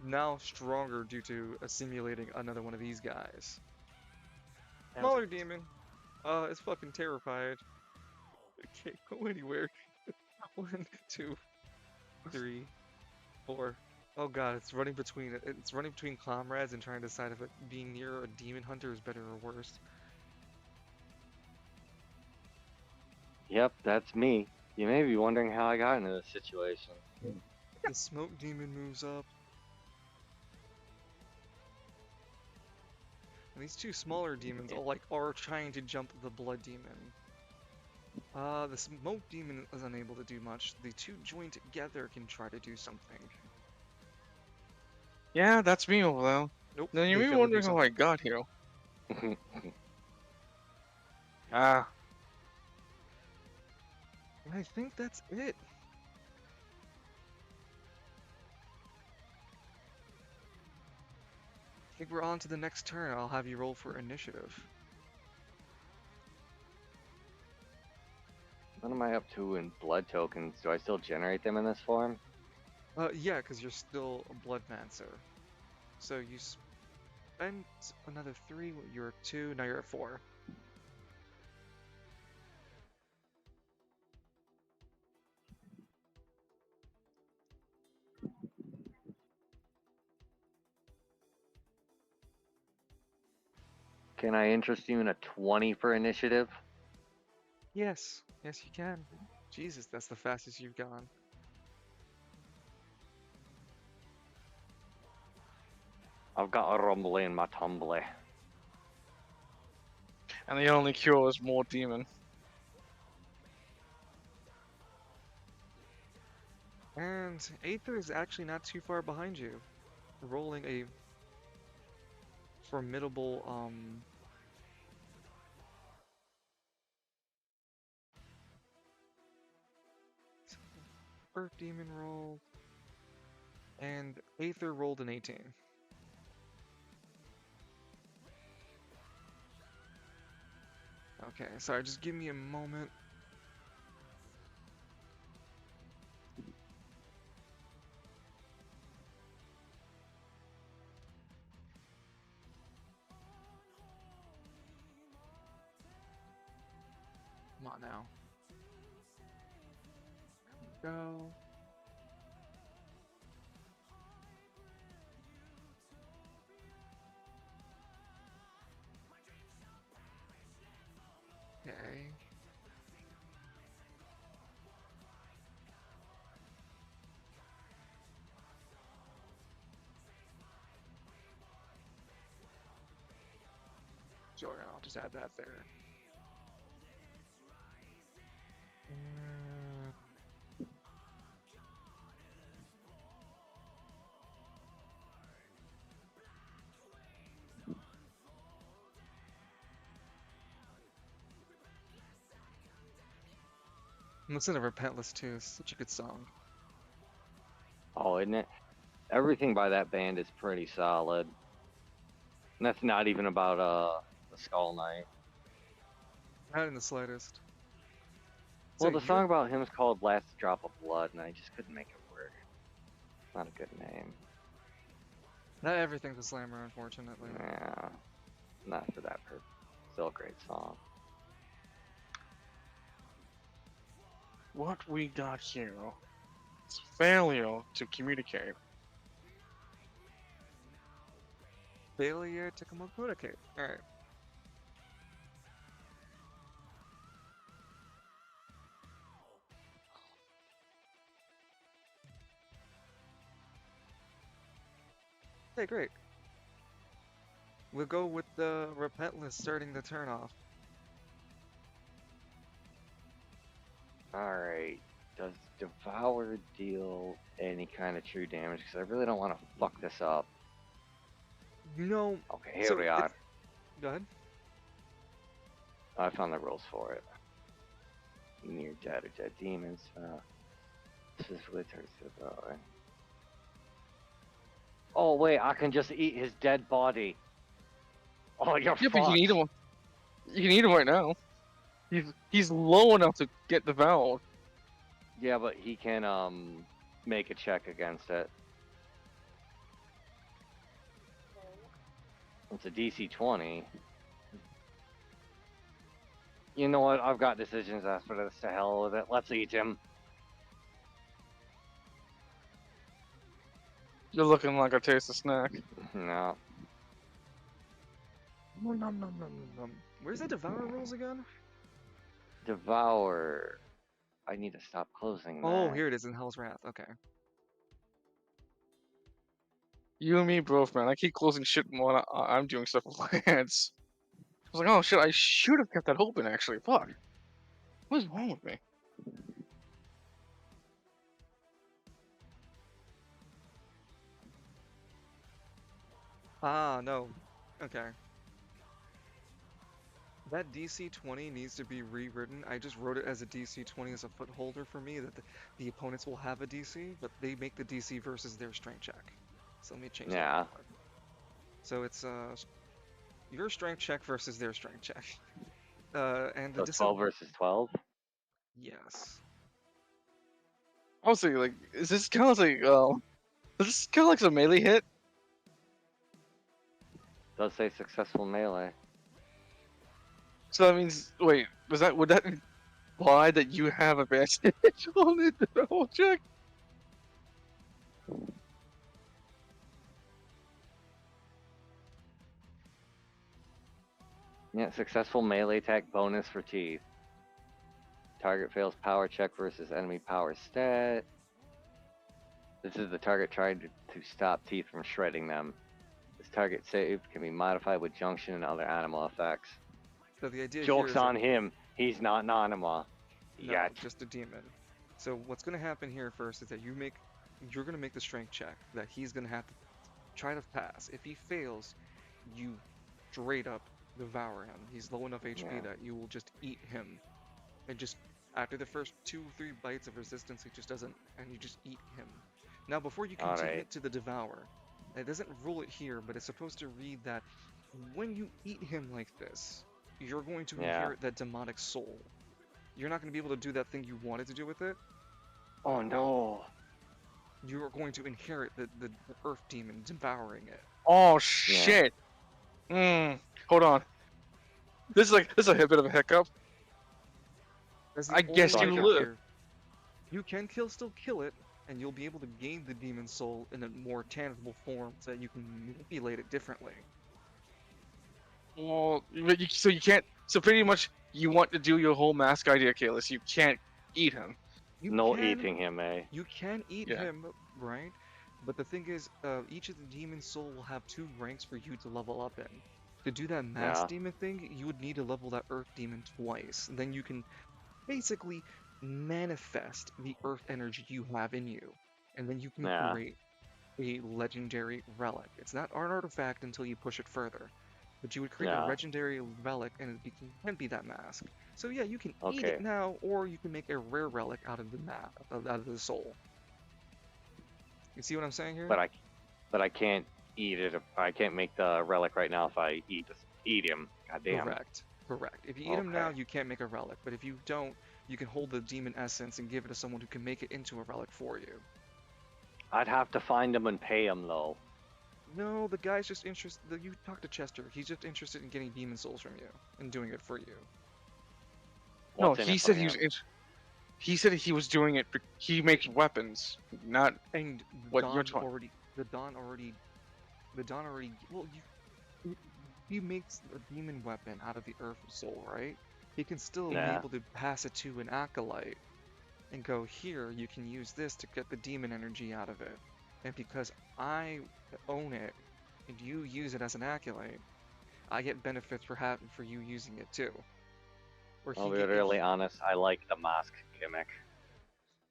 now stronger due to assimilating another one of these guys. Smaller demon, is fucking terrified. It can't go anywhere. 1, 2, 3, 4. Oh god, it's running between comrades and trying to decide if being near a demon hunter is better or worse. Yep, that's me. You may be wondering how I got into this situation. The smoke demon moves up. And these two smaller demons are trying to jump the blood demon. The smoke demon is unable to do much. The two joined together can try to do something. Yeah, that's me over there. Nope. Then you they may be failed to do wondering how I something. got here. Ah, I think that's it. I think we're on to the next turn. I'll have you roll for initiative. What am I up to in blood tokens? Do I still generate them in this form? Yeah, because you're still a Bloodmancer. So you spent another 3, you're at 2, now you're at 4. Can I interest you in a 20 for initiative? Yes, yes you can. Jesus, that's the fastest you've gone. I've got a rumbly in my tumbly. and the only cure is more demon. And Aether is actually not too far behind you. Rolling a formidable, Earth Demon rolled, and Aether rolled an 18. Okay, sorry, just give me a moment. Come on now. Go. Okay. Sure, I'll just add that there. Listen to Repentless too, it's such a good song. Oh, isn't it? Everything by that band is pretty solid. And that's not even about the Skull Knight. Not in the slightest. Well, So the song about him is called Last Drop of Blood, and I just couldn't make it work. Not a good name. not everything's a slammer, unfortunately. Yeah, not for that purpose. Still a great song. What we got here is failure to communicate. Failure to communicate. Alright. Okay, great. We'll go with the Repentless starting the turn off. Alright. Does Devour deal any kind of true damage? Because I really don't want to fuck this up. No. Okay, here So we are. go ahead. I found the rules for it. Near dead or dead demons. Specifically targets Devour. Oh wait, I can just eat his dead body. Oh, you're Yeah, but you can eat fucked. him. You can eat him right now. He's low enough to get devoured. Yeah, but he can make a check against it. It's a DC 20. You know what? I've got decisions after this. To hell with it. Let's eat him. You're looking like a tasty snack. No. Nom, nom, nom, nom, nom. Where's the Devour rules again? Devour. I need to stop closing Oh, that. here it is in Hell's Wrath. Okay. You and me both, man. I keep closing shit while I'm doing stuff with my hands. I was like, oh shit, I should have kept that open actually. Fuck. What is wrong with me? Ah, no. Okay. That DC 20 needs to be rewritten. I just wrote it as a DC 20 as a footholder for me, that the opponents will have a DC, but they make the DC versus their strength check. So let me change that Yeah. real quick. So it's your strength check versus their strength check. And the So 12 versus 12? yes. I was thinking, like, is this kind of like, is this kind of like some melee hit? Does say successful melee. So that means, wait, would that imply that you have advantage on it? The whole check? Yeah, successful melee attack bonus for teeth. Target fails power check versus enemy power stat. This is the target trying to stop teeth from shredding them. This target save can be modified with junction and other animal effects. So the idea here Joke's is on that, him. He's not an anima. no, Yet. just a demon. So what's going to happen here first is that you're going to make the strength check that he's going to have to try to pass. If he fails, you straight up devour him. He's low enough HP Yeah. that you will just eat him. And just after the first 2-3 bites of resistance, he just doesn't, and you just eat him. Now, before you continue Alright. it to the devour, it doesn't rule it here, but it's supposed to read that when you eat him like this, you're going to Yeah. inherit that demonic soul. You're not going to be able to do that thing you wanted to do with it. Oh no. You are going to inherit the earth demon devouring it. Oh shit. Hold on. This is a bit of a hiccup. That's the I guess only you hiccup live. here. You can still kill it, and you'll be able to gain the demon soul in a more tangible form so that you can manipulate it differently. Well, but so you can't. So pretty much, you want to do your whole mask idea, Kalis. You can't eat him. You No can, eating him, eh? You can eat Yeah. him, right? But the thing is, each of the demon soul will have 2 ranks for you to level up in. To do that mass Yeah. demon thing, you would need to level that earth demon twice. Then you can basically manifest the earth energy you have in you. And then you can Yeah. create a legendary relic. It's not an artifact until you push it further. But you would create a Yeah. legendary relic and can be that mask. So yeah, you can eat Okay. it now, or you can make a rare relic out of the out of the soul. You see what I'm saying here? But I can't eat it. I can't make the relic right now if I eat him. God damn. Correct. If you eat him now, Okay. you can't make a relic. But if you don't, you can hold the demon essence and give it to someone who can make it into a relic for you. I'd have to find him and pay him though. No, the guy's just interested. You talk to Chester. He's just interested in getting demon souls from you and doing it for you. What's No, in he it said for he was. him? He said he was doing it. He makes weapons, not And what you're talking. the Dawn already. Well, he makes a demon weapon out of the earth soul, right? He can still be Yeah. able to pass it to an acolyte and go, here, you can use this to get the demon energy out of it. And because I own it and you use it as an acolyte, I get benefits for you using it too. Or I'll he be get really honest. I like the mask gimmick.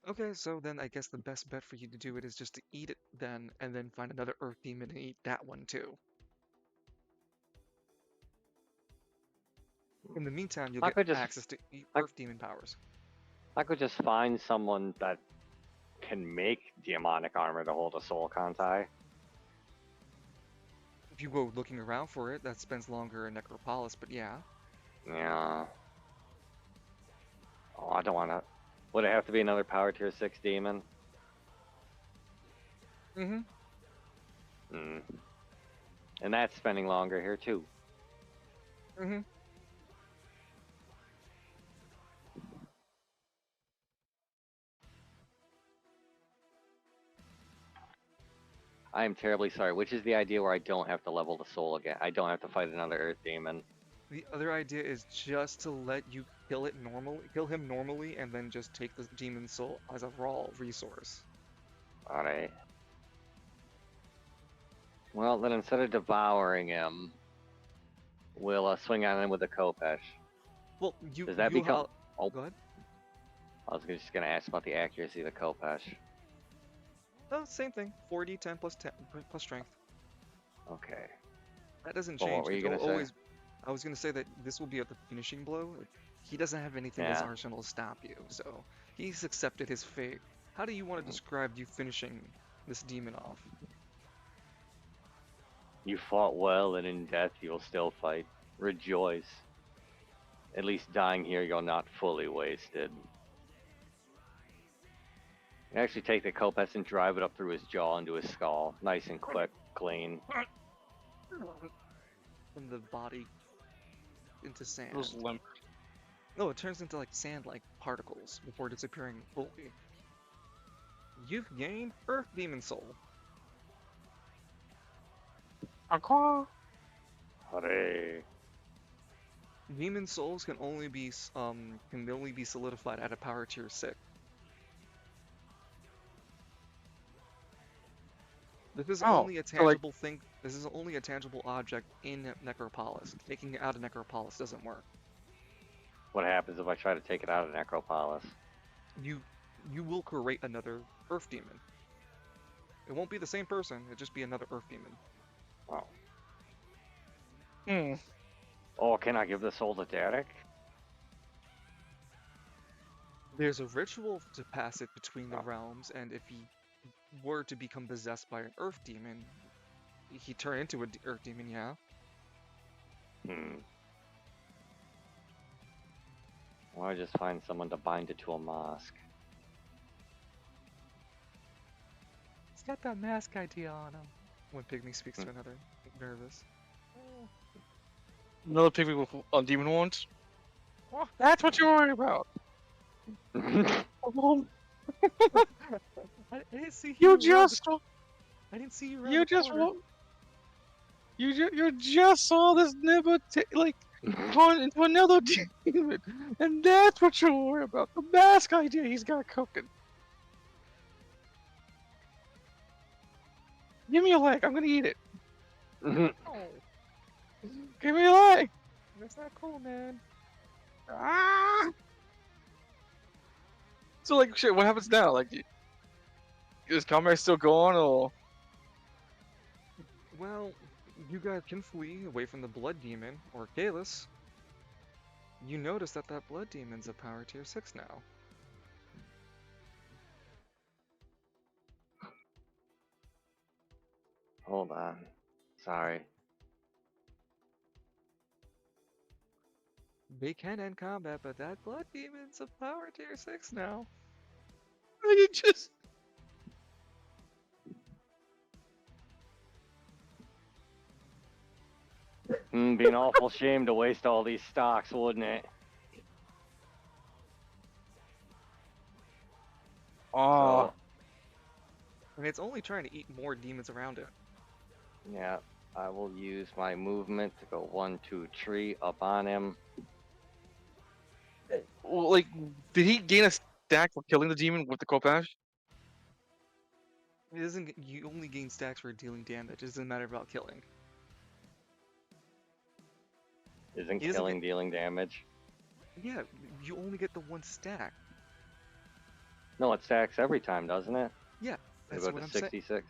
Okay, so then I guess the best bet for you to do it is just to eat it then, and then find another Earth Demon and eat that one too. In the meantime, you'll I get could just, access to I, Earth Demon powers. I could just find someone that can make demonic armor to hold a soul, can't I? If you go looking around for it, that spends longer in Necropolis, but yeah. Yeah. Oh, I don't want to. Would it have to be another power tier 6 demon? Mm-hmm. Hmm. And that's spending longer here too. Mm-hmm. I am terribly sorry. Which is the idea where I don't have to level the soul again? I don't have to fight another Earth demon. The other idea is just to let you kill him normally, and then just take the demon soul as a raw resource. Alright. Well, then instead of devouring him, we'll swing on him with a Kopesh. Well, Does that become? Oh, go ahead. I was just gonna ask about the accuracy of the Kopesh. Oh, same thing. 4d10 plus 10 plus strength. Okay. That doesn't Well, what change. were you It'll gonna say? always. I was gonna say that this will be at the finishing blow. He doesn't have anything in his Yeah. arsenal to stop you, so he's accepted his fate. How do you want to describe you finishing this demon off? You fought well, and in death you'll still fight. Rejoice. At least dying here, you're not fully wasted. You actually take the Kopesh and drive it up through his jaw into his skull. Nice and quick, clean. From the body into sand. Those limp. No, it turns into like sand-like particles before disappearing fully. You've gained Earth Demon Soul. Aqua. Hooray. Demon souls can only be solidified at a power tier 6. This is Oh, only a so like, tangible thing. This is only a tangible object in Necropolis. Taking it out of Necropolis doesn't work. What happens if I try to take it out of Necropolis? You will create another Earth Demon. It won't be the same person. It'll just be another Earth Demon. Oh. hmm. Oh, can I give the soul to Derek? There's a ritual to pass it between the Oh. realms, and if he were to become possessed by an Earth Demon, he turn into an Earth Demon, yeah. Or I just find someone to bind it to a mosque. He's got that mask idea on him. When Pygmy speaks to another, nervous. Another pygmy with on demon horns. Oh, that's what you're worried about. Oh, I didn't see you around just, I didn't see you around you the just, corner. you just saw this nibble like turn into another demon, and that's what you're worried about. The mask idea he's got cooking. Give me a leg. I'm gonna eat it. Oh, Give me a leg. that's not cool, man. Ah! So like, shit. What happens now? Like, is combat still going, or? Well, you guys can flee away from the Blood Demon, or Kalis. You notice that Blood Demon's a power tier 6 now. Hold on. Sorry. They can end combat, but that Blood Demon's a power tier 6 now. You just. Be an awful shame to waste all these stocks, wouldn't it? Oh. So, And it's only trying to eat more demons around it. yeah, I will use my movement to go 1, 2, 3 up on him. Well, like, did he gain a stack for killing the demon with the Kopesh? It doesn't. You only gain stacks for dealing damage. It doesn't matter about killing. Isn't He doesn't get. killing dealing damage? Yeah, you only get the one stack. No, it stacks every time, doesn't it? Yeah, It'll that's go what to I'm saying. 66.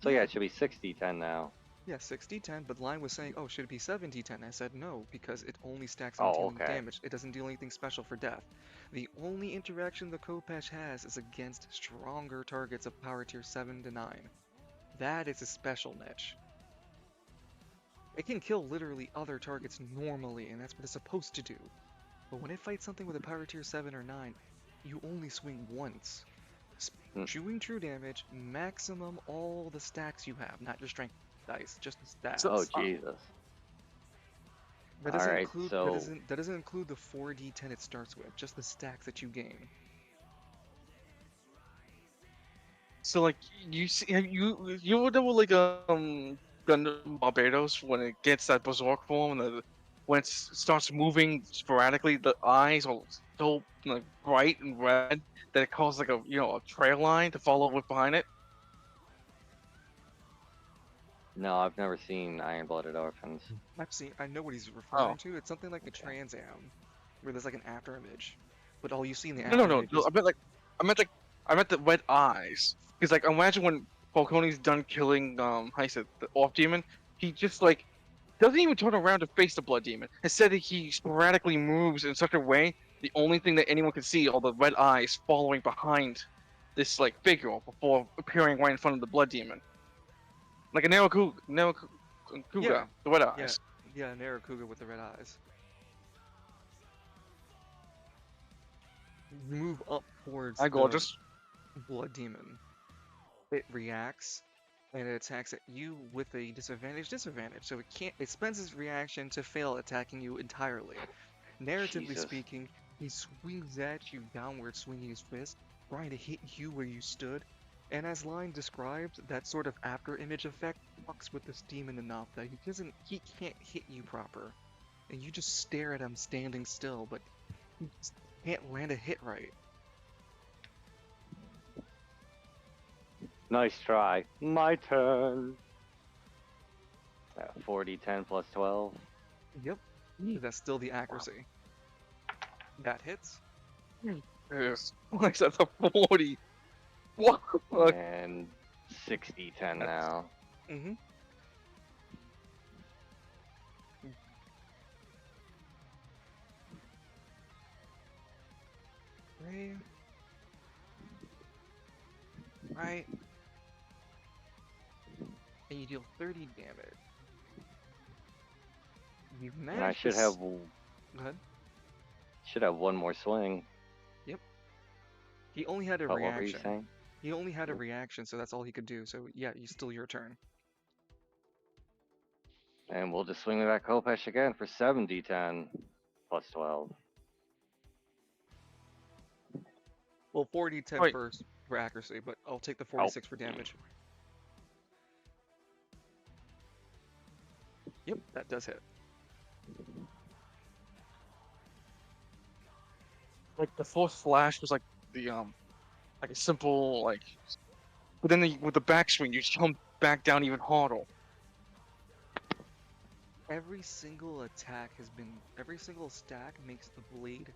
So yeah, Yeah, it should be 60-10 now. yeah, 60-10, but line was saying, oh, should it be 70-10? I said no, because it only stacks on Oh, dealing okay. damage. It doesn't do anything special for death. The only interaction the Khopesh has is against stronger targets of power tier 7 to 9. That is a special niche. It can kill literally other targets normally, and that's what it's supposed to do. But when it fights something with a power tier 7 or 9, you only swing once. Hmm. Spewing true damage, maximum all the stacks you have, not your strength dice, just the Oh stats. Jesus. That All doesn't right, include so that doesn't include the 4d10 it starts with, just the stacks that you gain. So like you would know like Gundam Barbados when it gets that berserk form and when it starts moving sporadically, the eyes are so like bright and red that it causes like a trail line to follow with behind it. no, I've never seen Iron-Blooded Orphans. I know what he's Oh referring to. It's something like the Okay. Trans Am, where there's like an after image, but all you see in the no no after no image no! is I meant the red eyes because like imagine when Falcone's done killing how you said the off demon, he just like doesn't even turn around to face the blood demon. Instead, he sporadically moves in such a way the only thing that anyone can see are the red eyes following behind this like figure before appearing right in front of the blood demon, like a yeah, Naokuga, the red yeah, eyes. yeah, Narakuga with the red eyes. You move up towards I the gorgeous. blood demon. It reacts and it attacks at you with a disadvantage. So it can't it spends its reaction to fail attacking you entirely. Narratively Jesus. speaking, he swings at you downward, swinging his fist, trying to hit you where you stood. And as Line described, that sort of after image effect fucks with this demon enough that he can't hit you proper. And you just stare at him standing still, but he just can't land a hit right. Nice try. My turn. 40-10 plus 12. Yep, that's still the accuracy. That hits. Yes, like that's a 40. What? Like, And 60-10 that's- now. Mm-hmm. Right. Right. And you deal 30 damage. You've And I managed should to have Go ahead. one more swing. Yep. He only had a But what were you reaction. saying? He only had a reaction, so that's all he could do. So yeah, you still your turn. And we'll just swing with that Khopesh again for 70-10 plus 12. Well, 40, 10 wait, first for accuracy, but I'll take the Oh, 46 for damage. Yep, that does hit. like the fourth flash was like a simple like, but then with the backswing you jump back down even harder. Every single every single stack makes the blade.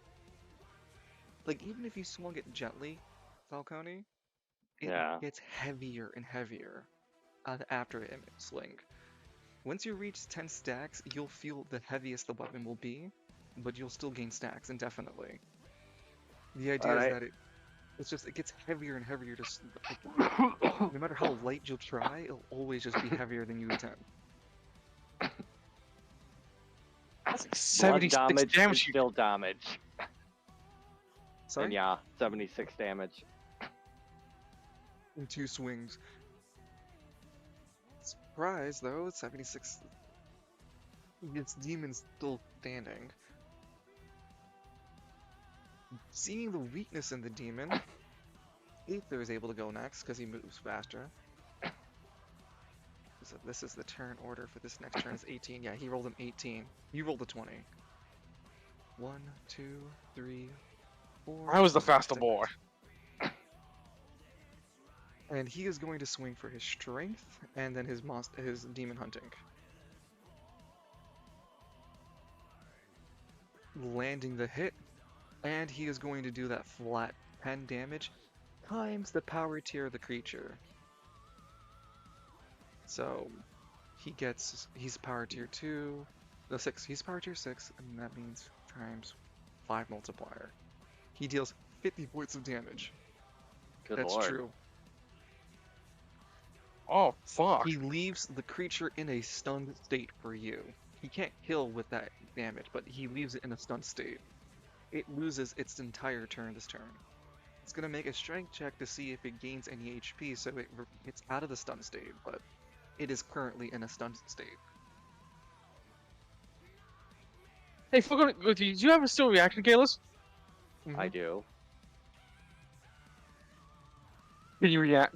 Like, even if you swung it gently, Falcone, it yeah. gets heavier and heavier after it sling. Once you reach 10 stacks, you'll feel the heaviest the weapon will be, but you'll still gain stacks indefinitely. The idea is Alright. that it gets heavier and heavier like, no matter how light you'll try, it'll always just be heavier than you intend. That's like Blood 76 damage is damage. still damage. Sorry? And yeah, 76 damage. In 2 swings. Surprise, though, 76. Its demon's still standing. Seeing the weakness in the demon, Aether is able to go next because he moves faster. So this is the turn order for this next turn is 18. Yeah, he rolled an 18. You rolled a 20. 1, 2, 3, 4. I was the 5, faster 6. boy. And he is going to swing for his strength and then his demon hunting. landing the hit, and he is going to do that flat 10 damage times the power tier of the creature. So he's power tier 2, no 6, he's power tier 6, and that means times 5 multiplier. He deals 50 points of damage. Good That's lord. true. Oh fuck! He leaves the creature in a stunned state for you. He can't kill with that damage, but he leaves it in a stunned state. It loses its entire turn this turn. It's gonna make a strength check to see if it gains any HP, so it's out of the stun state, but it is currently in a stunned state. Hey, Falcone, do you have a still reaction, Kalis? I do. Can you react?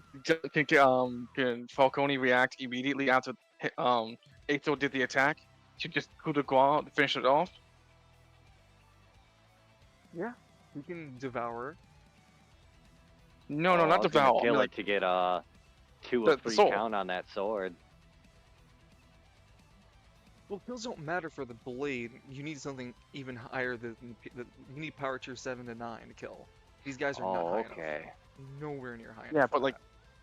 Can Falcone react immediately after Aethel did the attack? To just coup de grace to finish it off? Yeah, you can devour. No, Oh, no, I not was gonna devour. I mean, kill like it to get 2 or the 3 soul. count on that sword. Well, kills don't matter for the blade. You need something even higher than you need power tier 7 to 9 to kill. These guys are not Oh, high enough. okay. Nowhere near high Yeah, enough. but for like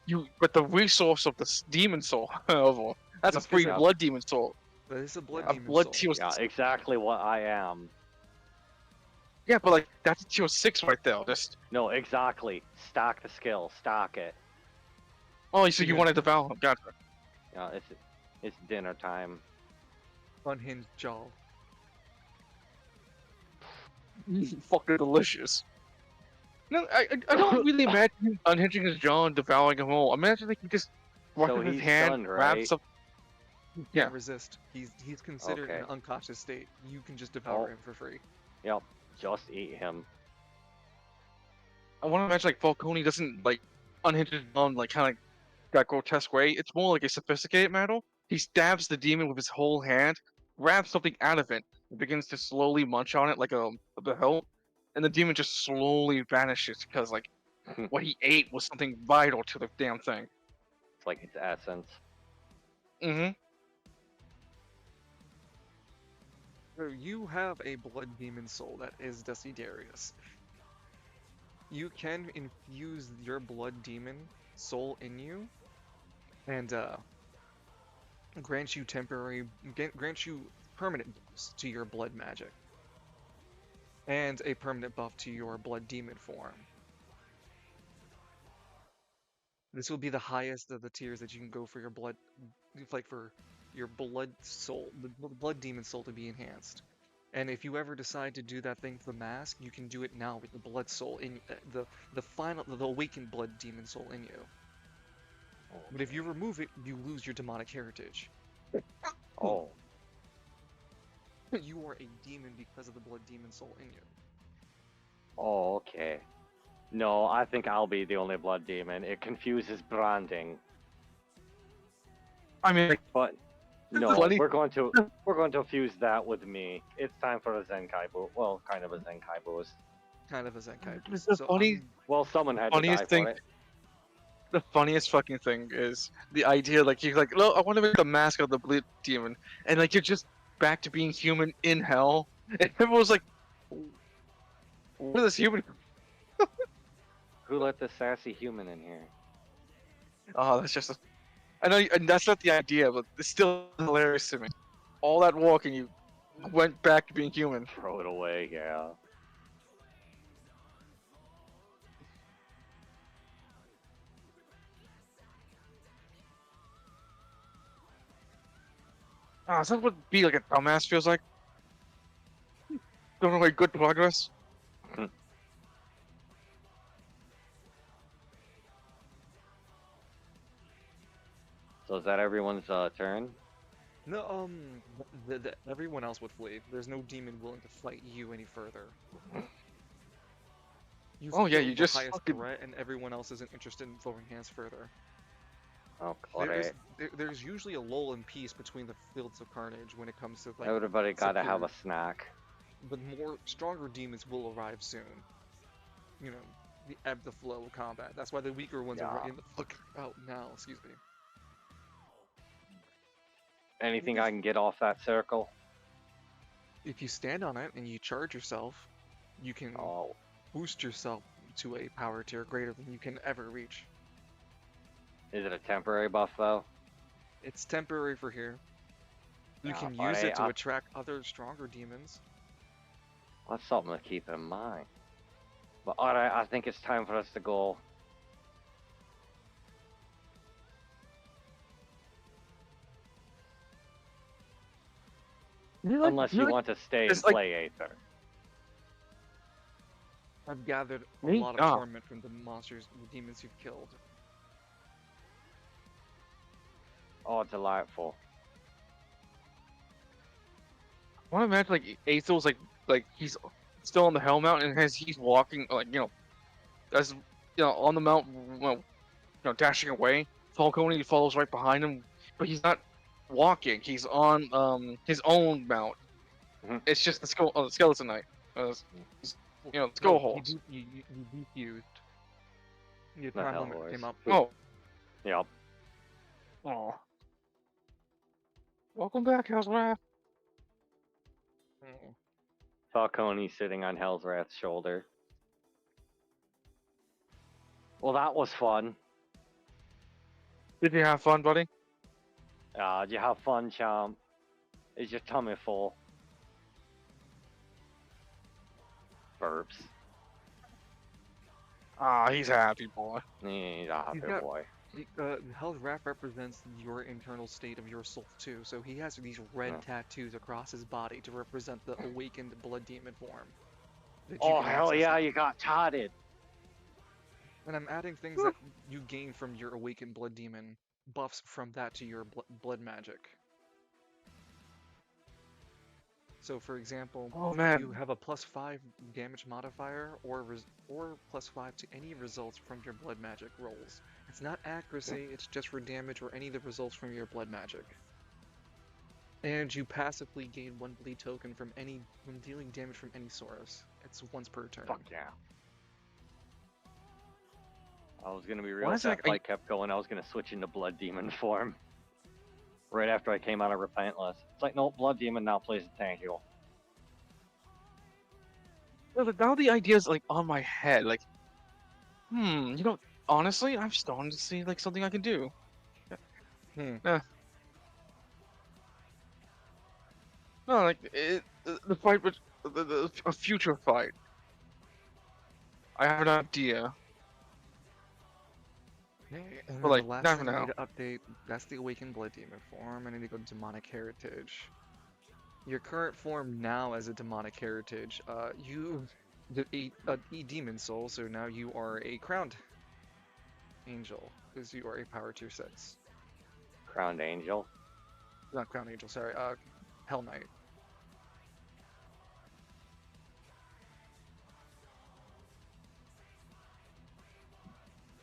that. but the resource of the demon soul, however, that's a This free is a- blood demon soul. That is a blood Yeah. A demon blood soul. tier. Yeah, exactly what I am. Yeah, but like that's a tier 6 right there. Just No, exactly. Stock the skill. Stock it. oh, so you Yeah. want to devour? Gotcha. Yeah, it's dinner time. Unhinged jaw. Fucking delicious. No, I don't really imagine him unhinging his jaw and devouring him all. Imagine like he just So brushes his he's hand, stunned, grabs right? some. Yeah. Can't resist. He's considered Okay. an unconscious state. You can just devour Oh. him for free. Yep. Just eat him. I want to imagine like Falcone doesn't like unhinge his jaw in, like kind of that grotesque way. It's more like a sophisticated manner. He stabs the demon with his whole hand, grabs something out of it, and begins to slowly munch on it like the hilt, and the demon just slowly vanishes because like what he ate was something vital to the damn thing. It's like its essence. Mm-hmm. So you have a blood demon soul that is Desiderius. You can infuse your blood demon soul in you, and grant you permanent buffs to your blood magic, and a permanent buff to your blood demon form. This will be the highest of the tiers that you can go for your blood, like for your blood soul, the blood demon soul to be enhanced. And if you ever decide to do that thing for the mask, you can do it now with the blood soul in the awakened blood demon soul in you. But if you remove it, you lose your demonic heritage. Oh. You are a demon because of the blood demon soul in you. Oh, okay. No, I think I'll be the only blood demon. It confuses branding. I mean, like, But no, funny. we're going to fuse that with me. It's time for a Zenkai boost. Well, kind of a Zenkai boost. Kind of a Zenkai. It's the So funny- Well, someone had to die Funniest thing- for it. the funniest fucking thing is the idea like you're like, no, I want to make the mask of the blood demon, and like you're just back to being human in hell, and everyone's like, where is this human? Who let the sassy human in here? Oh, that's just I know, and that's not the idea, but it's still hilarious to me. All that walking, you went back to being human. Throw it away, yeah. Ah, is that what be like a dumbass feels like? Don't know, like good progress. So is that everyone's turn? No, everyone else would flee. There's no demon willing to fight you any further. You Oh, yeah, feel you the just highest fucking- threat, and everyone else isn't interested in throwing hands further. Oh, There's, great. there's usually a lull in peace between the fields of carnage when it comes to like, Everybody gotta have a superior- snack. but stronger demons will arrive soon. You know, the ebb the flow of combat. That's why the weaker ones are Yeah. in the fuck out now. Excuse me. Anything I can get off that circle? if you stand on it and you charge yourself, you can Oh, boost yourself to a power tier greater than you can ever reach. is it a temporary buff though? It's temporary for here. You Yeah, can use buddy. it to attract other stronger demons. That's something to keep in mind. But alright, I think it's time for us to go. Unless you want to stay and it's like play Aether. I've gathered a me. lot of Oh, torment from the monsters, the demons you've killed. Oh, delightful. I want to imagine like Aethel's like he's still on the Hellmount and as he's walking like as on the mount dashing away. Falcone follows right behind him, but he's not walking. He's on his own mount. Mhm. It's just the skeleton knight. Skull No, holes. you defused. Your The time hell limit horse. came up. Oh, Yep. oh. Welcome back, Hell's Wrath. Oh. Falcone sitting on Hell's Wrath's shoulder. Well, that was fun. Did you have fun, buddy? Did you have fun, champ? Is your tummy full? Burps. Ah, he's happy, boy. He's a happy He's got boy. Hell's Wrath represents your internal state of your soul too, so he has these red Yeah. tattoos across his body to represent the awakened blood demon form that you Oh, can hell access yeah, now. you got totted. And I'm adding things that you gain from your awakened blood demon buffs from that to your blood magic. So, for example, Oh you man. have a +5 damage modifier or +5 to any results from your blood magic rolls. It's not accuracy, it's just for damage or any of the results from your blood magic. And you passively gain 1 bleed token from dealing damage from any source. It's once per turn. Fuck yeah. I was gonna be real Why if is it that like fight kept going. I was gonna switch into Blood Demon form. Right after I came out of Repentless. It's like, no, Blood Demon now plays the tank heel. now the idea's like on my head. Like, honestly, I'm starting to see like something I can do. Hmm. No, like the fight with a future fight. I have an idea, Okay, and but then the like last not for thing I need now. to update, that's the Awakened Blood Demon form. I need to go to Demonic Heritage. Your current form now as a Demonic Heritage, you a demon soul, so now you are a crowned angel, because you are a power tier 6. Crowned Angel. Not crowned angel, sorry, Hell Knight.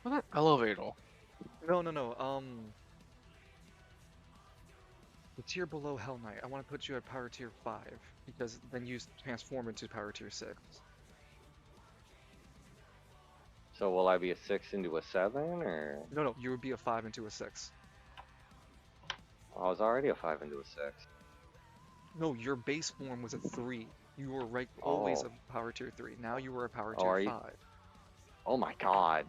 What's that elevator? No, the tier below Hell Knight, I want to put you at power tier 5, because then you transform into power tier 6. So will I be a 6 into a 7, or? No, you would be a 5 into a 6. I was already a 5 into a 6. No, your base form was a 3. You were always Oh. a power tier 3. Now you are a power Oh, tier are you? 5. Oh my god.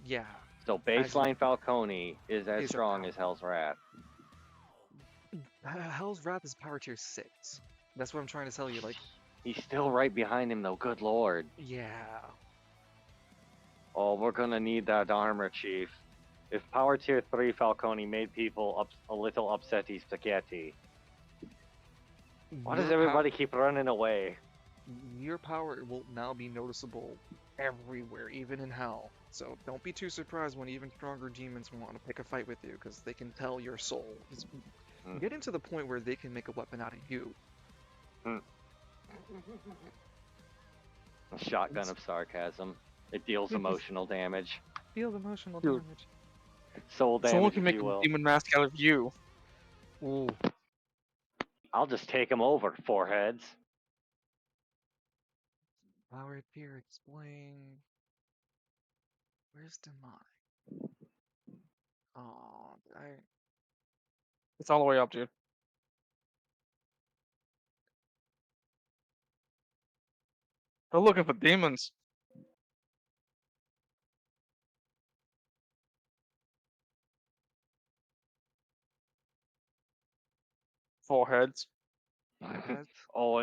Yeah. So baseline Falcone is as Is a strong power- as Hell's Wrath. Hell's Wrath is power tier 6. That's what I'm trying to tell you, like, He's still right behind him though, good lord. yeah. Oh, we're gonna need that armor, Chief. If Power Tier 3 Falcone made people a little upsetty spaghetti, why does Your everybody keep running away? your power will now be noticeable everywhere, even in hell. So don't be too surprised when even stronger demons want to pick a fight with you, because they can tell your soul. It's getting to the point where they can make a weapon out of you. A shotgun of sarcasm. It deals emotional damage. Feel emotional Dude. damage. Soul Someone damage, can if make you a will. demon mask out of you. Ooh. I'll just take him over, foreheads. Power tier explain. Where's demonic? Oh, It's all the way up, dude. They're looking for demons. Foreheads. Five heads. Oh,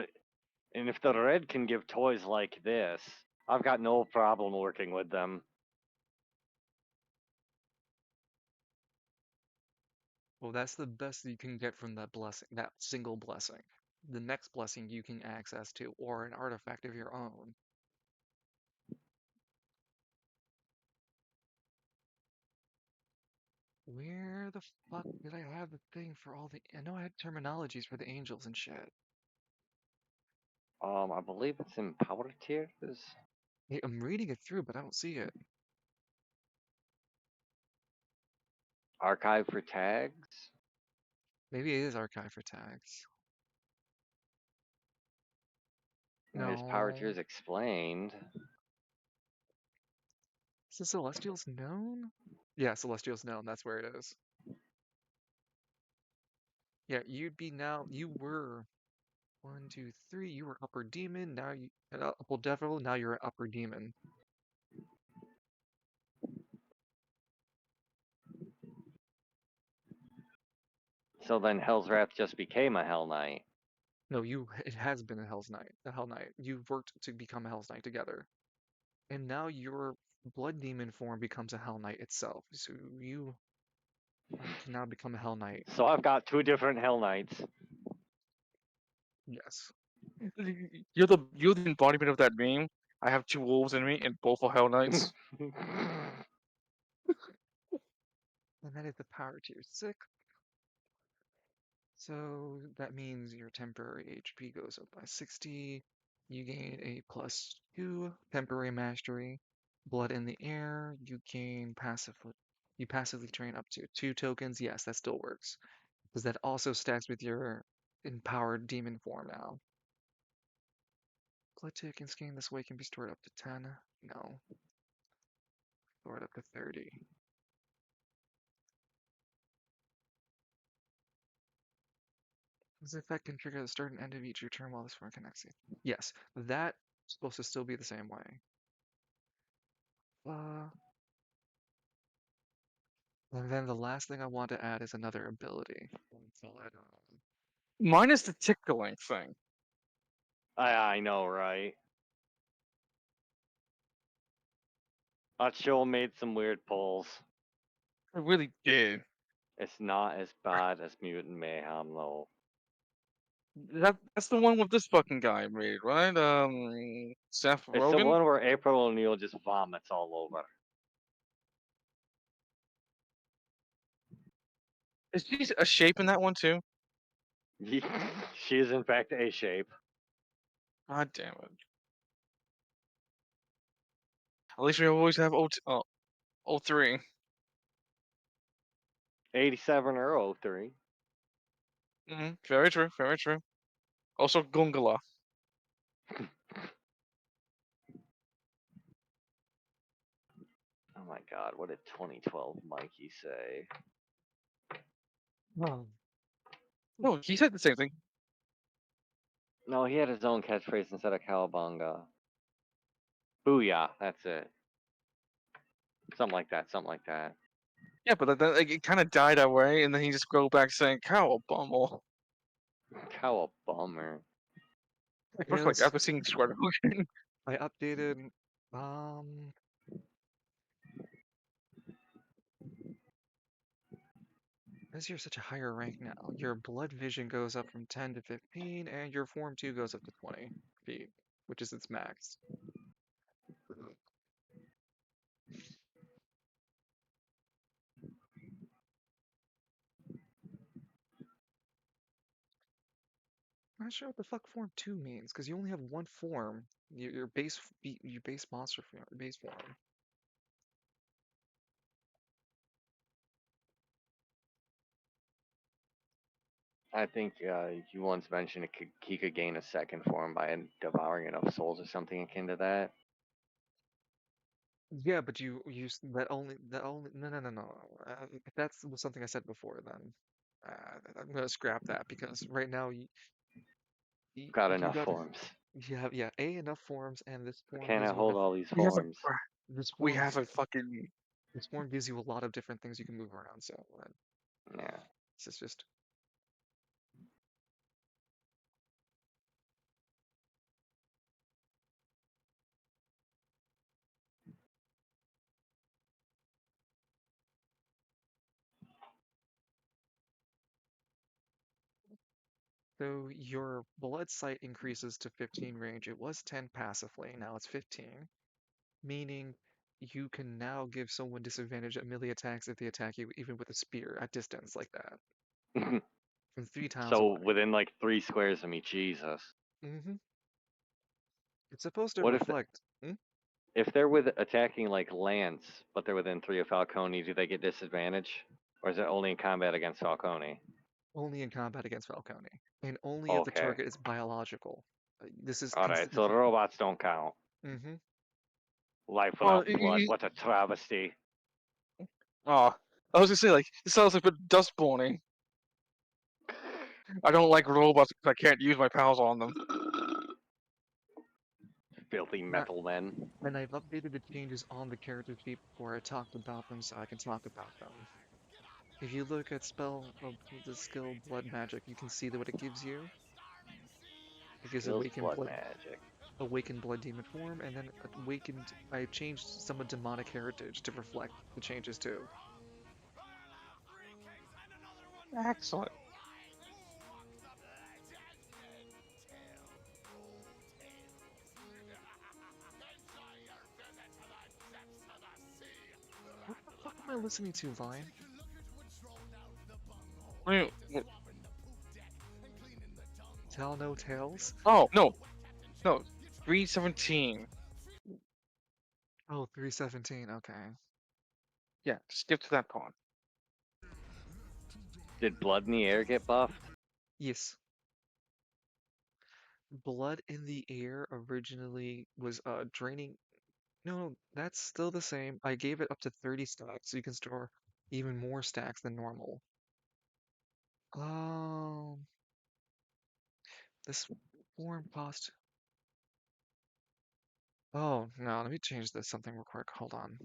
and if the red can give toys like this, I've got no problem working with them. Well, that's the best you can get from that blessing, that single blessing. The next blessing you can access to, or an artifact of your own. Where the fuck did I have the thing for all the? I know I had terminologies for the angels and shit. I believe it's in power tiers. Hey, I'm reading it through, but I don't see it. Archive for tags. Maybe it is archive for tags. And there's power No. tiers explained. Is the Celestials known? Yeah, Celestials known. That's where it is. Yeah, you'd be now. You were one, two, three. You were upper demon. Now you upper devil. Now you're an upper demon. So then Hell's Wrath just became a Hell Knight. No, you. It has been a Hell's Knight. A Hell Knight. You worked to become a Hell's Knight together, and now your blood demon form becomes a Hell Knight itself. So you can now become a Hell Knight. So I've got two different Hell Knights. Yes. You're the embodiment of that meme. I have two wolves in me, and both are Hell Knights. And that is the power tier 6. So that means your temporary HP goes up by 60. You gain a +2 temporary mastery. Blood in the air, you gain passively. You passively train up to 2 tokens. Yes, that still works. Because that also stacks with your empowered demon form now. Blood tokens gained this way can be stored up to 10. No. Stored up to 30. This effect can trigger the start and end of each your turn while this form connects you. Yes, that's supposed to still be the same way. Uh, and then the last thing I want to add is another ability. We'll call it, Mine is the tickling thing. I know, right? That show made some weird pulls. I really did. It's not as bad as Mutant Mayhem, though. That's the one with this fucking guy made, right? Seth It's the Rogen. one where April O'Neil just vomits all over. Is she a shape in that one too? She is, in fact, A shape. God damn it! At least we always have O 03. 87 or 03. Very true. Very true. Also Gungala. Oh my god, what did 2012 Mikey say? oh, No, he said the same thing. No, he had his own catchphrase instead of cowabunga. Booyah, that's it. Something like that, something like that. Yeah, but then like, it kind of died away, and then he just go back saying "cow bumble." Cowabummer. First, like yes, after seeing Square Hogan. I updated, um, because you're such a higher rank now, your blood vision goes up from 10 to 15, and your form 2 goes up to 20 feet, which is its max. I'm not sure what the fuck form 2 means, because you only have one form, your base monster form, base form. I think you once mentioned he could gain a second form by devouring enough souls or something akin to that. Yeah, but you use that only no. If that's was something I said before, then I'm gonna scrap that because right now you Got you enough got forms. You have, yeah, A, enough forms, and this form Can I gives you hold enough. all these We haven't. forms? This We form, haven't fucking. this form gives you a lot of different things you can move around. So Yeah. this is just. So your blood sight increases to 15 range. It was 10 passively, now it's 15, meaning you can now give someone disadvantage at melee attacks if they attack you even with a spear at distance like that, from 3 tiles So away. within like 3 squares of me, Jesus. hmm It's supposed to What reflect. if they're with attacking like Lance, but they're within 3 of Falcone? Do they get disadvantage, or is it only in combat against Falcone? Only in combat against Falcone, and only if the Okay. target is biological. This is All right. So the robots don't count. hmm Life Oh, without blood. What a travesty. oh, I was gonna say like it sounds like a dust spawning. I don't like robots because I can't use my powers on them. Filthy metal men. And I've updated the changes on the character sheet before I talked about them, so I can talk about them. If you look at spell of the skill blood magic, you can see that what it gives you. It gives Skills blood magic. awakened blood demon form, and then awakened. I changed some of demonic heritage to reflect the changes too. Excellent. What the fuck am I listening to, Vine? I mean, Tell no tales? oh no, no, 317. Oh, 317. Okay. Yeah, skip to that pawn. Did blood in the air get buffed? Yes. Blood in the air originally was draining. No, that's still the same. I gave it up to 30 stacks, so you can store even more stacks than normal. Um, this form cost. Oh no, let me change this something real quick. Hold on.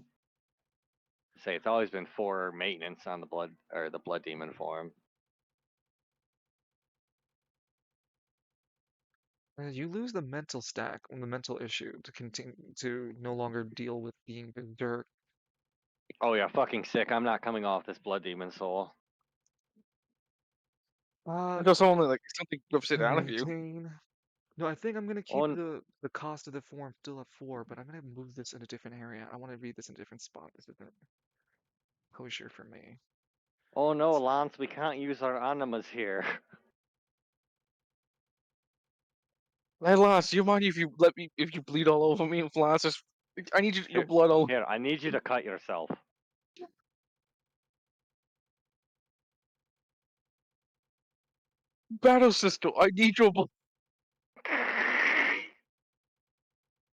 Say it's always been 4 maintenance on the blood or the blood demon form. You lose the mental stack on the mental issue to continue to no longer deal with being berserk. Oh yeah, fucking sick. I'm not coming off this blood demon soul. Uh, Until someone like something rips it out of you. maintain. No, I think I'm gonna keep On the cost of the form still at 4, but I'm gonna move this in a different area. I want to read this in a different spot. This isn't kosher for me. oh no, Lance, we can't use our animas here. Hey Lance, do you mind if you let me if you bleed all over me? Lance, I need your Here, blood all here, I need you to cut yourself. battle system. I need your blood.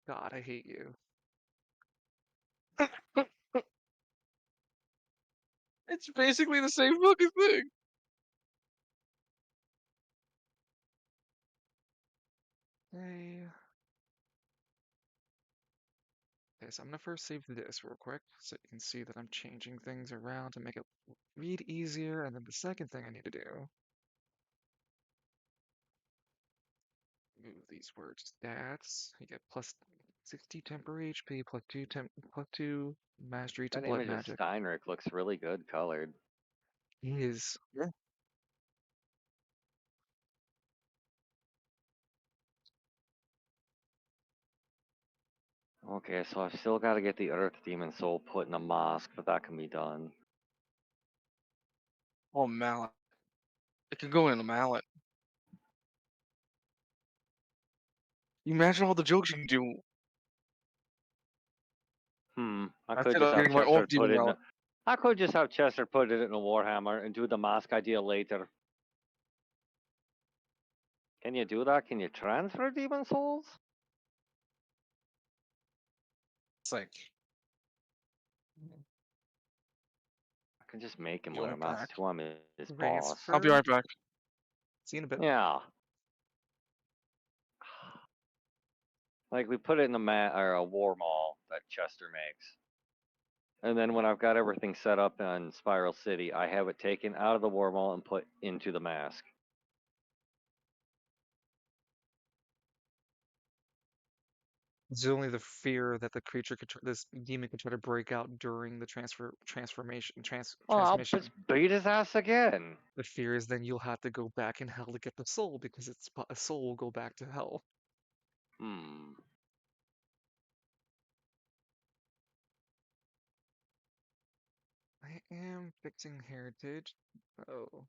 God, I hate you. It's basically the same fucking thing. Hey. Okay, so I'm gonna first save this real quick so you can see that I'm changing things around to make it read easier. And then the second thing I need to do, move these words stats. You get plus 60 temporary HP, plus 2 mastery to That blood image of magic. Steinrich looks really good colored. Is Yeah. Okay, so I've still got to get the Earth Demon Soul put in a mosque, but that can be done. Oh mallet. It can go in a mallet. You imagine all the jokes you can do. I I could said just I'm have getting my off Chester demon put it in. mallet. I could just have Chester put it in a Warhammer and do the mask idea later. Can you do that? Can you transfer demon souls? It's like I can just make him be wear a right mask back. too. I'm his boss. I'll be transfer. right back. See you in a bit. Yeah. Like we put it in a war mall that Chester makes. And then when I've got everything set up in Spiral City, I have it taken out of the war mall and put into the mask. It's only the fear that the creature could, this demon could try to break out during the Well, I'll just transmission. beat his ass again. The fear is then you'll have to go back in hell to get the soul because a soul will go back to hell. Hmm. I am fixing heritage. Oh,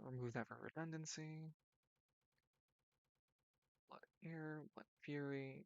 remove that for redundancy. Blood air, blood fury.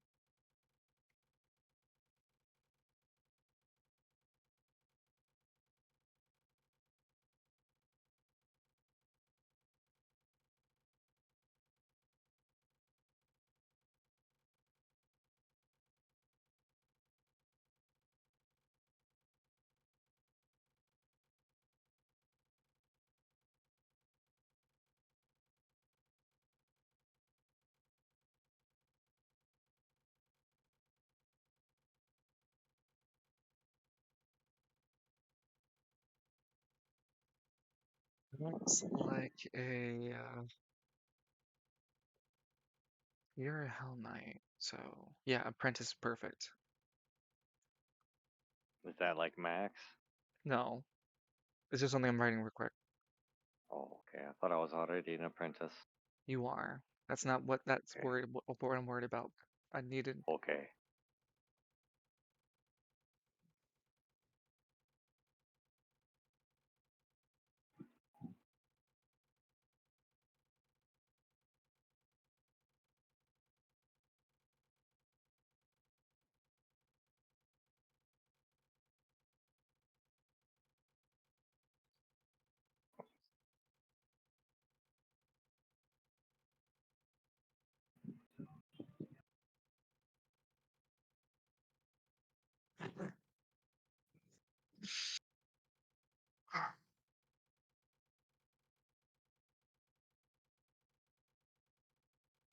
Looks like a you're a Hell Knight, so yeah, apprentice perfect. Is that like Max? No, it's just something I'm writing real quick. Oh, okay. I thought I was already an apprentice. You are. That's not what that's Okay. worried what I'm worried about. I needed. Okay.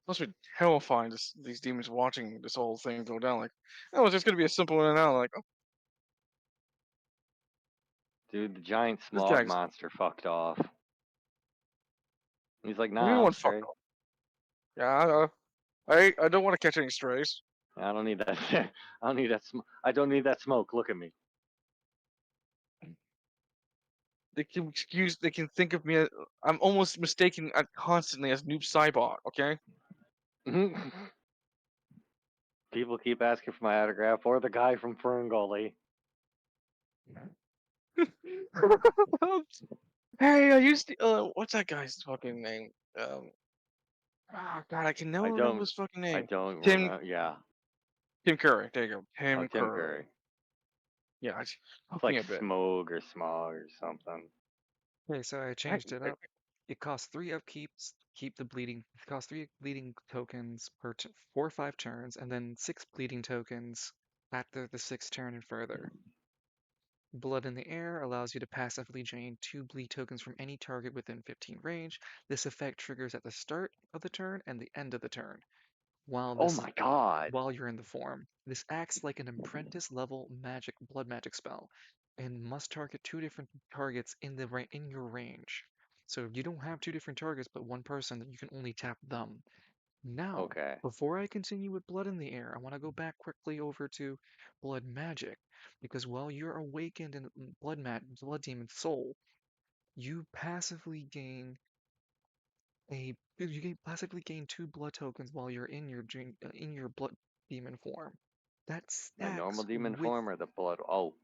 Must be terrifying. These demons watching this whole thing go down. Like, oh, it's just gonna be a simple in and out. Like, oh, Dude, the giant this smog guy's. monster fucked off. He's like, What do you nah, I'm want fucked straight. up? Yeah, I don't want to catch any strays. I don't need that. I don't need that I don't need that smoke. Look at me. They can think of me as, I'm almost mistaken constantly as Noob Saibot, okay? People keep asking for my autograph or the guy from Ferngully. Hey, I used to, what's that guy's fucking name? God, I can I never remember don't. his fucking I name. don't Tim, remember. Yeah. Tim Curry, there you go. Oh, Tim Tim Curry. Curry. Yeah, It's hook me like a bit. smog or smog or something. Okay, so I I, changed it I, up. It costs 3 upkeeps. Keep the bleeding. It costs 3 bleeding tokens per 4 or 5 turns, and then 6 bleeding tokens after the 6th turn and further. Blood in the Air allows you to passively drain 2 bleed tokens from any target within 15 range. This effect triggers at the start of the turn and the end of the turn. While Oh this my god. while you're in the form, this acts like an apprentice level blood magic spell, and must target 2 different targets in your range. So you don't have 2 different targets, but one person that you can only tap them. Now, Okay. before I continue with Blood in the Air, I want to go back quickly over to Blood Magic, because while you're awakened in Blood Demon Soul, you passively gain passively gain 2 blood tokens while you're in your Blood Demon form. That My normal stacks demon with form or the blood? Oh,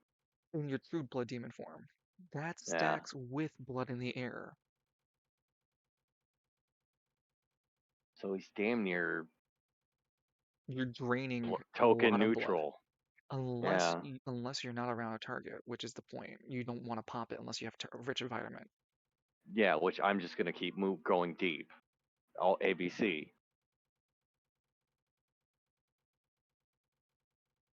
in your true Blood Demon form. That yeah. stacks with Blood in the Air. So he's damn near You're draining a token lot of blood. neutral. Unless Yeah. unless you're not around a target, which is the point. You don't want to pop it unless you have rich environment. Yeah, which I'm just gonna keep going deep. All ABC.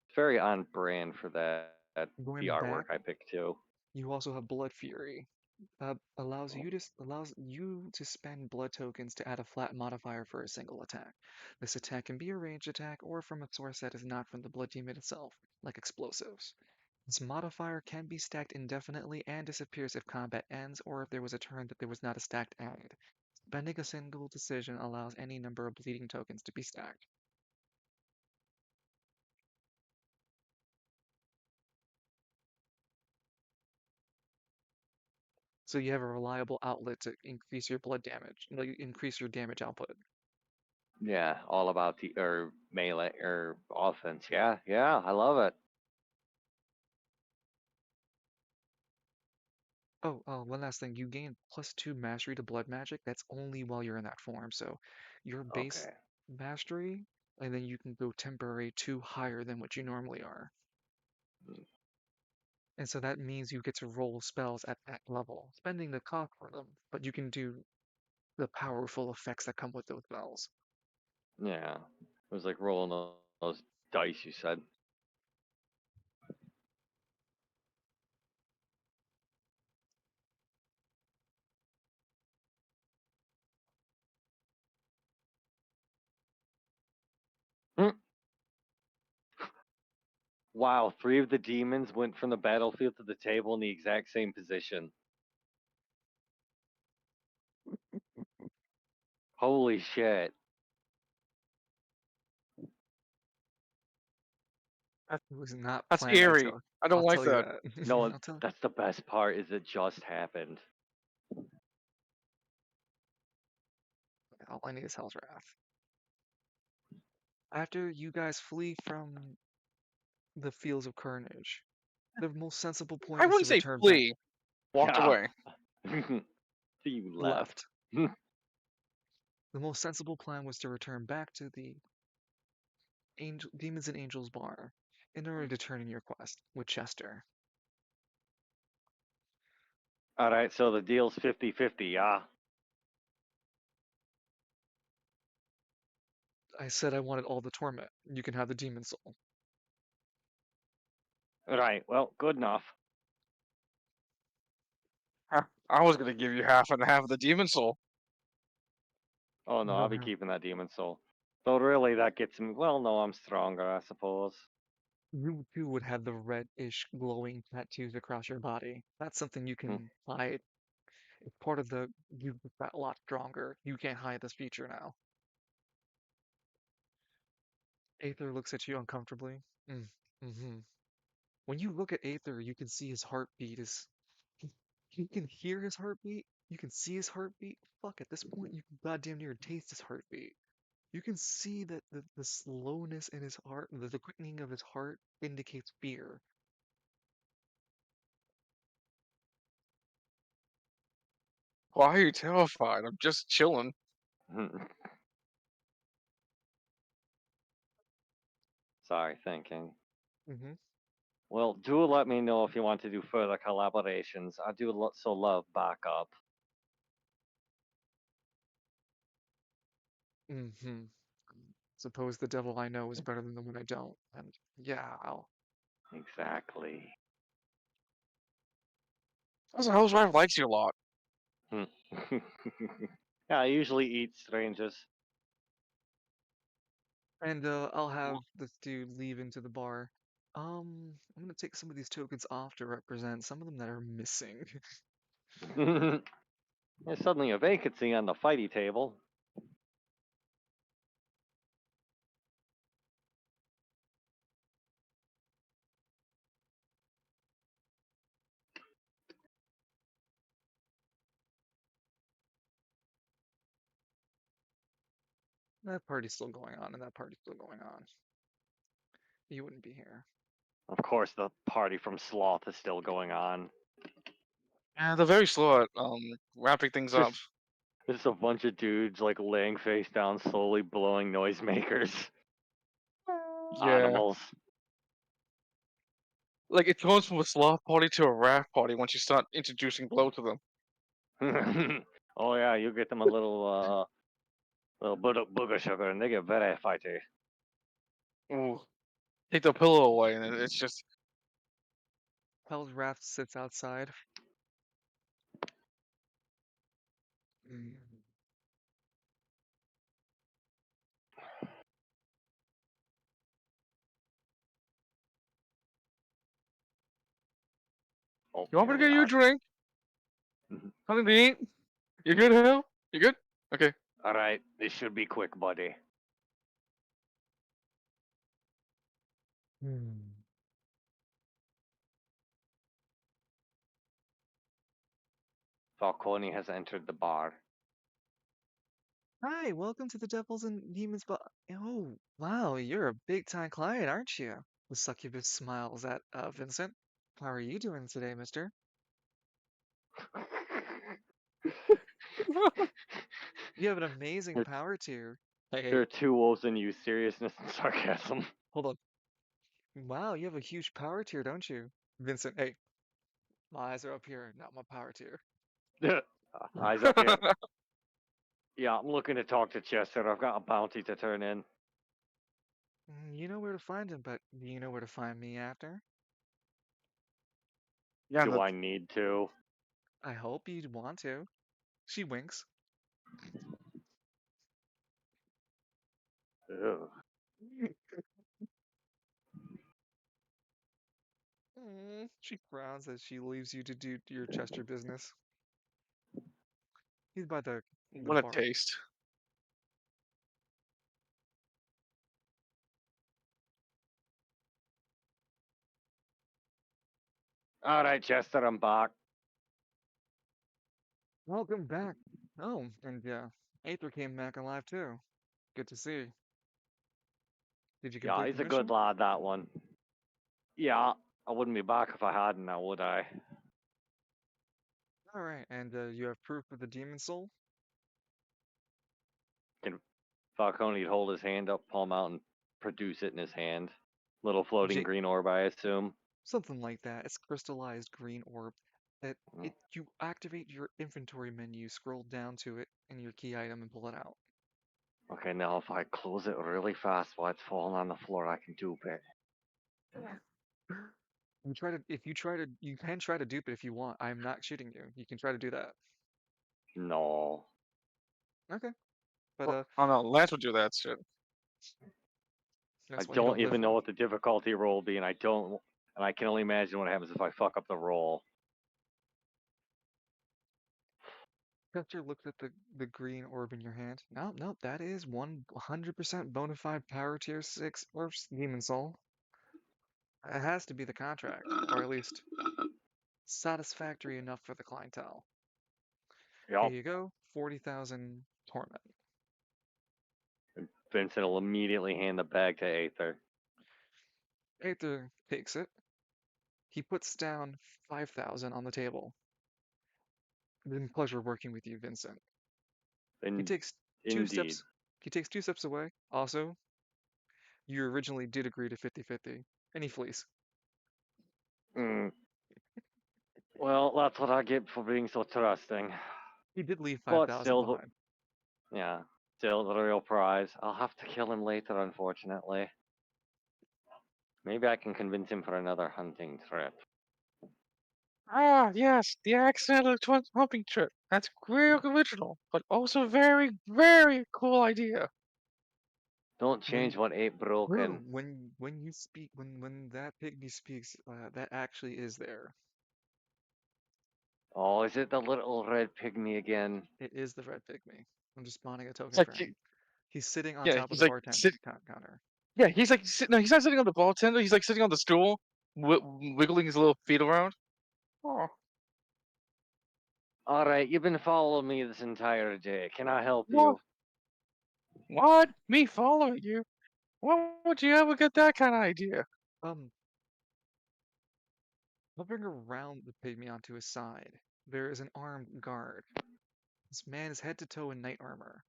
It's very on brand for that the Going artwork back, I picked too. you also have Blood Fury. allows you to spend blood tokens to add a flat modifier for a single attack. This attack can be a ranged attack or from a source that is not from the blood demon itself, like explosives. This modifier can be stacked indefinitely and disappears if combat ends or if there was a turn that there was not a stacked add. Spending a single decision allows any number of bleeding tokens to be stacked. So you have a reliable outlet to increase your blood damage, like increase your damage output. Yeah, all about the melee offense. Yeah, yeah, I love it. Oh, one last thing. You gain +2 mastery to blood magic. That's only while you're in that form. So your base Okay. mastery, and then you can go temporary 2 higher than what you normally are. Mm. And so that means you get to roll spells at that level, spending the cost for them, but you can do the powerful effects that come with those spells. Yeah, it was like rolling those dice you said. Hmm. Wow, 3 of the demons went from the battlefield to the table in the exact same position. Holy shit. That's, It was not that's planned, eerie. I don't I'll like tell you that. that. No, I'll tell that's the best part is it just happened. all I need is Hell's Wrath. After you guys flee from the fields of carnage, the most sensible I plan is to wouldn't say return back flee. Walked Yeah. away. You left. left. The most sensible plan was to return back to the Demons and Angels bar in order to turn in your quest with Chester. Alright, so the deal's 50-50, yeah? I said I wanted all the torment. You can have the demon soul. Right, well, good enough. I was gonna give you half and half of the demon soul. Oh no, I'll You'll be have keeping that demon soul. So really that gets me, well, no, I'm stronger, I suppose. you too would have the reddish glowing tattoos across your body. That's something you Hmm. can hide. It's part of the you got a lot stronger. You can't hide this feature now. Aether looks at you uncomfortably. Mm-hmm. When you look at Aether, you can see his heartbeat is. You can hear his heartbeat. You can see his heartbeat. Fuck, at this point, you can goddamn near taste his heartbeat. You can see that the slowness in his heart, the quickening of his heart indicates fear. Why are you terrified? I'm just chilling. Sorry, thinking. Hmm. Well, do let me know if you want to do further collaborations. I do so love backup. Hmm. Suppose the devil I know is better than the one I don't. And yeah, I'll. Exactly. Also, Hell's Wife likes you a lot. Hmm. Yeah, I usually eat strangers. And I'll have this dude leave into the bar. I'm gonna take some of these tokens off to represent some of them that are missing. There's suddenly a vacancy on the fighty table. That party's still going on, and that party's still going on. You wouldn't be here. Of course, the party from Sloth is still going on. And they're very slow at wrapping things up. Just There's a bunch of dudes like laying face down, slowly blowing noisemakers. Yeah. Animals. Like, it goes from a sloth party to a wrath party once you start introducing blow to them. Oh yeah, you get them a little booger sugar, and they get very fighty. Ooh. Take the pillow away, and it's just. Hell's Wrath sits outside. Mm. You want me to Okay, get you a drink? Something to eat? You good, Hal? You good? Okay. all right, this should be quick, buddy. Hmm. Falcone has entered the bar. Hi, welcome to the Devils and Demons Oh, wow, you're a big time client, aren't you? The succubus smiles at Vincent. How are you doing today, mister? You have an amazing There power tier. Hey, there hey, are two O's in you: seriousness and sarcasm. hold on. Wow, you have a huge power tier, don't you? Vincent, hey, my eyes are up here, not my power tier. Eyes up here. Yeah, I'm looking to talk to Chester. I've got a bounty to turn in. You know where to find him, but do you know where to find me after? Yeah, Do no, I need to? I hope you'd want to. She winks. Ugh. She frowns as she leaves you to do your Chester business. He's by the what a bar. taste. All right, Chester, I'm back. Welcome back. Oh, and Aether came back alive too. Good to see. Did you Yeah, complete the he's a good mission? lad, that one. Yeah, I wouldn't be back if I hadn't, now would I? All right, and you have proof of the demon soul? Can Falcone'd hold his hand up, palm out, and produce it in his hand. Little floating J green orb, I assume. Something like that. It's crystallized green orb. That Mm. it you activate your inventory menu, scroll down to it in your key item, and pull it out. Okay, now if I close it really fast while it's falling on the floor, I can dupe it. You can try to dupe it if you want. I'm not shooting you. You can try to do that. No. Okay, but Well, oh no, Lance would do that shit. I that's why you don't don't live even know here. what the difficulty roll will be, and I can only imagine what happens if I fuck up the roll. Chester looks at the green orb in your hand. No, no, that is 100% bona fide power tier 6 or demon soul. It has to be the contract, or at least satisfactory enough for the clientele. Here Yup. you go, 40,000 torment. Vincent will immediately hand the bag to Aether. Aether takes it. He puts down 5,000 on the table. It's been a pleasure working with you, Vincent. He And takes two indeed. steps. He takes 2 steps away. Also, you originally did agree to 50-50, and he flees. Mm. Well, that's what I get for being so trusting. He did leave But 5,000 still, behind. yeah, still the real prize. I'll have to kill him later, unfortunately. Maybe I can convince him for another hunting trip. Ah, yes, the accidental humping trip. That's real original, but also very, very cool idea. Don't When change what ain't broken. when you speak when that pygmy speaks, that actually is there. Oh, is it the little red pygmy again? It is the red pygmy. I'm just spawning a It's token like, for him. He's sitting on yeah, top of he's the like, bartender counter. yeah, he's like, no, he's not sitting on the bartender. He's like sitting on the stool, wiggling his little feet around. Oh, Alright, you've been following me this entire day. Can I help what? you? What? Me following you? Why would you ever get that kind of idea? Um, Hovering around the pygmy onto his side, there is an armed guard. This man is head to toe in knight armor.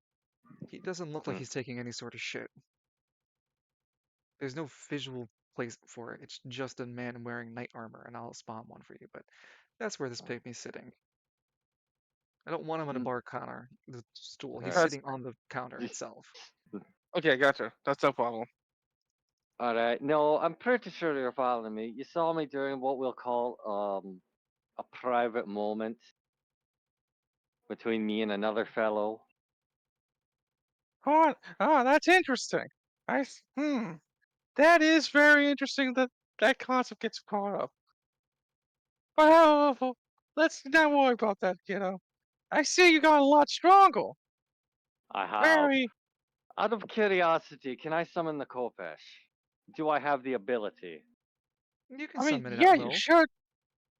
He doesn't look like Hmm. he's taking any sort of shit. There's no visual place for it. It's just a man wearing knight armor, and I'll spawn one for you. But that's where this pygmy's sitting. I don't want him on a Mm, bar counter, the stool. He's Alright. That's sitting on the counter itself. okay. Gotcha. That's no problem. Alright, no, I'm pretty sure you're following me. You saw me during what we'll call a private moment. between me and another fellow. Oh, that's interesting. That is very interesting that that concept gets caught up. Well, let's not worry about that, kiddo. I see you got a lot stronger. I have. Very. Out of curiosity, can I summon the Kopesh? Do I have the ability? You can I mean, summon it at yeah, you will. should.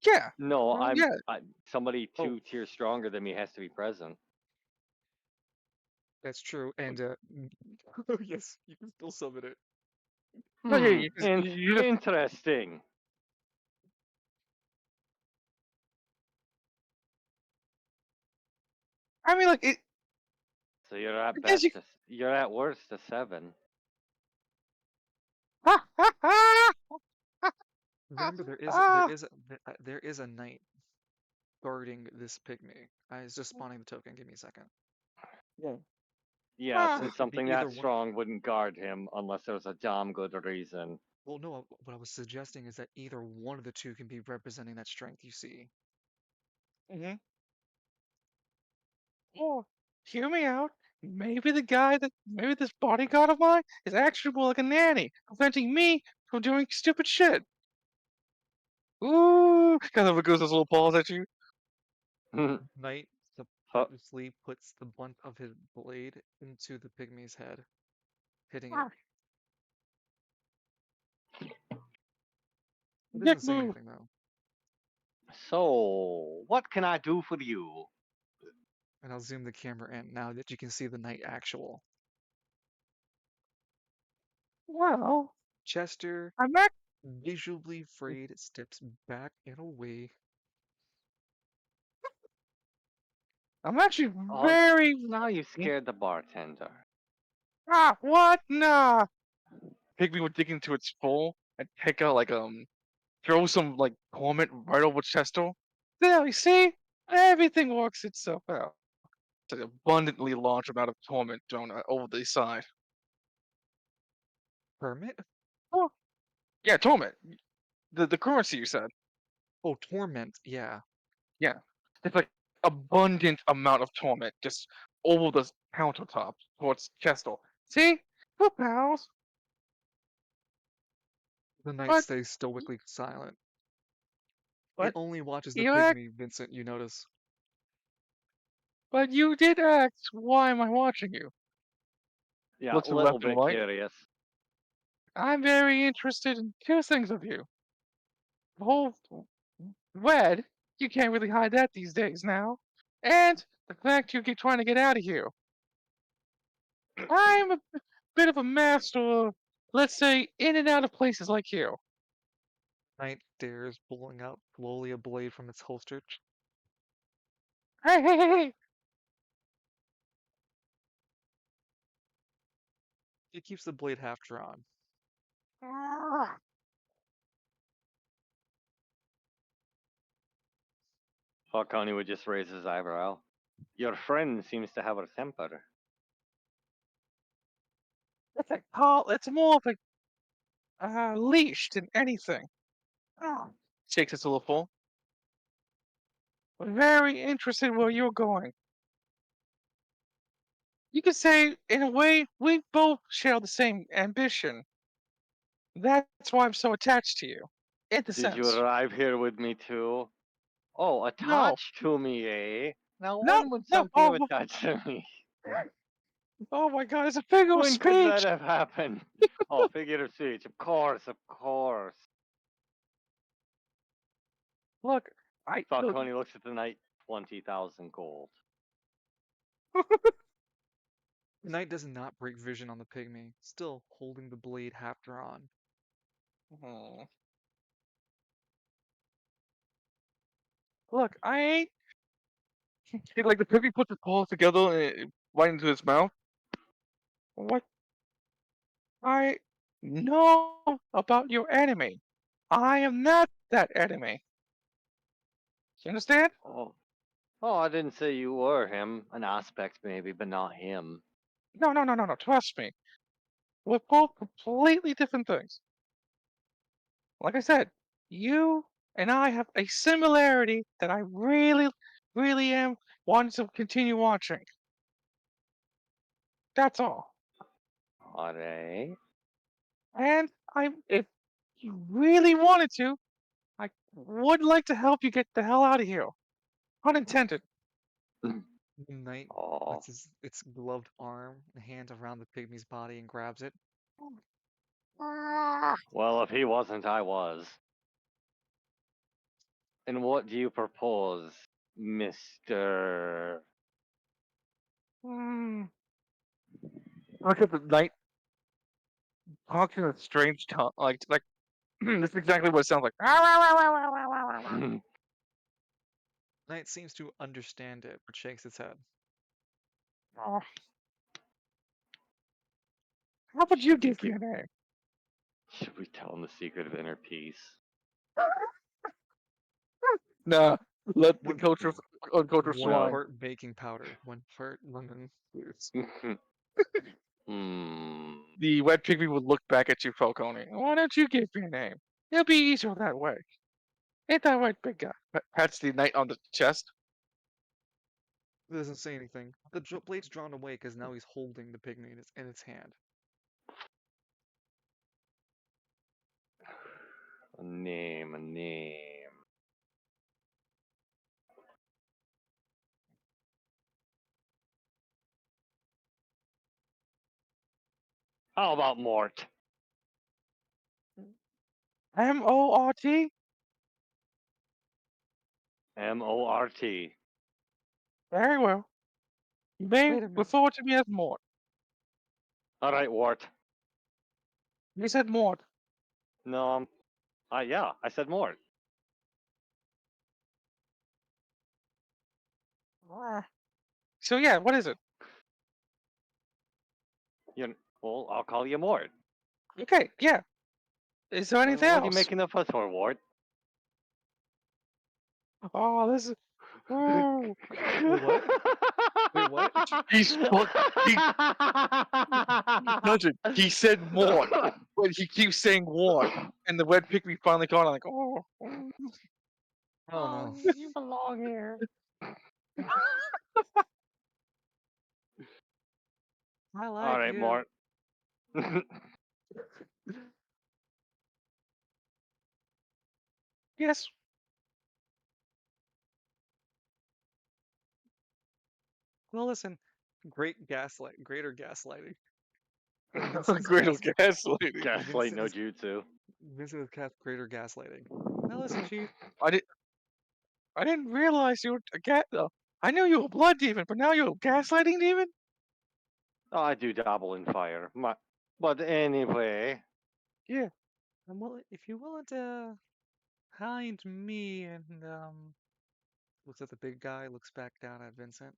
Yeah. No, Well, yeah. somebody Oh, 2 tiers stronger than me has to be present. that's true. And yes, you can still summon it. No, yeah, Hmm, you just. interesting. I mean, like it. So you're at I guess you. you're at worst a 7. Remember, Ah, there is a knight guarding this pygmy. I was just spawning the token. Give me a second. yeah. Yes, Ah, and So it could be something either that one. strong wouldn't guard him unless there was a damn good reason. Well, no. What I was suggesting is that either one of the two can be representing that strength you see. mhm. Oh, hear me out. Maybe this bodyguard of mine is actually more like a nanny, preventing me from doing stupid shit. Ooh, kind of goes his little paws at you. Knight Huh, purposely puts the blunt of his blade into the pygmy's head, hitting it. Ah, It dick doesn't say move. anything though. so, what can I do for you? And I'll zoom the camera in now that you can see the knight actual. Well, Chester, I'm act- visually afraid, steps back and away. I'm actually Oh, very. now you scared the bartender. What? Nah. Pygmy would dig into its full and take out throw some like torment right over Chester. There, you see, everything works itself out. It's an abundantly large amount of torment thrown over the side. Hermit? Oh, yeah, torment. The currency you said. Oh, torment. Yeah. Yeah, it's like abundant amount of torment just over the countertop towards Chester. See, we're pals. The knight But stays stoically silent. It but only watches the you act. pygmy, Vincent, you notice. But you did ask. Why am I watching you? Yeah, Looks a to the little left and bit right. curious. I'm very interested in two things of you. The whole red. You can't really hide that these days now. And the fact you keep trying to get out of here. I'm a bit of a master of, let's say, in and out of places like you. Knight stares, pulling out slowly a blade from its holster. Hey. He keeps the blade half drawn. Ah, Falcone would just raise his eyebrow. Your friend seems to have a temper. it's more of a leash than anything. Ah. Shakes its little full. Very interested where you're going. You could say, in a way, we both share the same ambition. That's why I'm so attached to you. In the Did you sense. arrive here with me too? Oh, No. attached to me, eh? Now, No. when would No. something have attached to me? Oh my god, it's a figure of When could that speech. have happened? Oh, figure of speech. Of course, of course. Look, look. Falcone looks at the knight. 20,000 gold. The knight does not break vision on the pygmy, still holding the blade half drawn. Hmm. Look, I ain't. Like the pygmy puts his paws together and right into his mouth. What I know about your enemy. I am not that enemy. You understand? Oh, oh, I didn't say you were him. An aspect, maybe, but not him. No. Trust me. We're both completely different things. Like I said, you and I have a similarity that I really really am wanting to continue watching. That's all. Alright. And if you really wanted to, I would like to help you get the hell out of here. Unintended. The knight Oh. puts its gloved arm and hand around the pygmy's body and grabs it. Well, if he wasn't, I was. And what do you propose, Mr. Hmm. Look at the knight talking a strange tongue. Like this is exactly what it sounds like. Knight seems to understand it, but shakes its head. Oh, how would you give your name? Should we tell him the secret of inner peace? Nah, let the One culture one No. swine. part baking powder, one part lemon juice. Hmm. The wet pygmy would look back at you, Falcone. Why don't you give your name? It'll be easier that way. Ain't that right, big guy? Pats the knight on the chest. It doesn't say anything. The blade's drawn away because now he's holding the pygmy in its hand. A name, a name. How about Mort? Mort. Mort. Very well. You may Wait a minute. refer to me as Mort. All right, Wart. You said Mort. No, yeah, I said Mort. So yeah, what is it? Well, I'll call you Mort. Okay, yeah. Is there anything What are you else? making the fuss for, Wart? Oh, this is. Oh. Wait, what? Wait, what? He's he Nugget. He said Mort, but he keeps saying Wart, and the wet pygmy finally caught on like, oh. Oh no. You belong here. I All like right, you. Mort. Yes. Well, listen. Greater gaslighting. Vincent's Great cast. gaslighting. Gaslight Vincent no has jutsu. Vincent has cast greater gaslighting. Now listen, Chief. I did. I didn't realize you were a cat. I knew you were a blood demon, but now you're a gaslighting demon. Oh, I do dabble in fire. But anyway, Yeah. If you're willing to find me and looks at the big guy, looks back down at Vincent.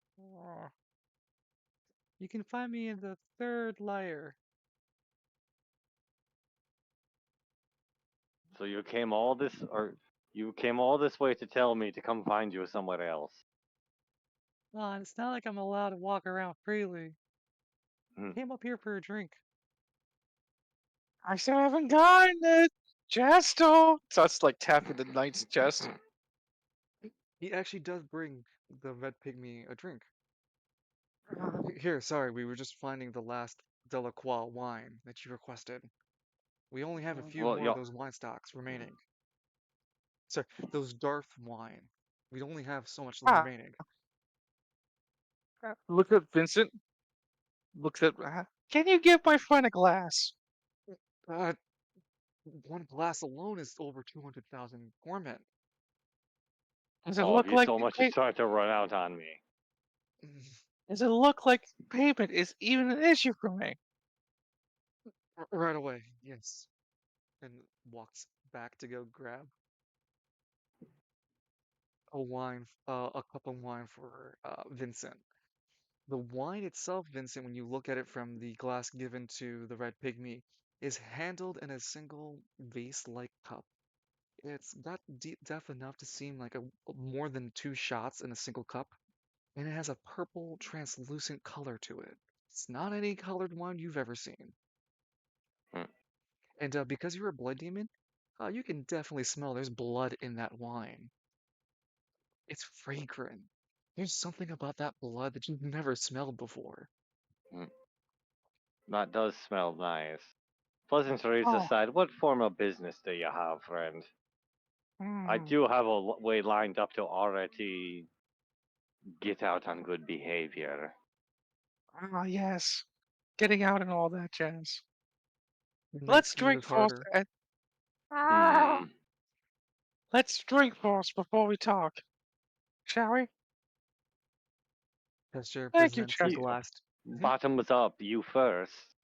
You can find me in the third layer. so you came all this way to tell me to come find you somewhere else. And it's not like I'm allowed to walk around freely. Hmm. Came up here for a drink. I still haven't gotten it. Chesto. So it's like tapping the knight's chest. He actually does bring the red pygmy a drink. Here, sorry, we were just finding the last Delacroix wine that you requested. We only have a few Well, more of yo, those wine stocks remaining. Sorry, those Darth wine. We only have so much Ah, remaining. look at Vincent. Looks at. Can you give my friend a glass? Uh, one glass alone is over 200,000 gourmet. Does it oh, if look you like so much as start to run out on me. Does it look like payment is even an issue for me? Right away, yes. And walks back to go grab a cup of wine for Vincent. The wine itself, Vincent, when you look at it from the glass given to the red pygmy, is handled in a single vase-like cup. It's not deep depth enough to seem like more than two shots in a single cup, and it has a purple, translucent color to it. It's not any colored wine you've ever seen. Hmm. And because you're a blood demon, you can definitely smell there's blood in that wine. It's fragrant. There's something about that blood that you've never smelled before. Mm, that does smell nice. Pleasantries Oh, aside, what form of business do you have, friend? I mm, do have a way lined up to already get out on good behavior. yes. Getting out and all that jazz. The night Let's drink slurs first harder. and Hmm. let's drink first before we talk, shall we? Chester Thank you, presents a You, Chester. glass. Mhm. bottoms up, you first.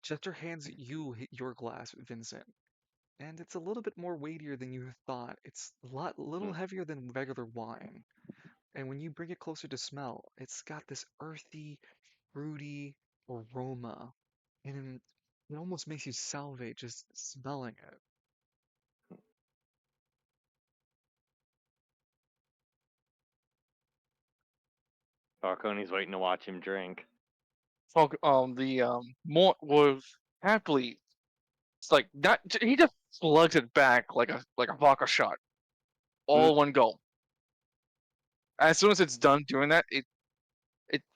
Chester hands you your glass, Vincent, and it's a little bit more weightier than you thought. It's little Hmm. heavier than regular wine. And when you bring it closer to smell, it's got this earthy, fruity aroma, and it almost makes you salivate just smelling it. Falcone's waiting to watch him drink. The Mort was happily. It's like not. He just slugs it back like a vodka shot, Hmm. all in one go. As soon as it's done doing that, it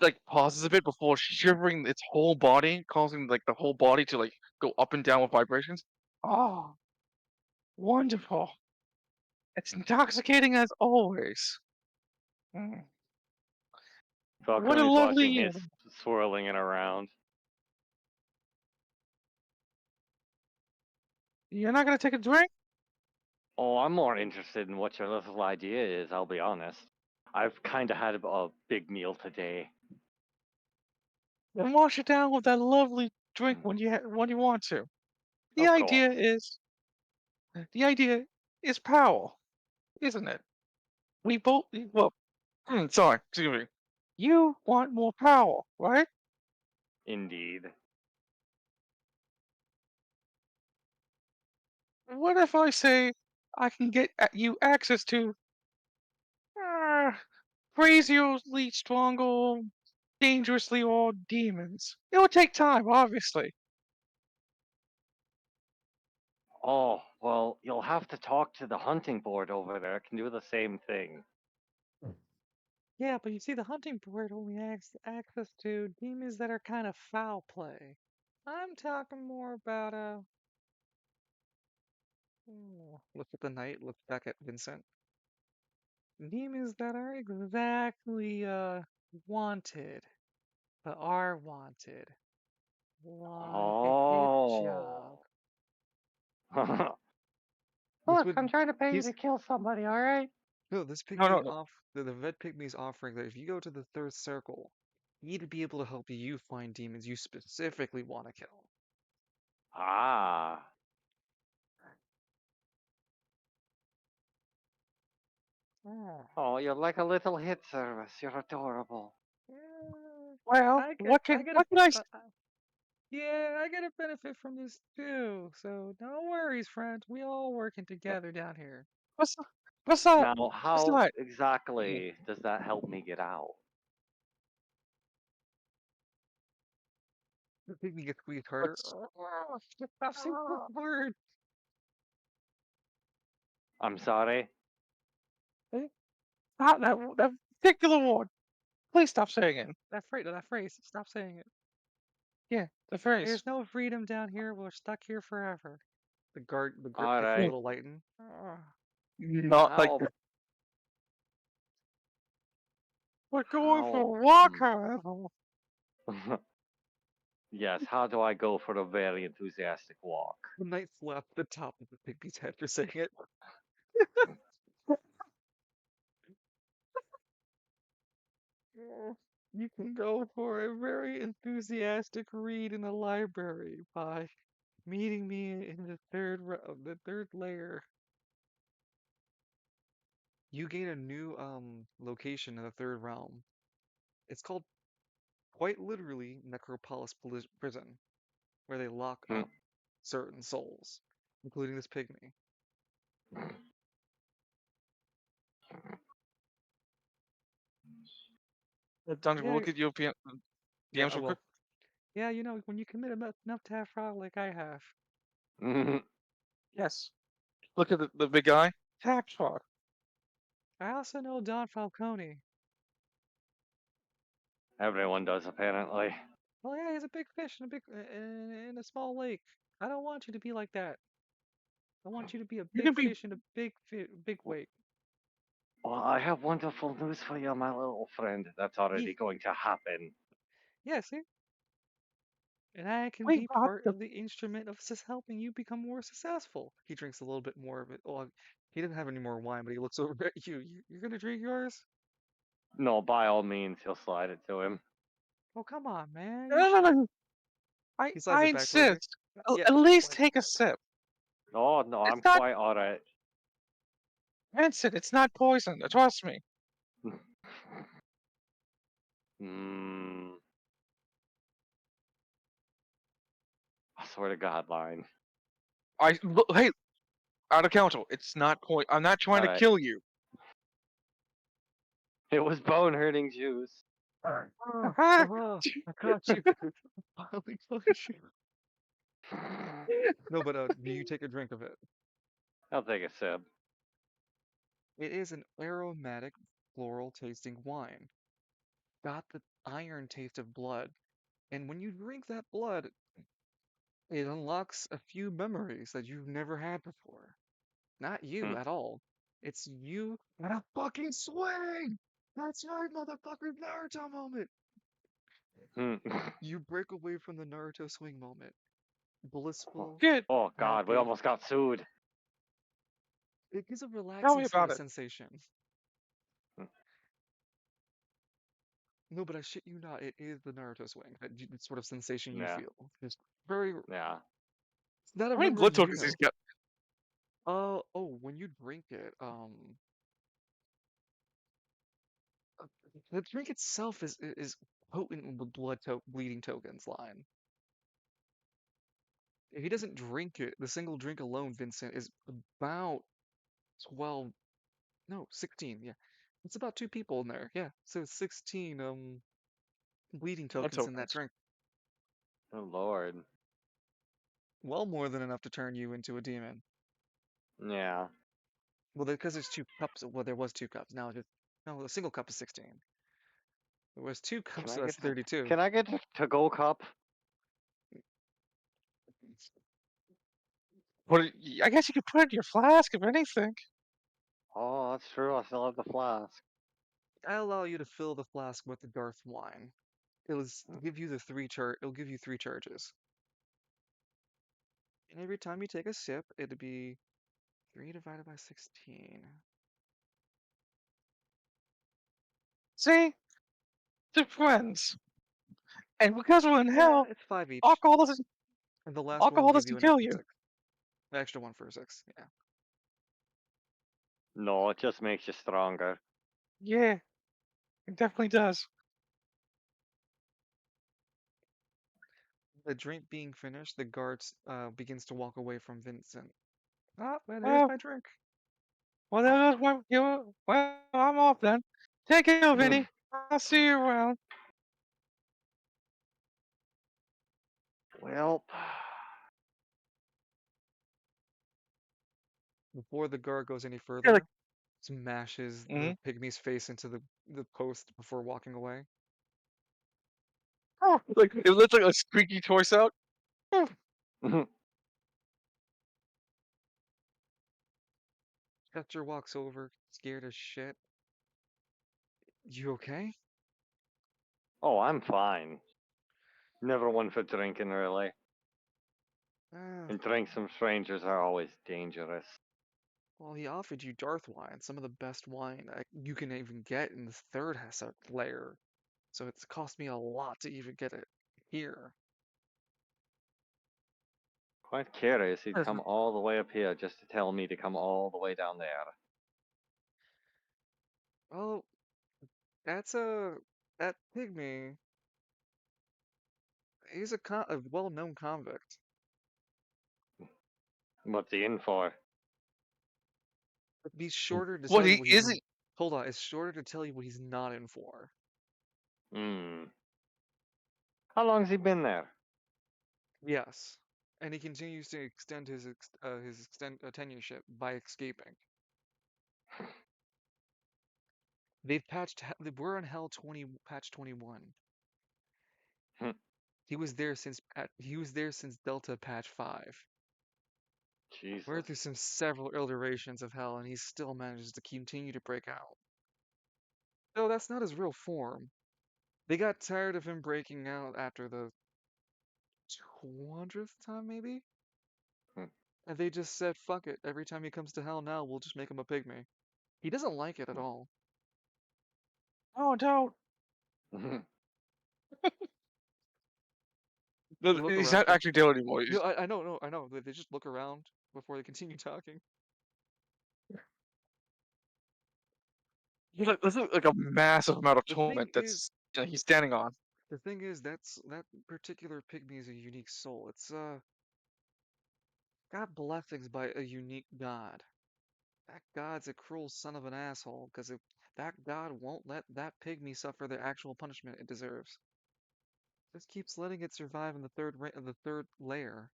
like pauses a bit before shivering its whole body, causing like the whole body to like go up and down with vibrations. Oh, wonderful! It's intoxicating as always. Mm, what a Falcone's lovely watching his evening. swirling it around. You're not gonna take a drink? Oh, I'm more interested in what your little idea is, I'll be honest. I've kind of had a big meal today. Then wash it down with that lovely drink Hmm. when you want to. The Of idea course. is the idea is power, isn't it? We both well, sorry, excuse me. You want more power, right? Indeed. What if I say I can get you access to uh, crazily stronger, dangerously old demons? It will take time, obviously. Oh, well, you'll have to talk to the hunting board over there. It can do the same thing. Yeah, but you see, the hunting board only has access to demons that are kind of foul play. I'm talking more about look at the knight, look back at Vincent. Demons that are exactly wanted, but are wanted. Like a hit job. Oh. This Look, would I'm trying to pay you to he's kill somebody, alright? no, this No, no, pygmy no. the vet pygmy's offering that if you go to the third circle, he'd be able to help you find demons you specifically want to kill. Ah. Ah. Oh, you're like a little hit service. You're adorable. Yeah, Well, I get what can I? yeah, I get a benefit from this too. So no worries, friends. We all working together down here. What's that? Now, What's how that? exactly does that help me get out? The pygmy gets squeezed harder. What's Stop saying the word. I'm sorry? eh? Not that particular one? Please stop saying it. That phrase. Stop saying it. Yeah, the phrase. There's no freedom down here. We're stuck here forever. The grip gets a Alright. little lightened. Not like How? we're going How? for a walk, however. Yes, how do I go for a very enthusiastic walk? The knight slapped the top of the pygmy's head for saying it. You can go for a very enthusiastic read in the library by meeting me in the third layer. You gain a new location in the third realm. It's called quite literally Necropolis Prison, where they lock Hmm. up certain souls, including this pygmy. Dungeon, we'll Yeah, look at European yeah, DMs real quick. well, yeah, you know, when you commit enough to fraud like I have, Yes. Look at the big guy. Tax fraud. I also know Don Falcone. Everyone does, apparently. Oh yeah, he's a big fish in a in a small lake. I don't want you to be like that. I want you to be a You big can be. fish in a big lake. Well, I have wonderful news for you, my little friend. That's Yeah, already going to happen. yeah, see? And I can Wait, be what part the? of the instrument of helping you become more successful. He drinks a little bit more of it. Oh, he didn't have any more wine, but he looks over at you. You're gonna drink yours? No, by all means, he'll slide it to him. Oh, come on, man. No, You no, should. no, no. He slides I it back towards you. insist. Yeah, At least like take a sip. Oh, no, It's I'm not quite alright. Vincent. It's not poison. Trust me. Hmm. I swear to God, line. Hey, out of council. It's not point. I'm not trying to Alright. kill you. It was bone hurting juice. oh, oh, I got you. Finally got you. No, but do you take a drink of it? I'll take a sip. It is an aromatic, floral tasting wine. Got the iron taste of blood. And when you drink that blood, it unlocks a few memories that you've never had before. Not you Hmm. at all. It's you at a fucking swing! That's right, motherfucker, Naruto moment! Hmm. You break away from the Naruto swing moment. Blissful, Good. Oh, God, we happy. almost got sued. It gives a Tell relaxing me sort about of it. sensation. No, but I shit you not, it is the Naruto swing. That sort of sensation you Yeah, feel. Just very. yeah. It's not a How many memory blood you tokens he's know. got? Oh, when you drink it, uh, the drink itself is potent with bleeding tokens line. If he doesn't drink it, the single drink alone, Vincent, is about 12, no, 16, yeah. It's about two people in there, yeah. So it's 16 bleeding Blood tokens in that tokens. drink. Oh, Lord. Well more than enough to turn you into a demon. Yeah. Well, because there's two cups, well, there was two cups. Now it's just, no, a single cup is 16. There was two Can cups, I so that's get 32. can I get a to-go cup? What? I guess you could put it in your flask if anything. Oh, that's true. I still have the flask. I allow you to fill the flask with the Darth wine. Give you it'll give you three charges. And every time you take a sip, it'd be 3 divided by 16. See, they're friends, and because we're in Yeah, hell, it's 5 each. alcohol doesn't And the last one will alcohol give you doesn't an kill extra you. 6. An extra one for 6, yeah. No, it just makes you stronger. Yeah, it definitely does. The drink being finished, the guards begins to walk away from Vincent. Ah, well, there's Well, my drink. well, that's why you. Well, I'm off then. Take care, Vinny. I'll see you around. Well, Before the guard goes any You're like, further, smashes mm, the pygmy's face into the post before walking away. oh, like it looks like a squeaky toy sound. Oh, Fetcher walks over, scared as shit. You okay? oh, I'm fine. Never one for drinking, really. Ah, And drinks from strangers are always dangerous. well, he offered you Darth wine, some of the best wine you can even get in the third Hessa layer. So it's cost me a lot to even get it here. Quite curious, he'd that's come all the way up here just to tell me to come all the way down there. Oh, that's that pygmy. He's a well-known convict. What's he in for? Be shorter to what tell you he what isn't. hold on, it's shorter to tell you what he's not in for. Hmm. How long's he been there? Yes. And he continues to extend his tenureship by escaping. We're on Hell 20 patch 21. Hmm. He was there since Delta Patch 5. We're Jesus. through some several iterations of hell, and he still manages to continue to break out. No, that's not his real form. They got tired of him breaking out after the 200th time, maybe? Hmm. And they just said, fuck it, every time he comes to hell now, we'll just make him a pygmy. He doesn't like it at all. Oh, don't. Mhm. They look He's around. not actually Dale anymore. No, I know, no, I know. They just look around before they continue talking. This is like a massive amount of The thing torment is, that's he's standing on. that particular pygmy is a unique soul. It's got blessings by a unique god. That god's a cruel son of an asshole, because if that god won't let that pygmy suffer the actual punishment it deserves. Just keeps letting it survive in the third layer.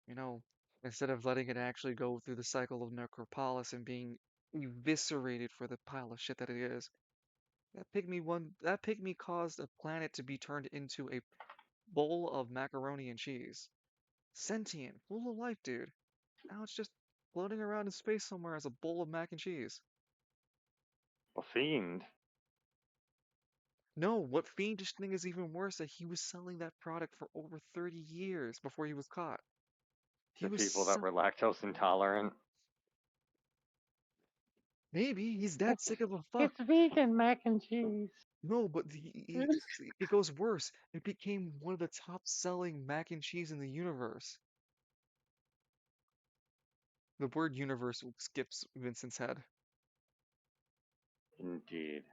You know, instead of letting it actually go through the cycle of necropolis and being eviscerated for the pile of shit that it is. That pygmy caused a planet to be turned into a bowl of macaroni and cheese. Sentient, full of life, dude. Now it's just floating around in space somewhere as a bowl of mac and cheese. A fiend. No, what fiendish thing is even worse that he was selling that product for over 30 years before he was caught. He The was people that so were lactose intolerant. maybe he's that sick of a fuck. It's vegan mac and cheese. No, but it goes worse. It became one of the top selling mac and cheese in the universe. The word universe skips Vincent's head. Indeed.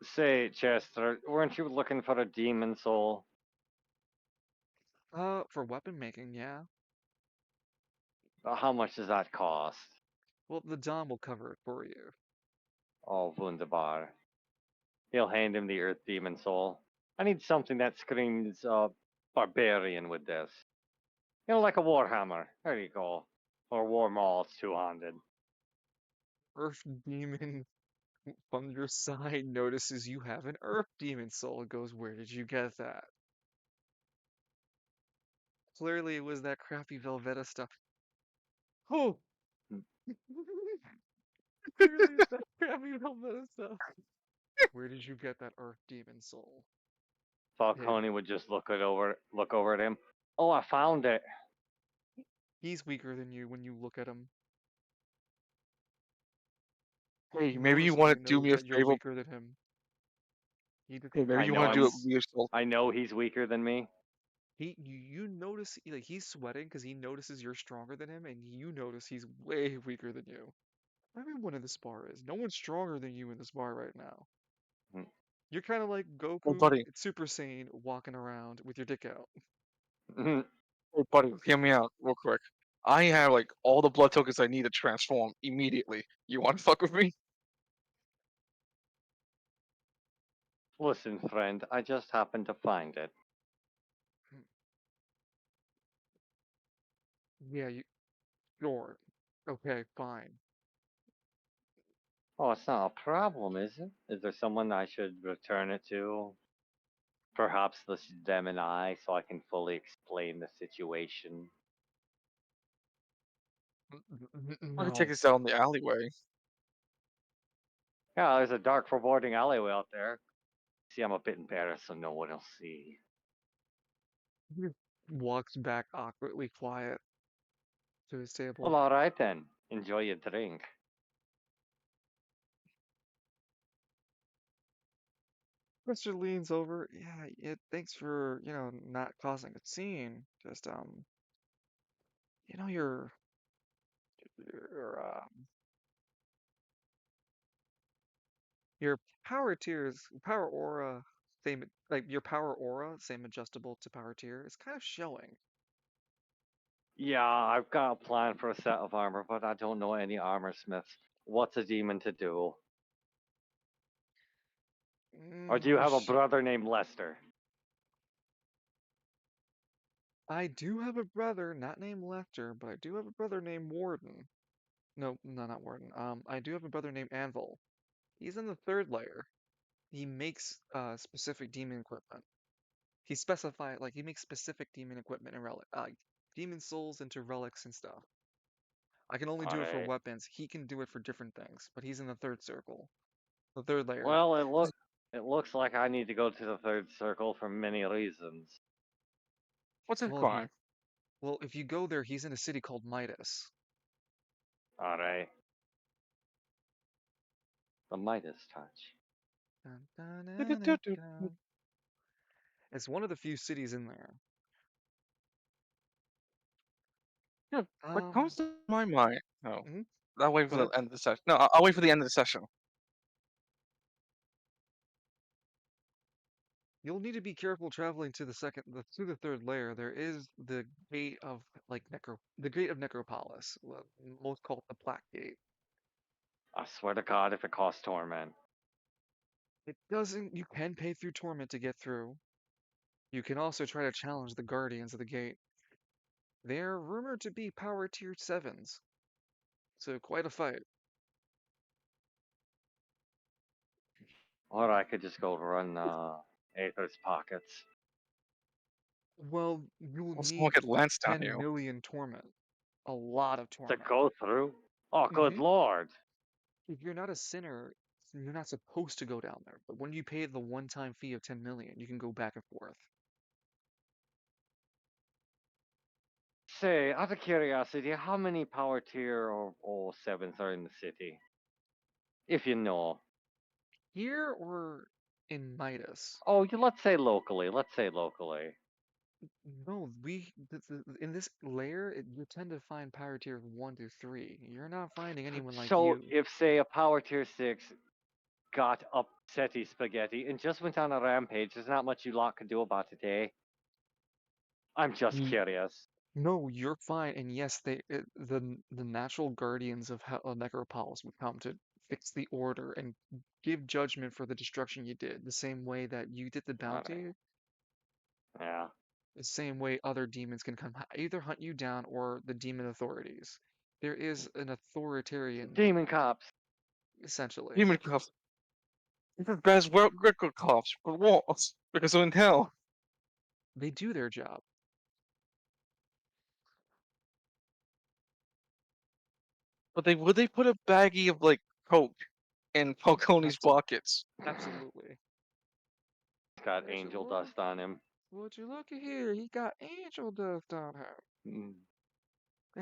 Say, Chester, weren't you looking for a demon soul? For weapon making, yeah. How much does that cost? Well, the Dom will cover it for you. Oh, wunderbar. He'll hand him the Earth Demon Soul. I need something that screams barbarian with this. Like a Warhammer. There you go. Or War Mall 200. Earth Demon from your side notices you have an Earth Demon soul and goes, where did you get that? Clearly it was that crappy Velveta stuff. Oh! Clearly it's that crappy Velveta stuff. Where did you get that Earth Demon soul? Pig. Falcone would just look over at him. Oh, I found it. He's weaker than you when you look at him. Hey, He maybe you want noticeably to do knows me a that you're favor. weaker than him. He just Hey, maybe I you know want to do it I'm. with yourself. I know he's weaker than me. you notice like he's sweating because he notices you're stronger than him, and you notice he's way weaker than you. Everyone in this bar is. No one's stronger than you in this bar right now. You're kind of like Hey, Goku, buddy. Super Saiyan, walking around with your dick out. Hey, buddy. Hear me out real quick. I have like all the blood tokens I need to transform immediately. You want to fuck with me? Listen, friend, I just happened to find it. Yeah, you sure. Okay, fine. Oh, it's not a problem, is it? Is there someone I should return it to? Perhaps them and I, so I can fully explain the situation. I can take No. this out in the alleyway. Yeah, there's a dark, foreboding alleyway out there. See, I'm a bit embarrassed, so no one will see. He walks back awkwardly quiet to his Well, table. all right then. Enjoy your drink. Mister leans over. Yeah, thanks for, not causing a scene. Just, you know, your, your power aura, same, like your power aura, same adjustable to power tier, is kind of showing. Yeah, I've got a plan for a set of armor, but I don't know any armor smiths. What's a demon to do? Or do you have a brother named Lester? I do have a brother, not named Lecter, but I do have a brother named Warden. No, no, not Warden. I do have a brother named Anvil. He's in the third layer. He makes specific demon equipment. He specified like he makes specific demon equipment and relic, demon souls into relics and stuff. I can only do it for Alright. weapons. He can do it for different things, but he's in the third circle, the third layer. Well, it looks like I need to go to the third circle for many reasons. What's that Well, crime? if you go there, he's in a city called Midas. Alright. The Midas touch. Dun, dun, dun, dun, dun. It's one of the few cities in there. Yeah, what Um, comes to my mind? No, mhm, I'll wait go for the ahead. end of the session. No, I'll wait for the end of the session. You'll need to be careful traveling to to the third layer. There is the gate of the gate of Necropolis, most called the Black Gate. I swear to God, if it costs torment. It doesn't. You can pay through torment to get through. You can also try to challenge the guardians of the gate. They're rumored to be power tier sevens, so quite a fight. Or I could just go run Aether's pockets. Well, you'll Let's look need at Lance down 10 here. million torment, a lot of To torment. go through? Oh, good hmm lord. If you're not a sinner, you're not supposed to go down there. But when you pay the one-time fee of 10 million, you can go back and forth. Say, out of curiosity, how many power tier or sevens are in the city? If you know. Here or in Midas? Oh, let's say locally. Let's say locally. No, in this layer, you tend to find power tier 1 to 3. You're not finding anyone like So, you. if, say, a power tier 6 got upsetty spaghetti and just went on a rampage, there's not much you lot can do about it, eh? I'm just Ye- curious. No, you're fine. And yes, the natural guardians of Necropolis would come to fix the order and give judgment for the destruction you did. The same way that you did the Alright. bounty, Yeah. the same way other demons can come either hunt you down or the demon authorities. There is an authoritarian, Demon cops. essentially. Human cops. Even best record cops for what? Because they're in hell. They do their job. But would they put a baggie of like coke in Falcone's Absolutely. pockets? Absolutely. He's got Would you angel look? dust on him. Would you look at here? He got angel dust on him. Mm.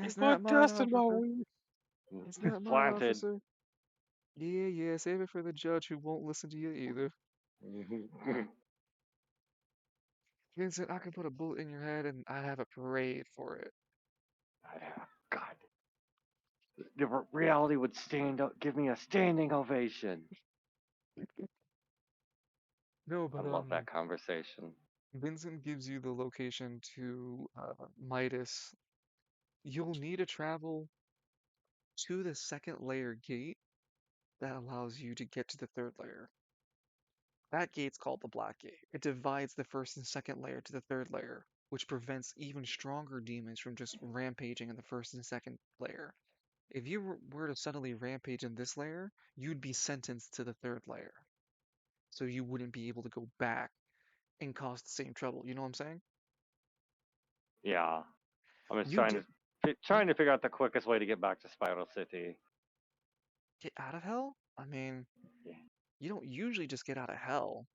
He That's not put mine, dust in my officer. weed. It's not mine, Planted. officer. Yeah, yeah, save it for the judge who won't listen to you either. Vincent, I can put a bullet in your head and I'd have a parade for it. God, the reality would stand up, give me a standing ovation. No, I but love that conversation. Vincent gives you the location to Midas. You'll need to travel to the second layer gate that allows you to get to the third layer. That gate's called the Black Gate. It divides the first and second layer to the third layer, which prevents even stronger demons from just rampaging in the first and second layer. If you were to suddenly rampage in this layer, you'd be sentenced to the third layer. So you wouldn't be able to go back and cause the same trouble. You know what I'm saying? Yeah, I'm just You did trying to figure out the quickest way to get back to Spiral City. get out of hell? I mean, Yeah. you don't usually just get out of hell.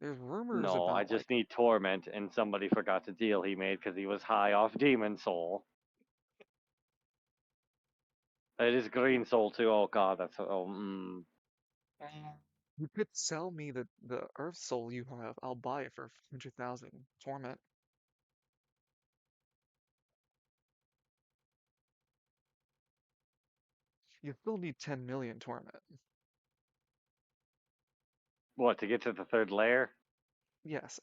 There's rumors No, I about like, just need torment, and somebody forgot the deal he made because he was high off demon soul. It is green soul too. Oh god, that's you could sell me the Earth Soul you have. I'll buy it for 100,000 torment. You still need 10 million torment. what to get to the third layer. Yes,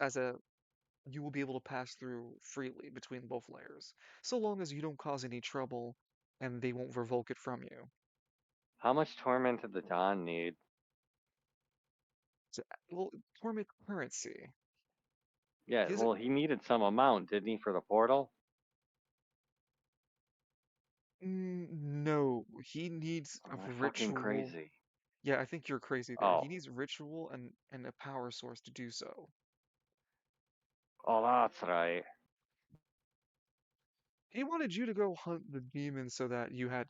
you will be able to pass through freely between both layers, so long as you don't cause any trouble and they won't revoke it from you. How much torment did the Don need? So, well, torment currency. Yeah, His well, he needed some amount, didn't he, for the portal? no, he needs Or a am I fucking ritual. crazy? Yeah, I think you're crazy there. He Oh, needs ritual and a power source to do so. Oh, that's right. He wanted you to go hunt the demons so that you had,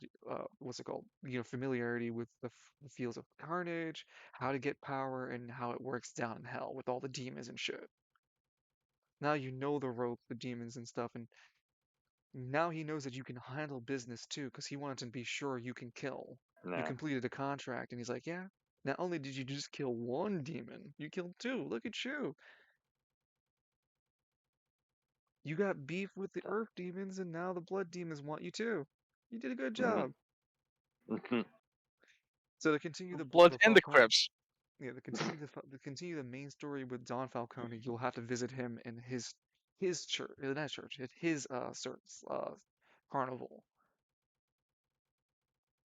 what's it called? Familiarity with the fields of carnage, how to get power, and how it works down in hell with all the demons and shit. Now you know the ropes, the demons and stuff, and now he knows that you can handle business too, because he wanted to be sure you can kill. You Nah. completed a contract, and he's like, yeah, not only did you just kill one demon, you killed two. Look at you. You got beef with the earth demons, and now the blood demons want you too. You did a good job. Mhm. So to continue Bloods the and the Falcone, Crips. yeah, to continue the main story with Don Falcone, you'll have to visit him in his church, not church, at his carnival.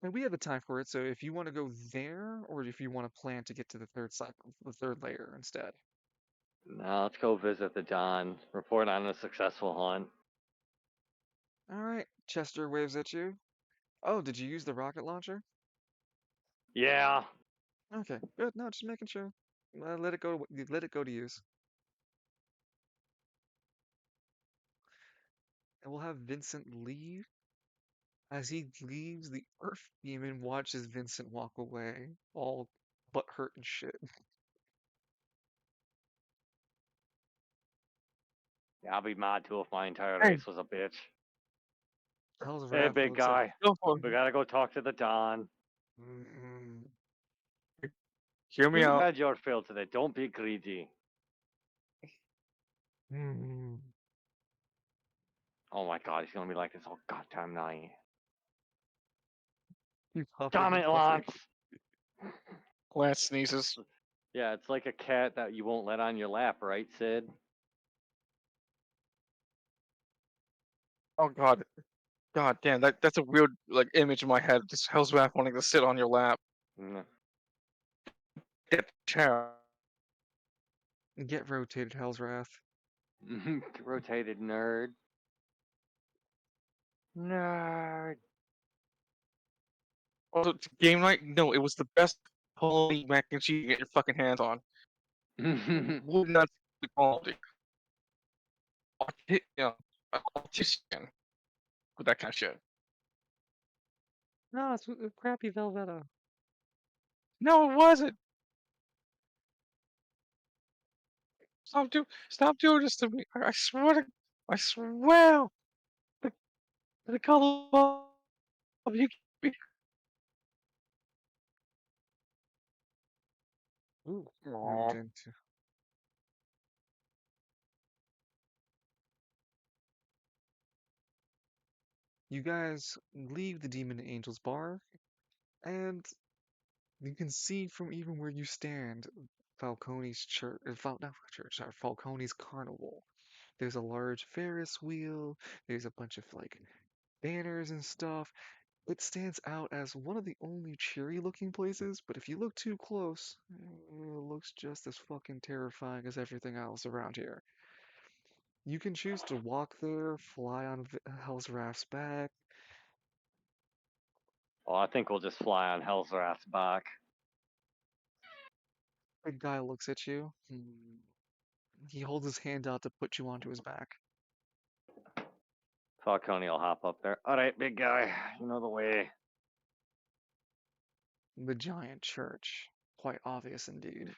And we have a time for it, so if you want to go there, or if you want to plan to get to the third cycle, the third layer instead. Now let's go visit the Don. Report on a successful hunt. All right, Chester waves at you. Oh, did you use the rocket launcher? Yeah. Okay, good. No, just making sure. Let it go. Let it go to use. And we'll have Vincent leave. As he leaves, the Earth Demon watches Vincent walk away, all butthurt and shit. Yeah, I'll be mad too if my entire Hey, race was a bitch. Hell's Hey, Wrath big looks at. guy. go for We it. gotta go talk to the Don. Mm, Hear me You out. had your fill today. Don't be greedy. mm. Oh my god, he's gonna be like this all goddamn night. He's huffing Damn and it, puffing. Lance! Lance sneezes. Yeah, it's like a cat that you won't let on your lap, right, Sid? Oh God, God damn, that's a weird like image in my head. Just Hellsbath wanting to sit on your lap. Mm. Get the chair. Get rotated, Hell's Wrath. Rotated nerd. Nerd. Also, game night. No, it was the best Polish mac and cheese you can get your fucking hands on. Would not the quality. Autistic with that kind of shit. No, it's crappy Velveeta. No, it wasn't. Stop doing this to me. I swear to, I swear. The, the color of you. Ooh, moved Aw. into. You guys leave the Demon Angels bar, and you can see from even where you stand, Falcone's church, not church, sorry, Falcone's carnival. There's a large Ferris wheel. There's a bunch of like banners and stuff. It stands out as one of the only cheery looking places, but if you look too close, it looks just as fucking terrifying as everything else around here. You can choose to walk there, fly on Hell's Raft's back. Oh, I think we'll just fly on Hell's Wrath's back. The guy looks at you. He holds his hand out to put you onto his back. Falcone will hop up there. Alright, big guy. You know the way. The giant church. Quite obvious indeed.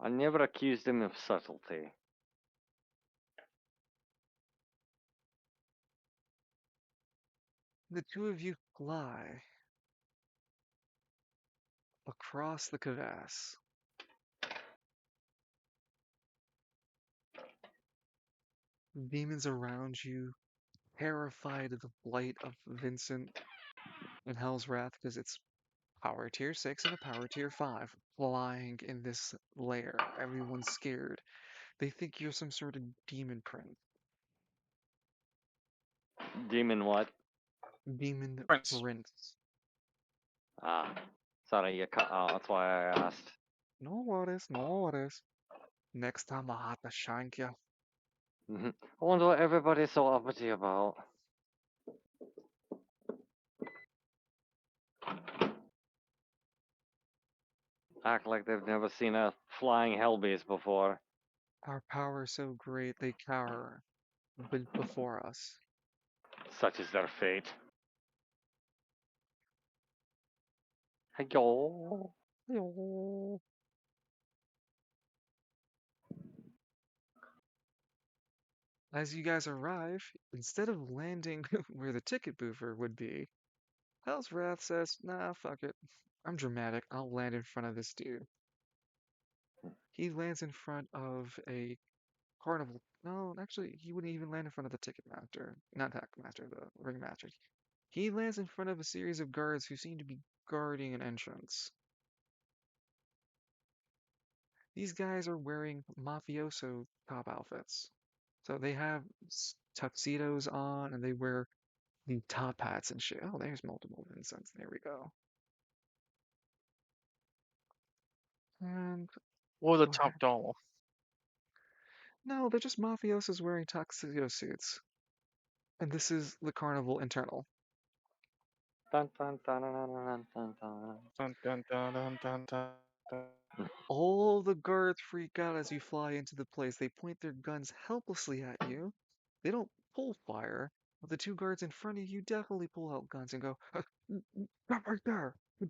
I never accused him of subtlety. The two of you fly across the crevasse. Demons around you, terrified of the blight of Vincent and Hell's Wrath, because it's power tier 6 and a power tier 5 flying in this lair. Everyone's scared. They think you're some sort of demon prince. Demon what? Demon Prince. prince. Ah. Sorry, you cut out. That's why I asked. No worries, no worries. Next time I'll have to shank you. I wonder what everybody's so uppity about. Act like they've never seen a flying hellbeast before. Our power is so great they cower before us. Such is their fate. Yo. Yo. As you guys arrive, instead of landing where the ticket boofer would be, Hell's Wrath says, nah, fuck it. I'm dramatic. I'll land in front of this dude. He lands in front of a carnival. No, actually, he wouldn't even land in front of the ticket master. Not tack master, the ring master. He lands in front of a series of guards who seem to be guarding an entrance. These guys are wearing mafioso top outfits. So they have tuxedos on and they wear the top hats and shit. Oh, there's multiple Vincents. There we go. And Or the go top ahead. doll. No, they're just mafiosos wearing tuxedo suits. And this is the carnival internal. Dun, dun, dun, dun, dun, dun, dun. Dun, dun, dun, dun, dun, dun, dun. All the guards freak out as you fly into the place. They point their guns helplessly at you. They don't pull fire, but the two guards in front of you definitely pull out guns and go, Stop right there! What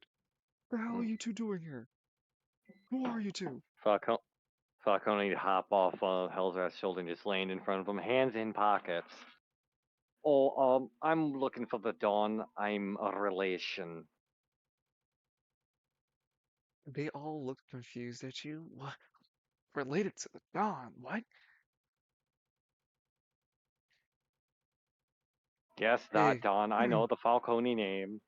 the hell are you two doing here? Who are you two? Falcone, Falcone hop off Hell's shoulder and just land in front of him, hands in pockets. Oh, I'm looking for the Dawn. I'm a relation. They all look confused at you. What? Related to the Dawn? What? Guess not, Hey, Dawn. I know the Falcone name.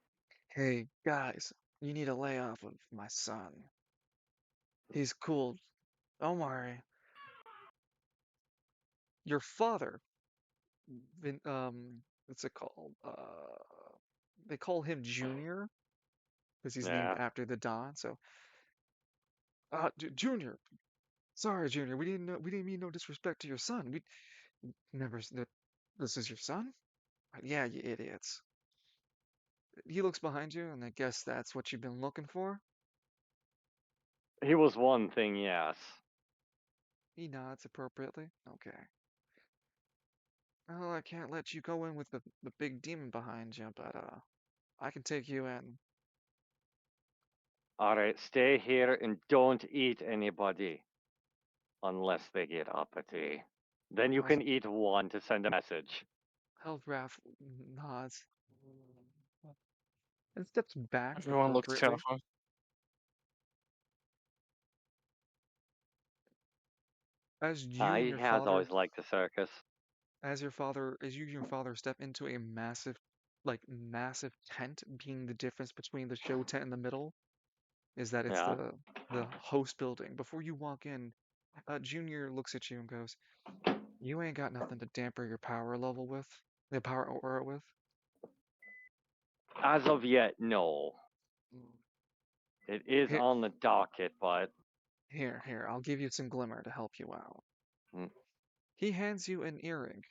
hey, guys, you need to lay off of my son. He's cool. Don't worry. Your father, what's it called? They call him Junior because he's named Yeah. after the Don. So, Junior. Sorry, Junior. We didn't know. We didn't mean no disrespect to your son. We never. This is your son? Yeah, you idiots. He looks behind you, and I guess that's what you've been looking for. He was one thing, yes. He nods appropriately. Okay. Oh, I can't let you go in with the big demon behind you, but I can take you in. Alright, stay here and don't eat anybody unless they get uppity. Then you How's can eat one to send a message. Healthraff nods and steps back Everyone looks appropriately. terrified. As you and He your has father, always liked the circus. as you and your father step into a massive, massive tent, being the difference between the show tent in the middle is that it's Yeah. the host building. Before you walk in, Junior looks at you and goes, "You ain't got nothing to damper your power level with, the power aura with." As of yet, no. It is Here, on the docket, but here, I'll give you some glimmer to help you out. mm, He hands you an earring.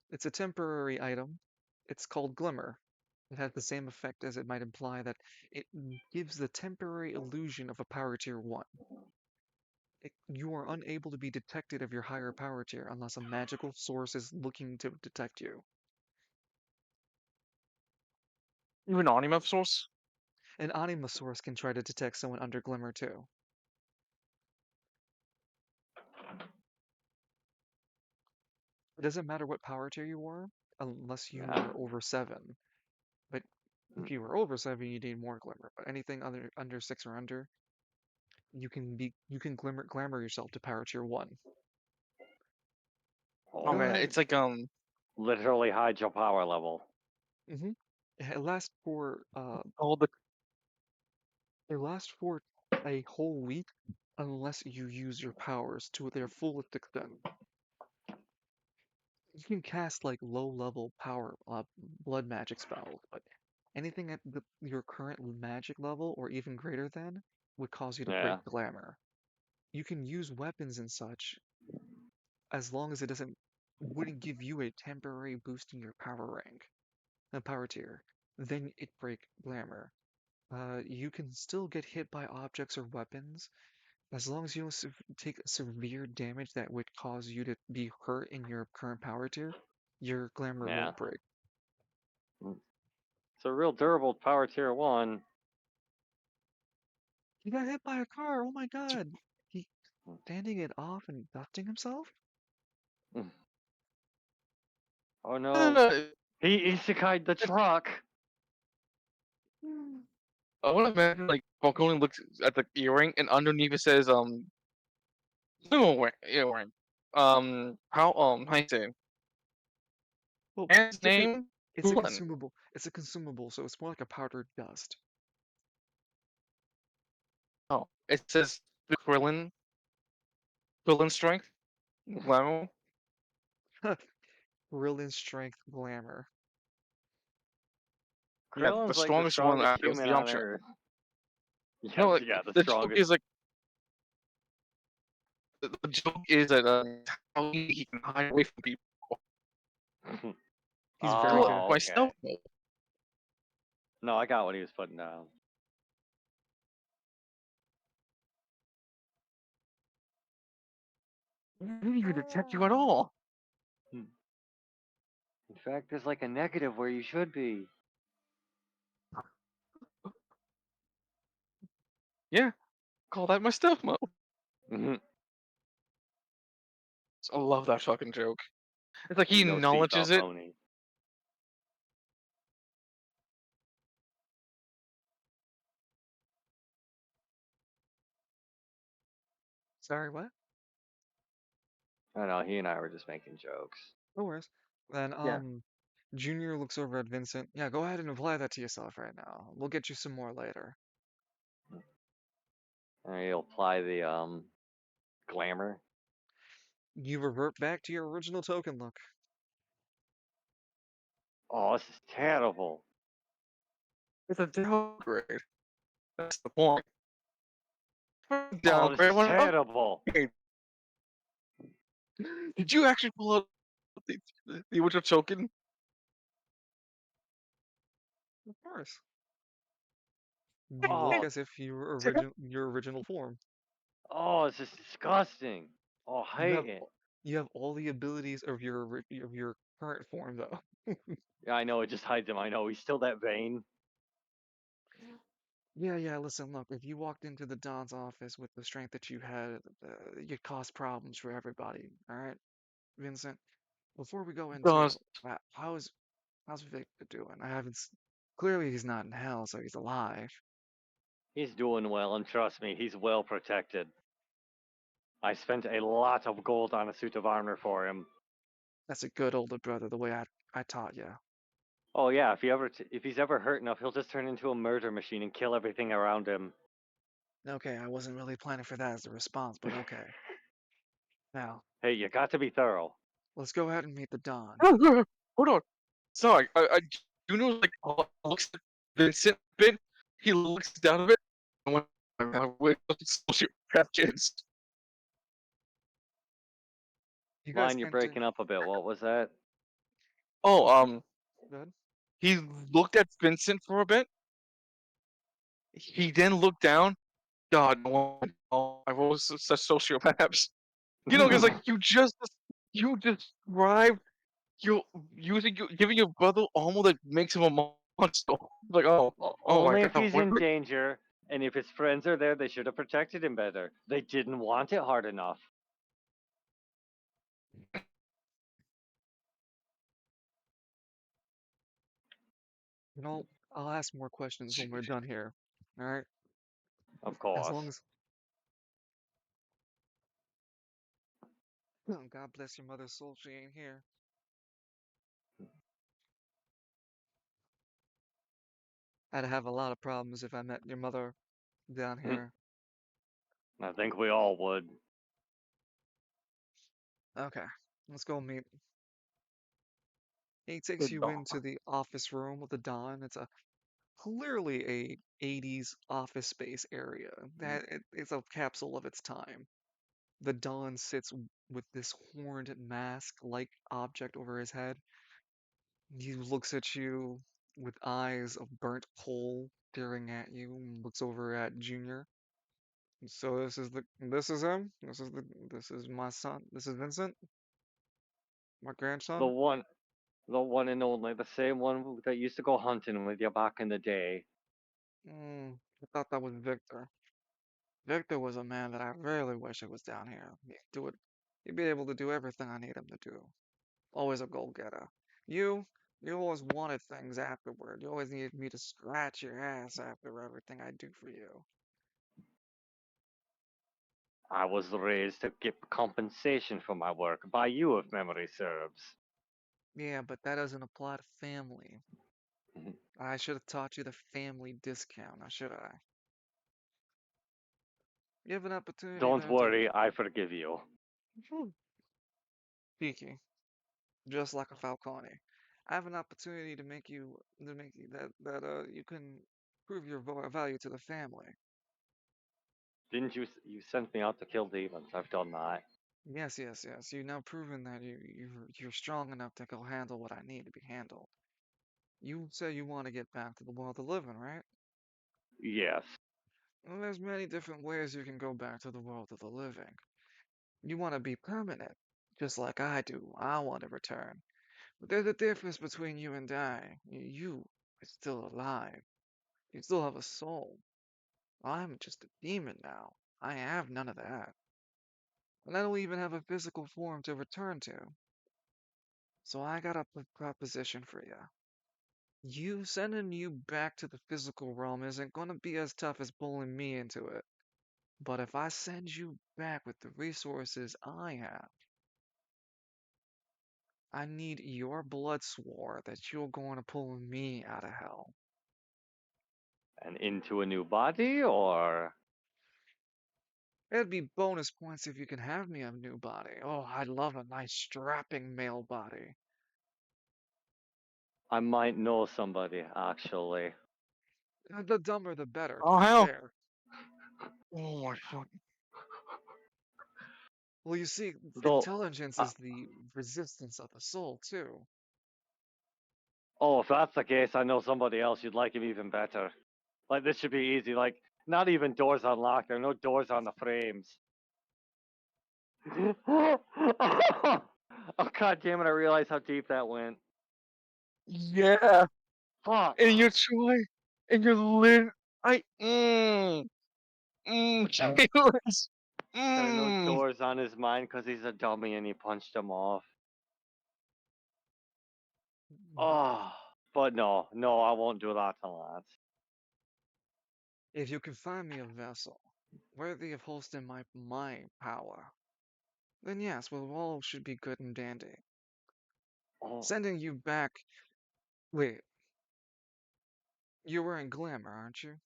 It's a temporary item. It's called Glimmer. It has the same effect as it might imply that it gives the temporary illusion of a power tier 1. You are unable to be detected of your higher power tier unless a magical source is looking to detect you. You an anime source? An anima source can try to detect someone under Glimmer too. It doesn't matter what power tier you are, unless you yeah. are over 7. But if Mm. you are over 7, you need more Glimmer. But anything under 6 or under, you can glamour yourself to power tier 1. Oh Go man, Oh, ahead. it's like literally hide your power level. hmm It lasts for all the it lasts for a whole week unless you use your powers to their fullest extent. You can cast like low level power blood magic spells, but anything at your current magic level or even greater than would cause you to Yeah. break glamour. You can use weapons and such as long as it doesn't wouldn't give you a temporary boost in your power rank, power tier. Then it break glamour. You can still get hit by objects or weapons, As long as you don't take severe damage that would cause you to be hurt in your current power tier, your glamour Yeah. won't break. Mm. It's a real durable power tier 1. He got hit by a car. Oh my god. He Mm. standing it off and dusting himself? Mm. Oh No, no. no, no. He isekai'd the truck. Hmm. I want to imagine like Falcone looks at the earring and underneath it says no earring. How you say it? Well, Man's it's a con name it's a Kulin. consumable. It's a consumable, so it's more like a powdered dust. Oh, it says the Krillin strength glamour. Brilliant strength glamour. Yeah, the Krillin's like the strongest one strongest out there is human the on option. Earth. Yeah, No, like yeah, the the joke strongest. is like the joke is that how he can hide away from people. He's very Still good. Oh, my okay. stealth mode. No, I got what he was putting down. I didn't even detect you at all. Hmm. In fact, there's like a negative where you should be. Yeah, call that my stealth mode. Mhm. I love that fucking joke. It's like he No seat, acknowledges it. Falcone. Sorry, what? I know, he and I were just making jokes. No worries. Then, Yeah. Junior looks over at Vincent. Yeah, go ahead and apply that to yourself right now. We'll get you some more later. And he'll apply the glamour. You revert back to your original token look. Oh, this is terrible. It's a downgrade. That's the point. Oh, this Downgrade. is One terrible. upgrade. Did you actually pull out the original token? Of course. You look Oh, as if you were your original form. oh, this is disgusting. Oh, I You hate have it. you have all the abilities of your current form though. Yeah, I know, it just hides him. I know, he's still that vain. Yeah, yeah, listen, look, if you walked into the Don's office with the strength that you had, you'd cause problems for everybody. All right, Vincent, before we go into it, Does how's Victor doing? I haven't clearly he's not in hell, so he's alive. He's doing well, and trust me, he's well protected. I spent a lot of gold on a suit of armor for him. That's a good older brother, the way I taught you. Oh yeah, if he's ever hurt enough, he'll just turn into a murder machine and kill everything around him. Okay, I wasn't really planning for that as a response, but okay. Now, Hey, you got to be thorough. let's go ahead and meet the Don. hold on. Sorry, I do know like looks at Vincent a bit. He looks down a bit. And when with social kids. You guys Line, you're enter. breaking up a bit. What was that? Oh, Good. he looked at Vincent for a bit. He then looked down. God, no, I was such sociopaths. You know, because like you described you giving your brother armor that makes him a monster. Like oh my Only if god, he's in danger, and if his friends are there, they should have protected him better. They didn't want it hard enough. You know, I'll ask more questions when we're done here. All right. Of As course. long as God bless your mother's soul, she ain't here. I'd have a lot of problems if I met your mother down here. I think we all would. Okay, let's go meet. He the takes you dog. into the office room of the Don. It's a clearly a 80s office space area. It's a capsule of its time. The Don sits with this horned mask-like object over his head. He looks at you with eyes of burnt coal staring at you and looks over at Junior. So this is him. This is my son. This is Vincent, my The grandson. one, the one and only, the same one that used to go hunting with you back in the day. I thought that was Victor. Victor was a man that I really wish it was down here. He'd do it. He'd be able to do everything I need him to do. Always a goal-getter. You, you always wanted things afterward. You always needed me to scratch your ass after everything I do for you. I was raised to get compensation for my work by you, if memory serves. Yeah, but that doesn't apply to family. I should have taught you the family discount, now should I? You have an opportunity Don't there to worry, I forgive you. Peaky, just like a Falcone. I have an opportunity to make you that you can prove your value to the family. Didn't you sent me out to kill demons? I've done that. Yes, yes, yes. You've now proven that you're strong enough to go handle what I need to be handled. You say you want to get back to the world of living, right? Yes. Well, there's many different ways you can go back to the world of the living. You want to be permanent, just like I do. I want to return. But there's a difference between you and I. You are still alive. You still have a soul. I'm just a demon now. I have none of that. And I don't even have a physical form to return to. So I got a proposition for you. You sending you back to the physical realm isn't gonna be as tough as pulling me into it. But if I send you back with the resources I have, I need your blood swore that you're going to pull me out of hell. And into a new body, or It'd be bonus points if you can have me a new body. Oh, I love a nice strapping male body. I might know somebody actually. The dumber the better, to Oh be hell! fair. Oh my fuck! Well, you see, Though, intelligence uh, is the resistance of the soul, too. oh, if that's the case, I know somebody else you'd like him even better. Like this should be easy. Like not even doors unlocked. There are no doors on the frames. Oh god damn it! I realized how deep that went. Yeah, Fuck. and you're trying, and you're lit. I Taylor's. There are no Mm. doors on his mind because he's a dummy and he punched him off. But Oh, but no, no, I won't do that to Lance. if you can find me a vessel worthy of hosting my power, then yes, well, all should be good and dandy. Oh, Sending you back. Wait, you're wearing glamour, aren't you?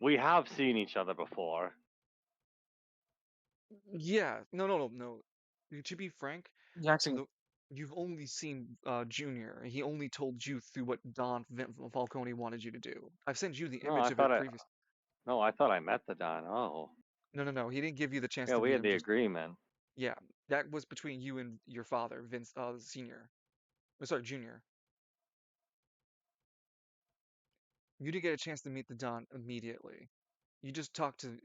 we have seen each other before. Yeah. No, no, no, no. To be frank, Jackson. the you've only seen Junior. He only told you through what Falcone wanted you to do. I've sent you the No, image I of thought it I, previous. no, I thought I met the Don. Oh, No, no, no. He didn't give you the chance yeah, to we meet had him. the Just agreement. yeah, that was between you and your father, Vince, Senior. Sorry, Junior. You didn't get a chance to meet the Don immediately. You just talked to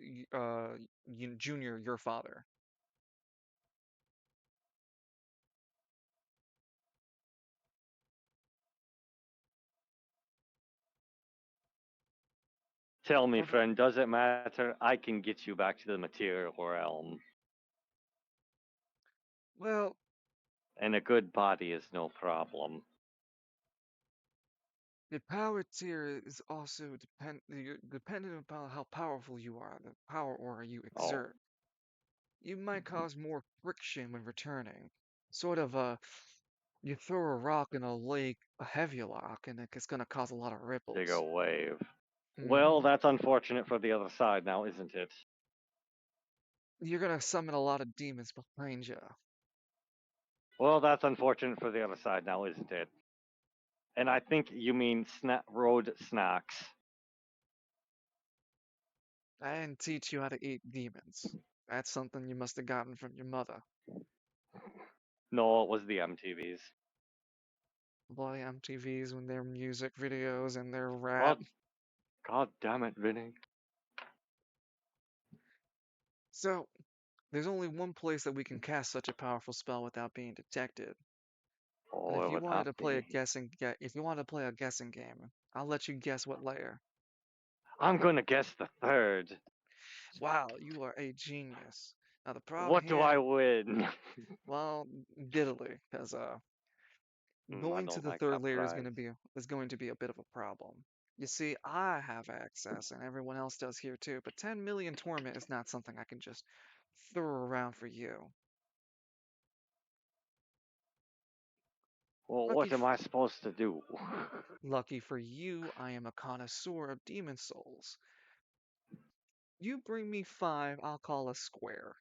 Junior, your father. Tell me, Okay. friend, does it matter? I can get you back to the material realm, Well, and a good body is no problem. the power tier is also dependent upon how powerful you are, the power aura you Oh, exert. You might cause more friction when returning. Sort of you throw a rock in a lake, a heavy rock, and it's gonna cause a lot of bigger ripples. wave. Well, Hmm. that's unfortunate for the other side now, isn't it? You're gonna summon a lot of demons behind you. Well, that's unfortunate for the other side now, isn't it? And I think you mean road snacks. I didn't teach you how to eat demons. That's something you must have gotten from your mother. No, it was the MTVs. of all the MTVs when their music videos and their rap. God damn it, Vinny. So, there's only one place that we can cast such a powerful spell without being detected. And Oh, if it you would wanted have to to play a be. if you wanted to play a guessing game, I'll let you guess what layer. I'm gonna guess the third. Wow, you are a genius. Now the problem What do here, I win? well, diddly, because I going to don't the like third that layer prize. is going to be a bit of a problem. You see, I have access, and everyone else does here too, but 10 million torment is not something I can just throw around for you. Well, Lucky, what am I f- supposed to do? lucky for you, I am a connoisseur of demon souls. You bring me 5, I'll call a square.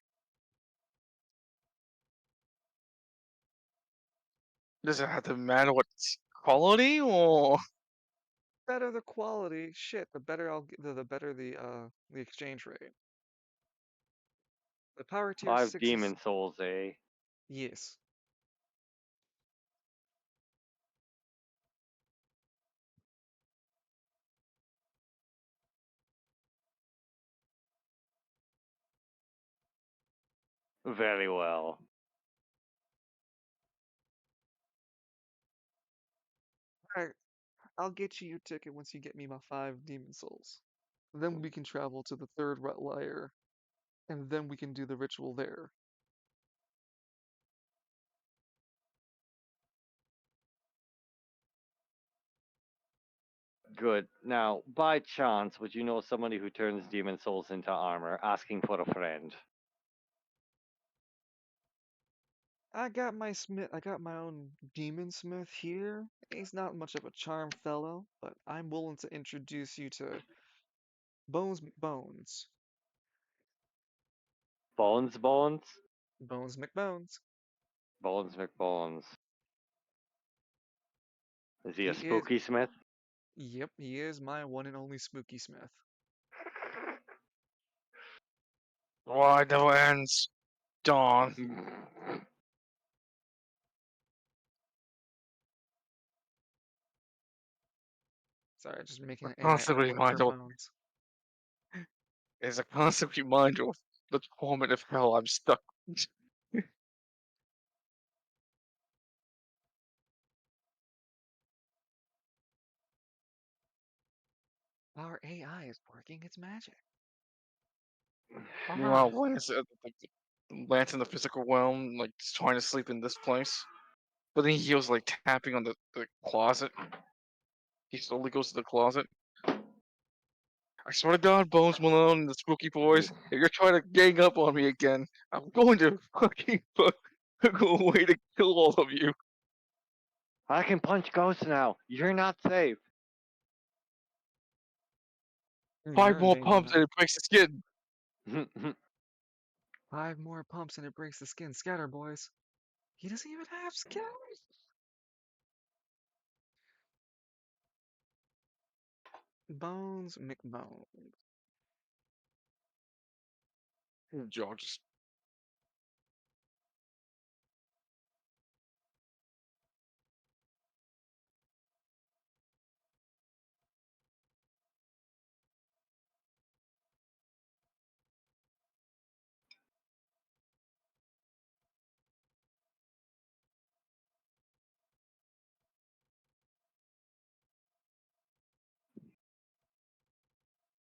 Does it have to matter what quality or? Better the quality, shit, the better the better the exchange rate. The power tier 5 6 is demon souls, eh? yes. Very well. Alright, I'll get you your ticket once you get me my 5 demon souls. Then we can travel to the third layer, and then we can do the ritual there. Good. Now, by chance, would you know somebody who turns demon souls into armor, asking for a friend? I got my own demon smith here. He's not much of a charm fellow, but I'm willing to introduce you to Bones McBones. Bones, Bones? Bones McBones. Bones McBones. Is he He a is, spooky smith? yep, he is my one and only spooky smith. Why never ends? Dawn. Sorry, just making A an AI constant artwork for reminder Bones. is a constant reminder of the torment of hell I'm stuck. Our AI is working its magic. Meanwhile, Ah, Lance in the physical realm, like just trying to sleep in this place. But then he was like tapping on the closet. He slowly goes to the closet. I swear to God, Bones Malone and the Spooky Boys, if you're trying to gang up on me again, I'm going to fucking go away to kill all of you. I can punch ghosts now. You're not safe. 5 You're in more danger pumps and now. it breaks the skin. 5 more pumps and it breaks the skin. Scatter, boys. He doesn't even have skin. Bones McBones. Jaw just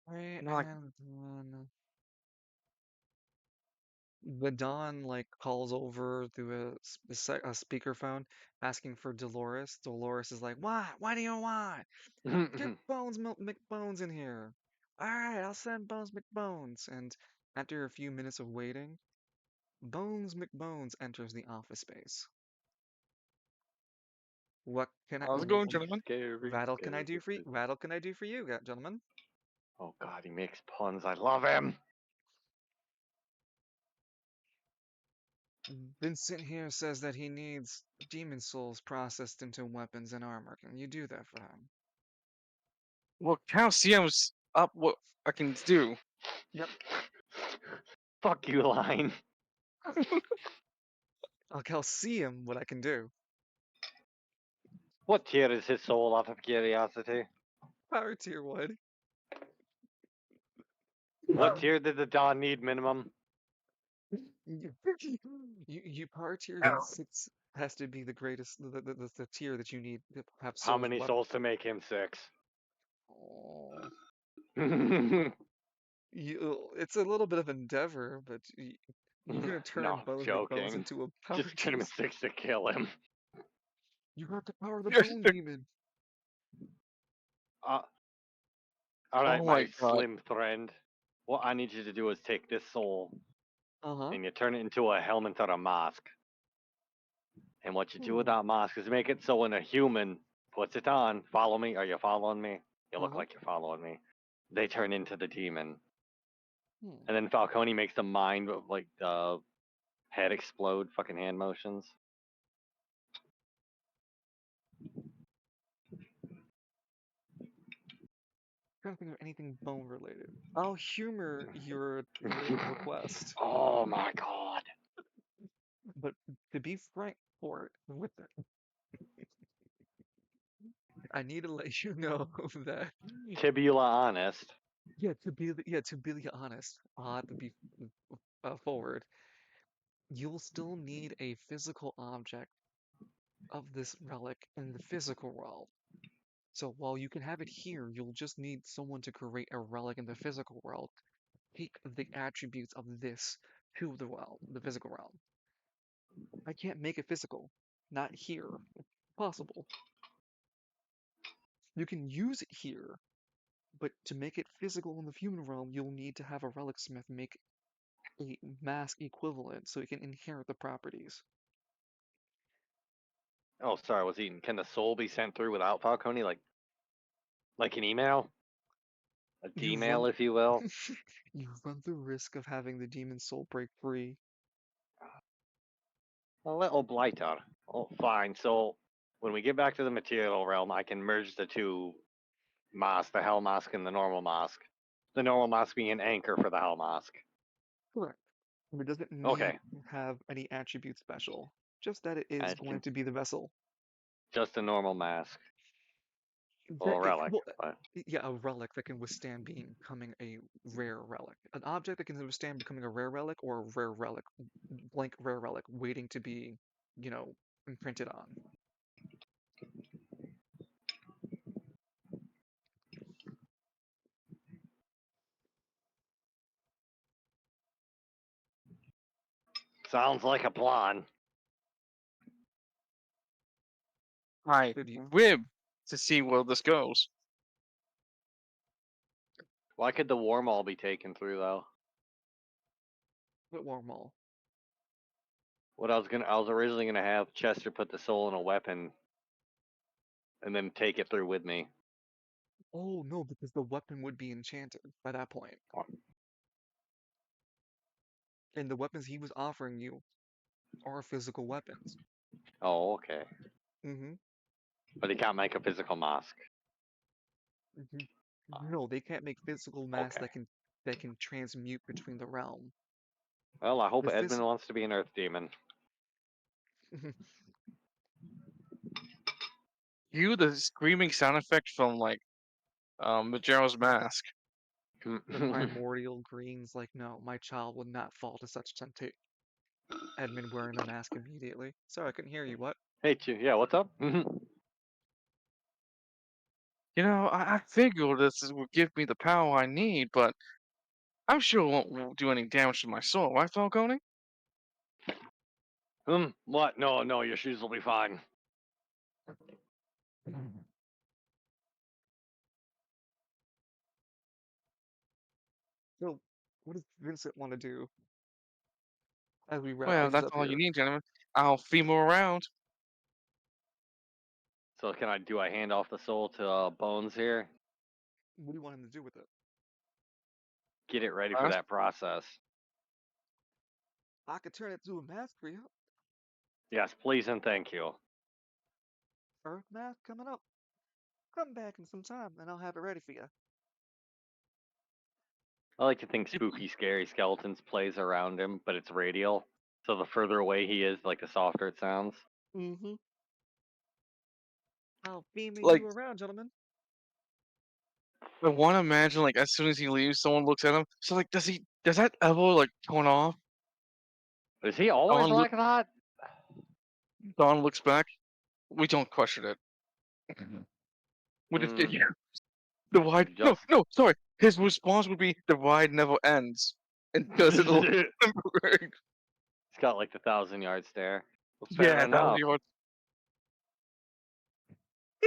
Right, not like and then the Dawn like calls over through a speakerphone asking for Dolores. Dolores is like, "What? What do you want? Get Bones McBones in here." All right, I'll send Bones McBones. And after a few minutes of waiting, Bones McBones enters the office space. What can I, how's it going, gentlemen? Scary, scary. Rattle can I do for you, gentlemen? Oh God, he makes puns. I love him. Vincent here says that he needs demon souls processed into weapons and armor. Can you do that for him? Well, CM's up what I can do. Yep. Fuck you, line. I'll see him what I can do. What tier is his soul out of curiosity? Power tier 1. What tier did the Dawn need minimum? You, you power tier 6 has to be the greatest, the tier that you need to have How souls many weapon. souls to make him 6? Oh, it's a little bit of endeavor, but you're gonna No, turn I'm both your bones joking. into a power Just turn him at tier. 6 to kill him. You have to power the bone demon. Uh, Alright, Oh my my god. slim friend. What I need you to do is take this soul Uh-huh. and you turn it into a helmet or a mask. And what you do with that mask is make it so when a human puts it on, follow me, are you following me? You look Uh-huh. like you're following me. They turn into the demon. Hmm. And then Falcone makes the mind of like head explode fucking hand motions. Trying to think of anything bone related. I'll humor your request, Oh my god. but to be frank for it with it, I need to let you know that Tibula honest. to be honest, to be forward, you'll still need a physical object of this relic in the physical realm. So while you can have it here, you'll just need someone to create a relic in the physical world. Take the attributes of this to the realm, the physical realm. I can't make it physical. Not here. Possible. You can use it here, but to make it physical in the human realm, you'll need to have a relic smith make a mask equivalent so it can inherit the properties. Oh, sorry, I was eating. Can the soul be sent through without Falcone? Like an email? A You D-mail, run if you will? you run the risk of having the demon soul break free. A little blighter. Oh, fine. So when we get back to the material realm, I can merge the two masks, the Hell Mask and the normal mask. The normal mask being an anchor for the Hell Mask. Correct. It doesn't need Okay, to have any attribute special, just that it is I going can to be the vessel. just a normal mask. Well, That a it, relic, well, but yeah, a relic that can withstand becoming a rare relic. An object that can withstand becoming a rare relic or a rare relic, blank rare relic, waiting to be, you know, imprinted on. sounds like a plan. I So do you, rib to see where this goes. Why could the wormhole be taken through though? what Warmall? I was originally gonna have Chester put the soul in a weapon and then take it through with me. Oh no, because the weapon would be enchanted by that point. And the weapons he was offering you are physical weapons. Oh, okay. Mm-hmm. But he can't make a physical mask. No, they can't make physical masks Okay. that can transmute between the realm. Well, I hope The phys Edmund wants to be an Earth Demon. You the screaming sound effect from Majora's Mask. the primordial greens like, no, my child would not fall to such temptation. Edmund wearing the mask immediately. Sorry, I couldn't hear you. What? Hey, yeah, what's up? You know, I figure would give me the power I need, but I'm sure it won't do any damage to my soul, right, Falcone? What? No, no, your shoes will be fine. So, what does Vincent want to do as we wrap Well, things that's up all you here? need, gentlemen. I'll femur around. So do I hand off the soul to Bones here? What do you want him to do with it? Get it ready for Huh? that process. I could turn it to a mask for you. Yes, please and thank you. Earth mask coming up. Come back in some time and I'll have it ready for you. I like to think spooky, scary skeletons plays around him, but it's radial. So the further away he is, like the softer it sounds. Mm-hmm. I'll beaming Like you around, gentlemen. I want to imagine like as soon as he leaves, someone looks at him. So like, does that ever like turn off? Is he always Don, like that? Don looks back. We don't question it. We just get Hmm. you. The ride. No, Just. no, sorry. His response would be, "The ride never ends," and doesn't He's remember. got like the 1,000 yard stare. Well, fair Yeah, that would enough. be what.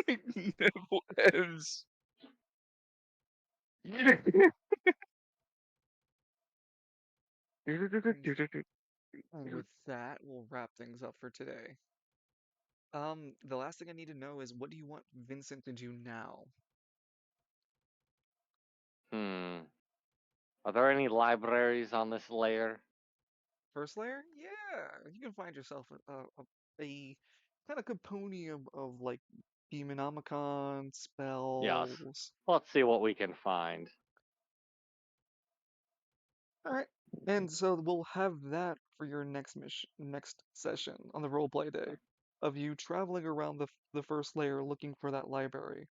It never ends. And with that, we'll wrap things up for today. The last thing I need to know is what do you want Vincent to do now? Hmm. Are there any libraries on this layer? First layer? Yeah, you can find yourself a kind of compendium of like Demonomicon Yes. spells. Let's see what we can find. All right, and so we'll have that for your next session on the roleplay day, of you traveling around the first layer looking for that library.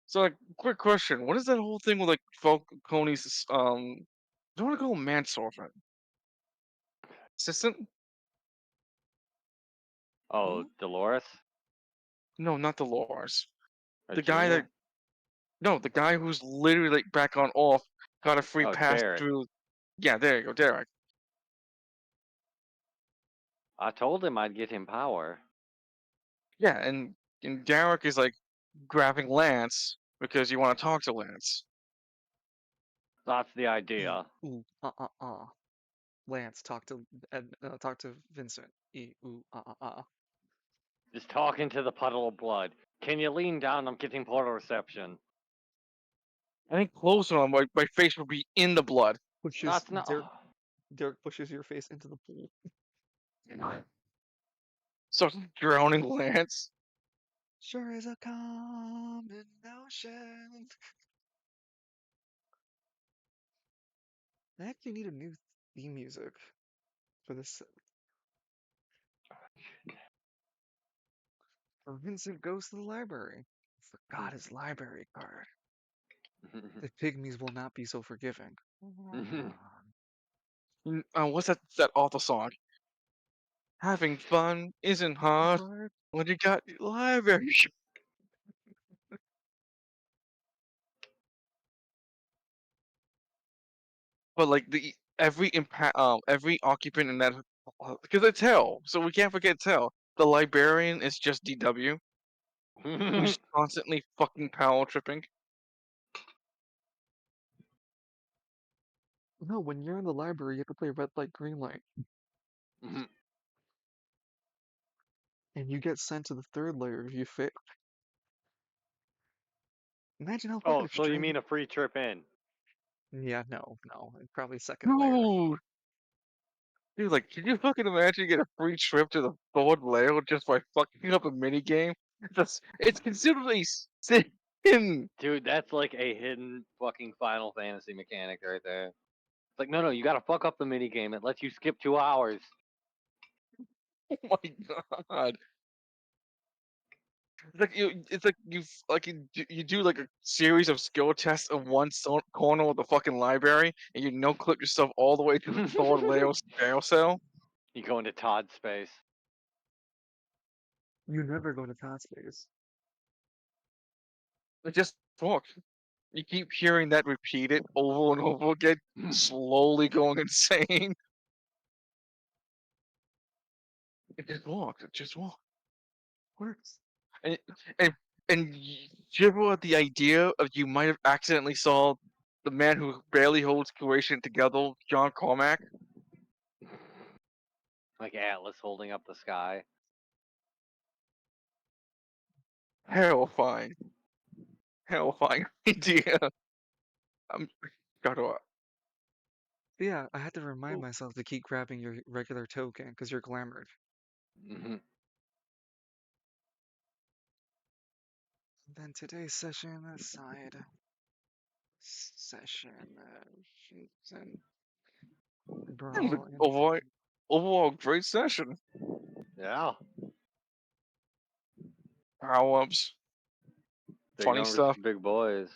So, like, quick question: what is that whole thing with like Falcone's I don't want to call him manservant, assistant? Oh, Who? Dolores? No, not the Lars. Or The guy that Junior? no, the guy who's literally like back on off, got a free Oh, pass Derek. through. Yeah, there you go, Derek. I told him I'd get him power. Yeah, and Derek is like grabbing Lance because you want to talk to Lance. That's the E idea. ooh Lance, talk to Vincent. E ooh Just talking to the puddle of blood. Can you lean down? I'm getting portal reception. I think closer on my face would be in the blood. Pushes That's not. Derek pushes your face into the pool. Starts drowning Lance. Sure is a common notion. I actually need a new theme music for this. For Vincent goes to the library. Forgot his library card. The pygmies will not be so forgiving. What's that author song? Having fun isn't hard Hard. when you got your library. But like the every occupant in that because it's hell, so we can't forget it's hell. The librarian is just DW, who's constantly fucking power tripping. No, when you're in the library, you have to play red light, green light, and you get sent to the third layer if you fail. Imagine how Oh, fucking so you strange. mean a free trip in? Yeah, no, probably second layer. Dude, dude, like, can you fucking imagine you get a free trip to the third layer just by fucking up a mini game? It's considered a sin. Dude, that's like a hidden fucking Final Fantasy mechanic right there. It's like, no, you gotta fuck up the mini game. It lets you skip 2 hours. Oh my god. It's like you do like a series of skill tests in one corner of the fucking library, and you no clip yourself all the way to the third layer jail cell. You go into Todd space. You never go to Todd space. It just works. You keep hearing that repeated over and over again, slowly going insane. It just works. It just works. Works. And and you ever had the idea of you might have accidentally saw the man who barely holds creation together, John Cormack? Like Atlas holding up the sky. Terrifying. Terrifying idea. I'm gotta. But yeah, I had to remind Ooh. myself to keep grabbing your regular token because you're glamored. Then today's session aside, session, and Yeah, brawl and overall, overall great session. Yeah. Power ups, Big funny numbers stuff. for big boys.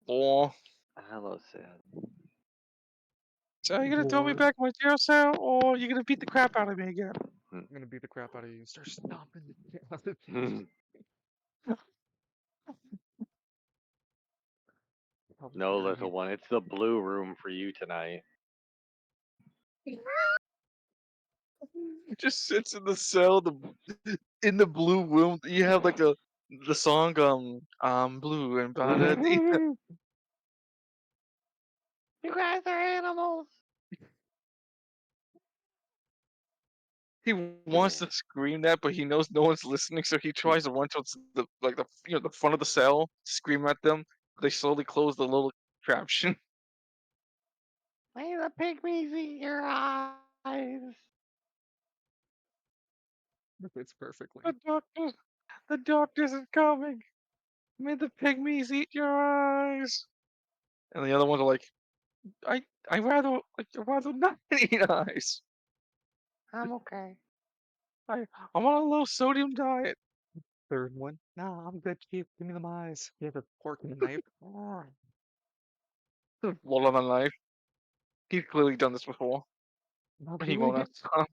Or Hello, Sid. so are you gonna throw me Lord, back my jail cell, or are you gonna beat the crap out of me again? I'm gonna beat the crap out of you and start stomping the shit out of you. How No, dare little you. one. It's the blue room for you tonight. Just sits in the cell, in the blue room. You have like the song I'm blue and You guys are animals. he wants to scream that, but he knows no one's listening, so he tries to run towards the front of the cell, scream at them. They slowly close the little contraption. May the pygmies eat your eyes. It fits perfectly. The doctor, the doctors is coming. May the pygmies eat your eyes. And the other ones are like, I I'd rather not eat eyes. I'm okay. I'm on a low sodium diet. Third one. Nah, I'm good, Chief. Give me them eyes. You have a fork and a knife. Blood on the knife. He's clearly done this before. Not He doing won't have it. time.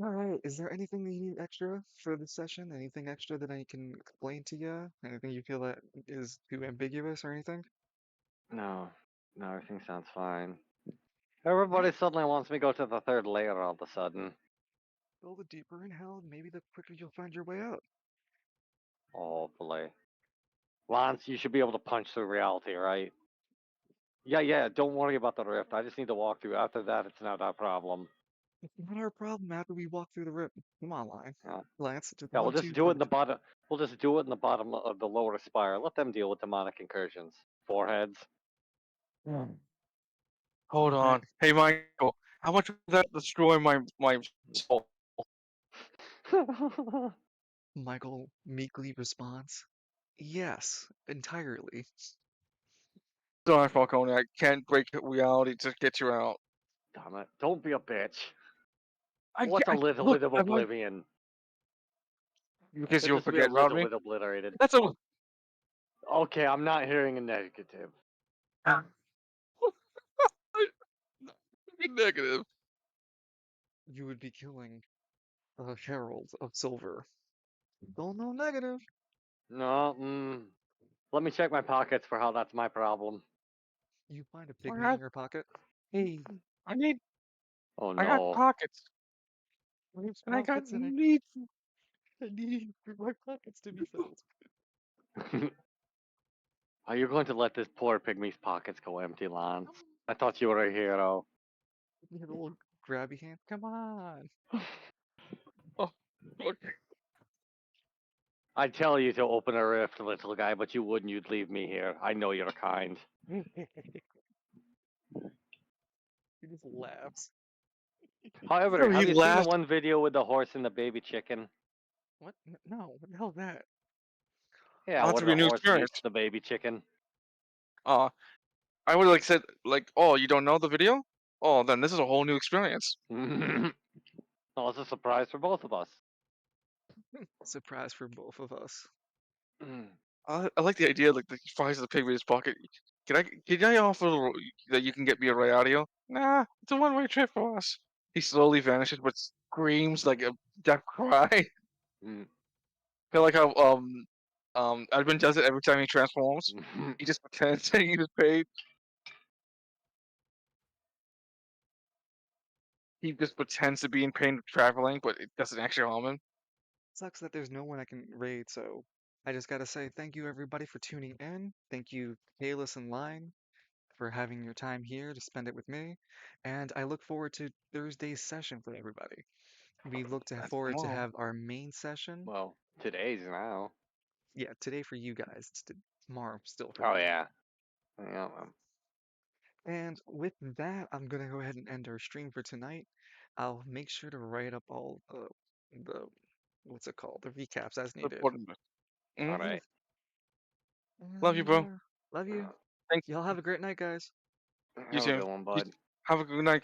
All right. Is there anything that you need extra for this session? Anything extra that I can explain to you? Anything you feel that is too ambiguous or anything? No, no, everything sounds fine. Everybody suddenly wants me to go to the third layer all of a sudden. Well, the deeper in hell, maybe the quicker you'll find your way out. Hopefully. Lance, you should be able to punch through reality, right? Yeah, don't worry about the rift. I just need to walk through. After that, it's not our problem. It's not our problem after we walk through the rip. Come on, Yeah, Lance. Just yeah, we'll one, just two do it in punch. the bottom. We'll just do it in the bottom of the lower spire. Let them deal with demonic incursions. Foreheads. Hold All right. on. Hey Michael, how much would that destroy my soul? Michael meekly responds, "Yes, entirely." Sorry, Falcone, I can't break reality to get you out. Damn it. Don't be a bitch. I, What's a I little look, bit of I like oblivion? because Let's you'll just be a forget about little me. bit obliterated. That's a Okay, I'm not hearing a negative. negative. You would be killing a herald of silver. Don't know negative. No, let me check my pockets for how that's my problem. You find a I pygmy in got, your pocket. Hey, I need, Oh I got no. pockets, there's and I got pockets and needs. I need for my pockets to be filled. Are you going to let this poor pygmy's pockets go empty, Lance? I thought you were a hero. You have a little grabby hand. Come on. Oh, okay. I'd tell you to open a rift, little guy, but you wouldn't. You'd leave me here. I know you're kind. He just laughs. However, So he have you seen the laughed. one video with the horse and the baby chicken? What? No, what the hell is that? Yeah, Ought where to be a the new horse experience. meets the baby chicken. Uh, I would like said like, oh, you don't know the video? Oh, then this is a whole new experience. No, it's a surprise for both of us. Surprise for both of us. I like the idea, like the flies of the pig in his pocket. Can I offer that you can get me a ride audio? Nah, it's a one-way trip for us. He slowly vanishes, but screams like a death cry. Mm. Feel like how Edwin does it every time he transforms. He just pretends that he's paid. He just pretends to be in pain traveling, but it doesn't actually harm him. Sucks that there's no one I can raid, so I just gotta say thank you everybody for tuning in. Thank you, Kalis and Line, for having your time here to spend it with me. And I look forward to Thursday's session for everybody. We look That's forward to tomorrow. have our main session. Well, today's now. Yeah, today for you guys. It's tomorrow still for Oh me. yeah. Yeah. And with that, I'm gonna go ahead and end our stream for tonight. I'll make sure to write up all the what's it called? The recaps as needed. All Mm-hmm. right. Love you, And bro. love you. Thank Y'all have a great night, guys. you Have a too. good one, You bud. have a good night.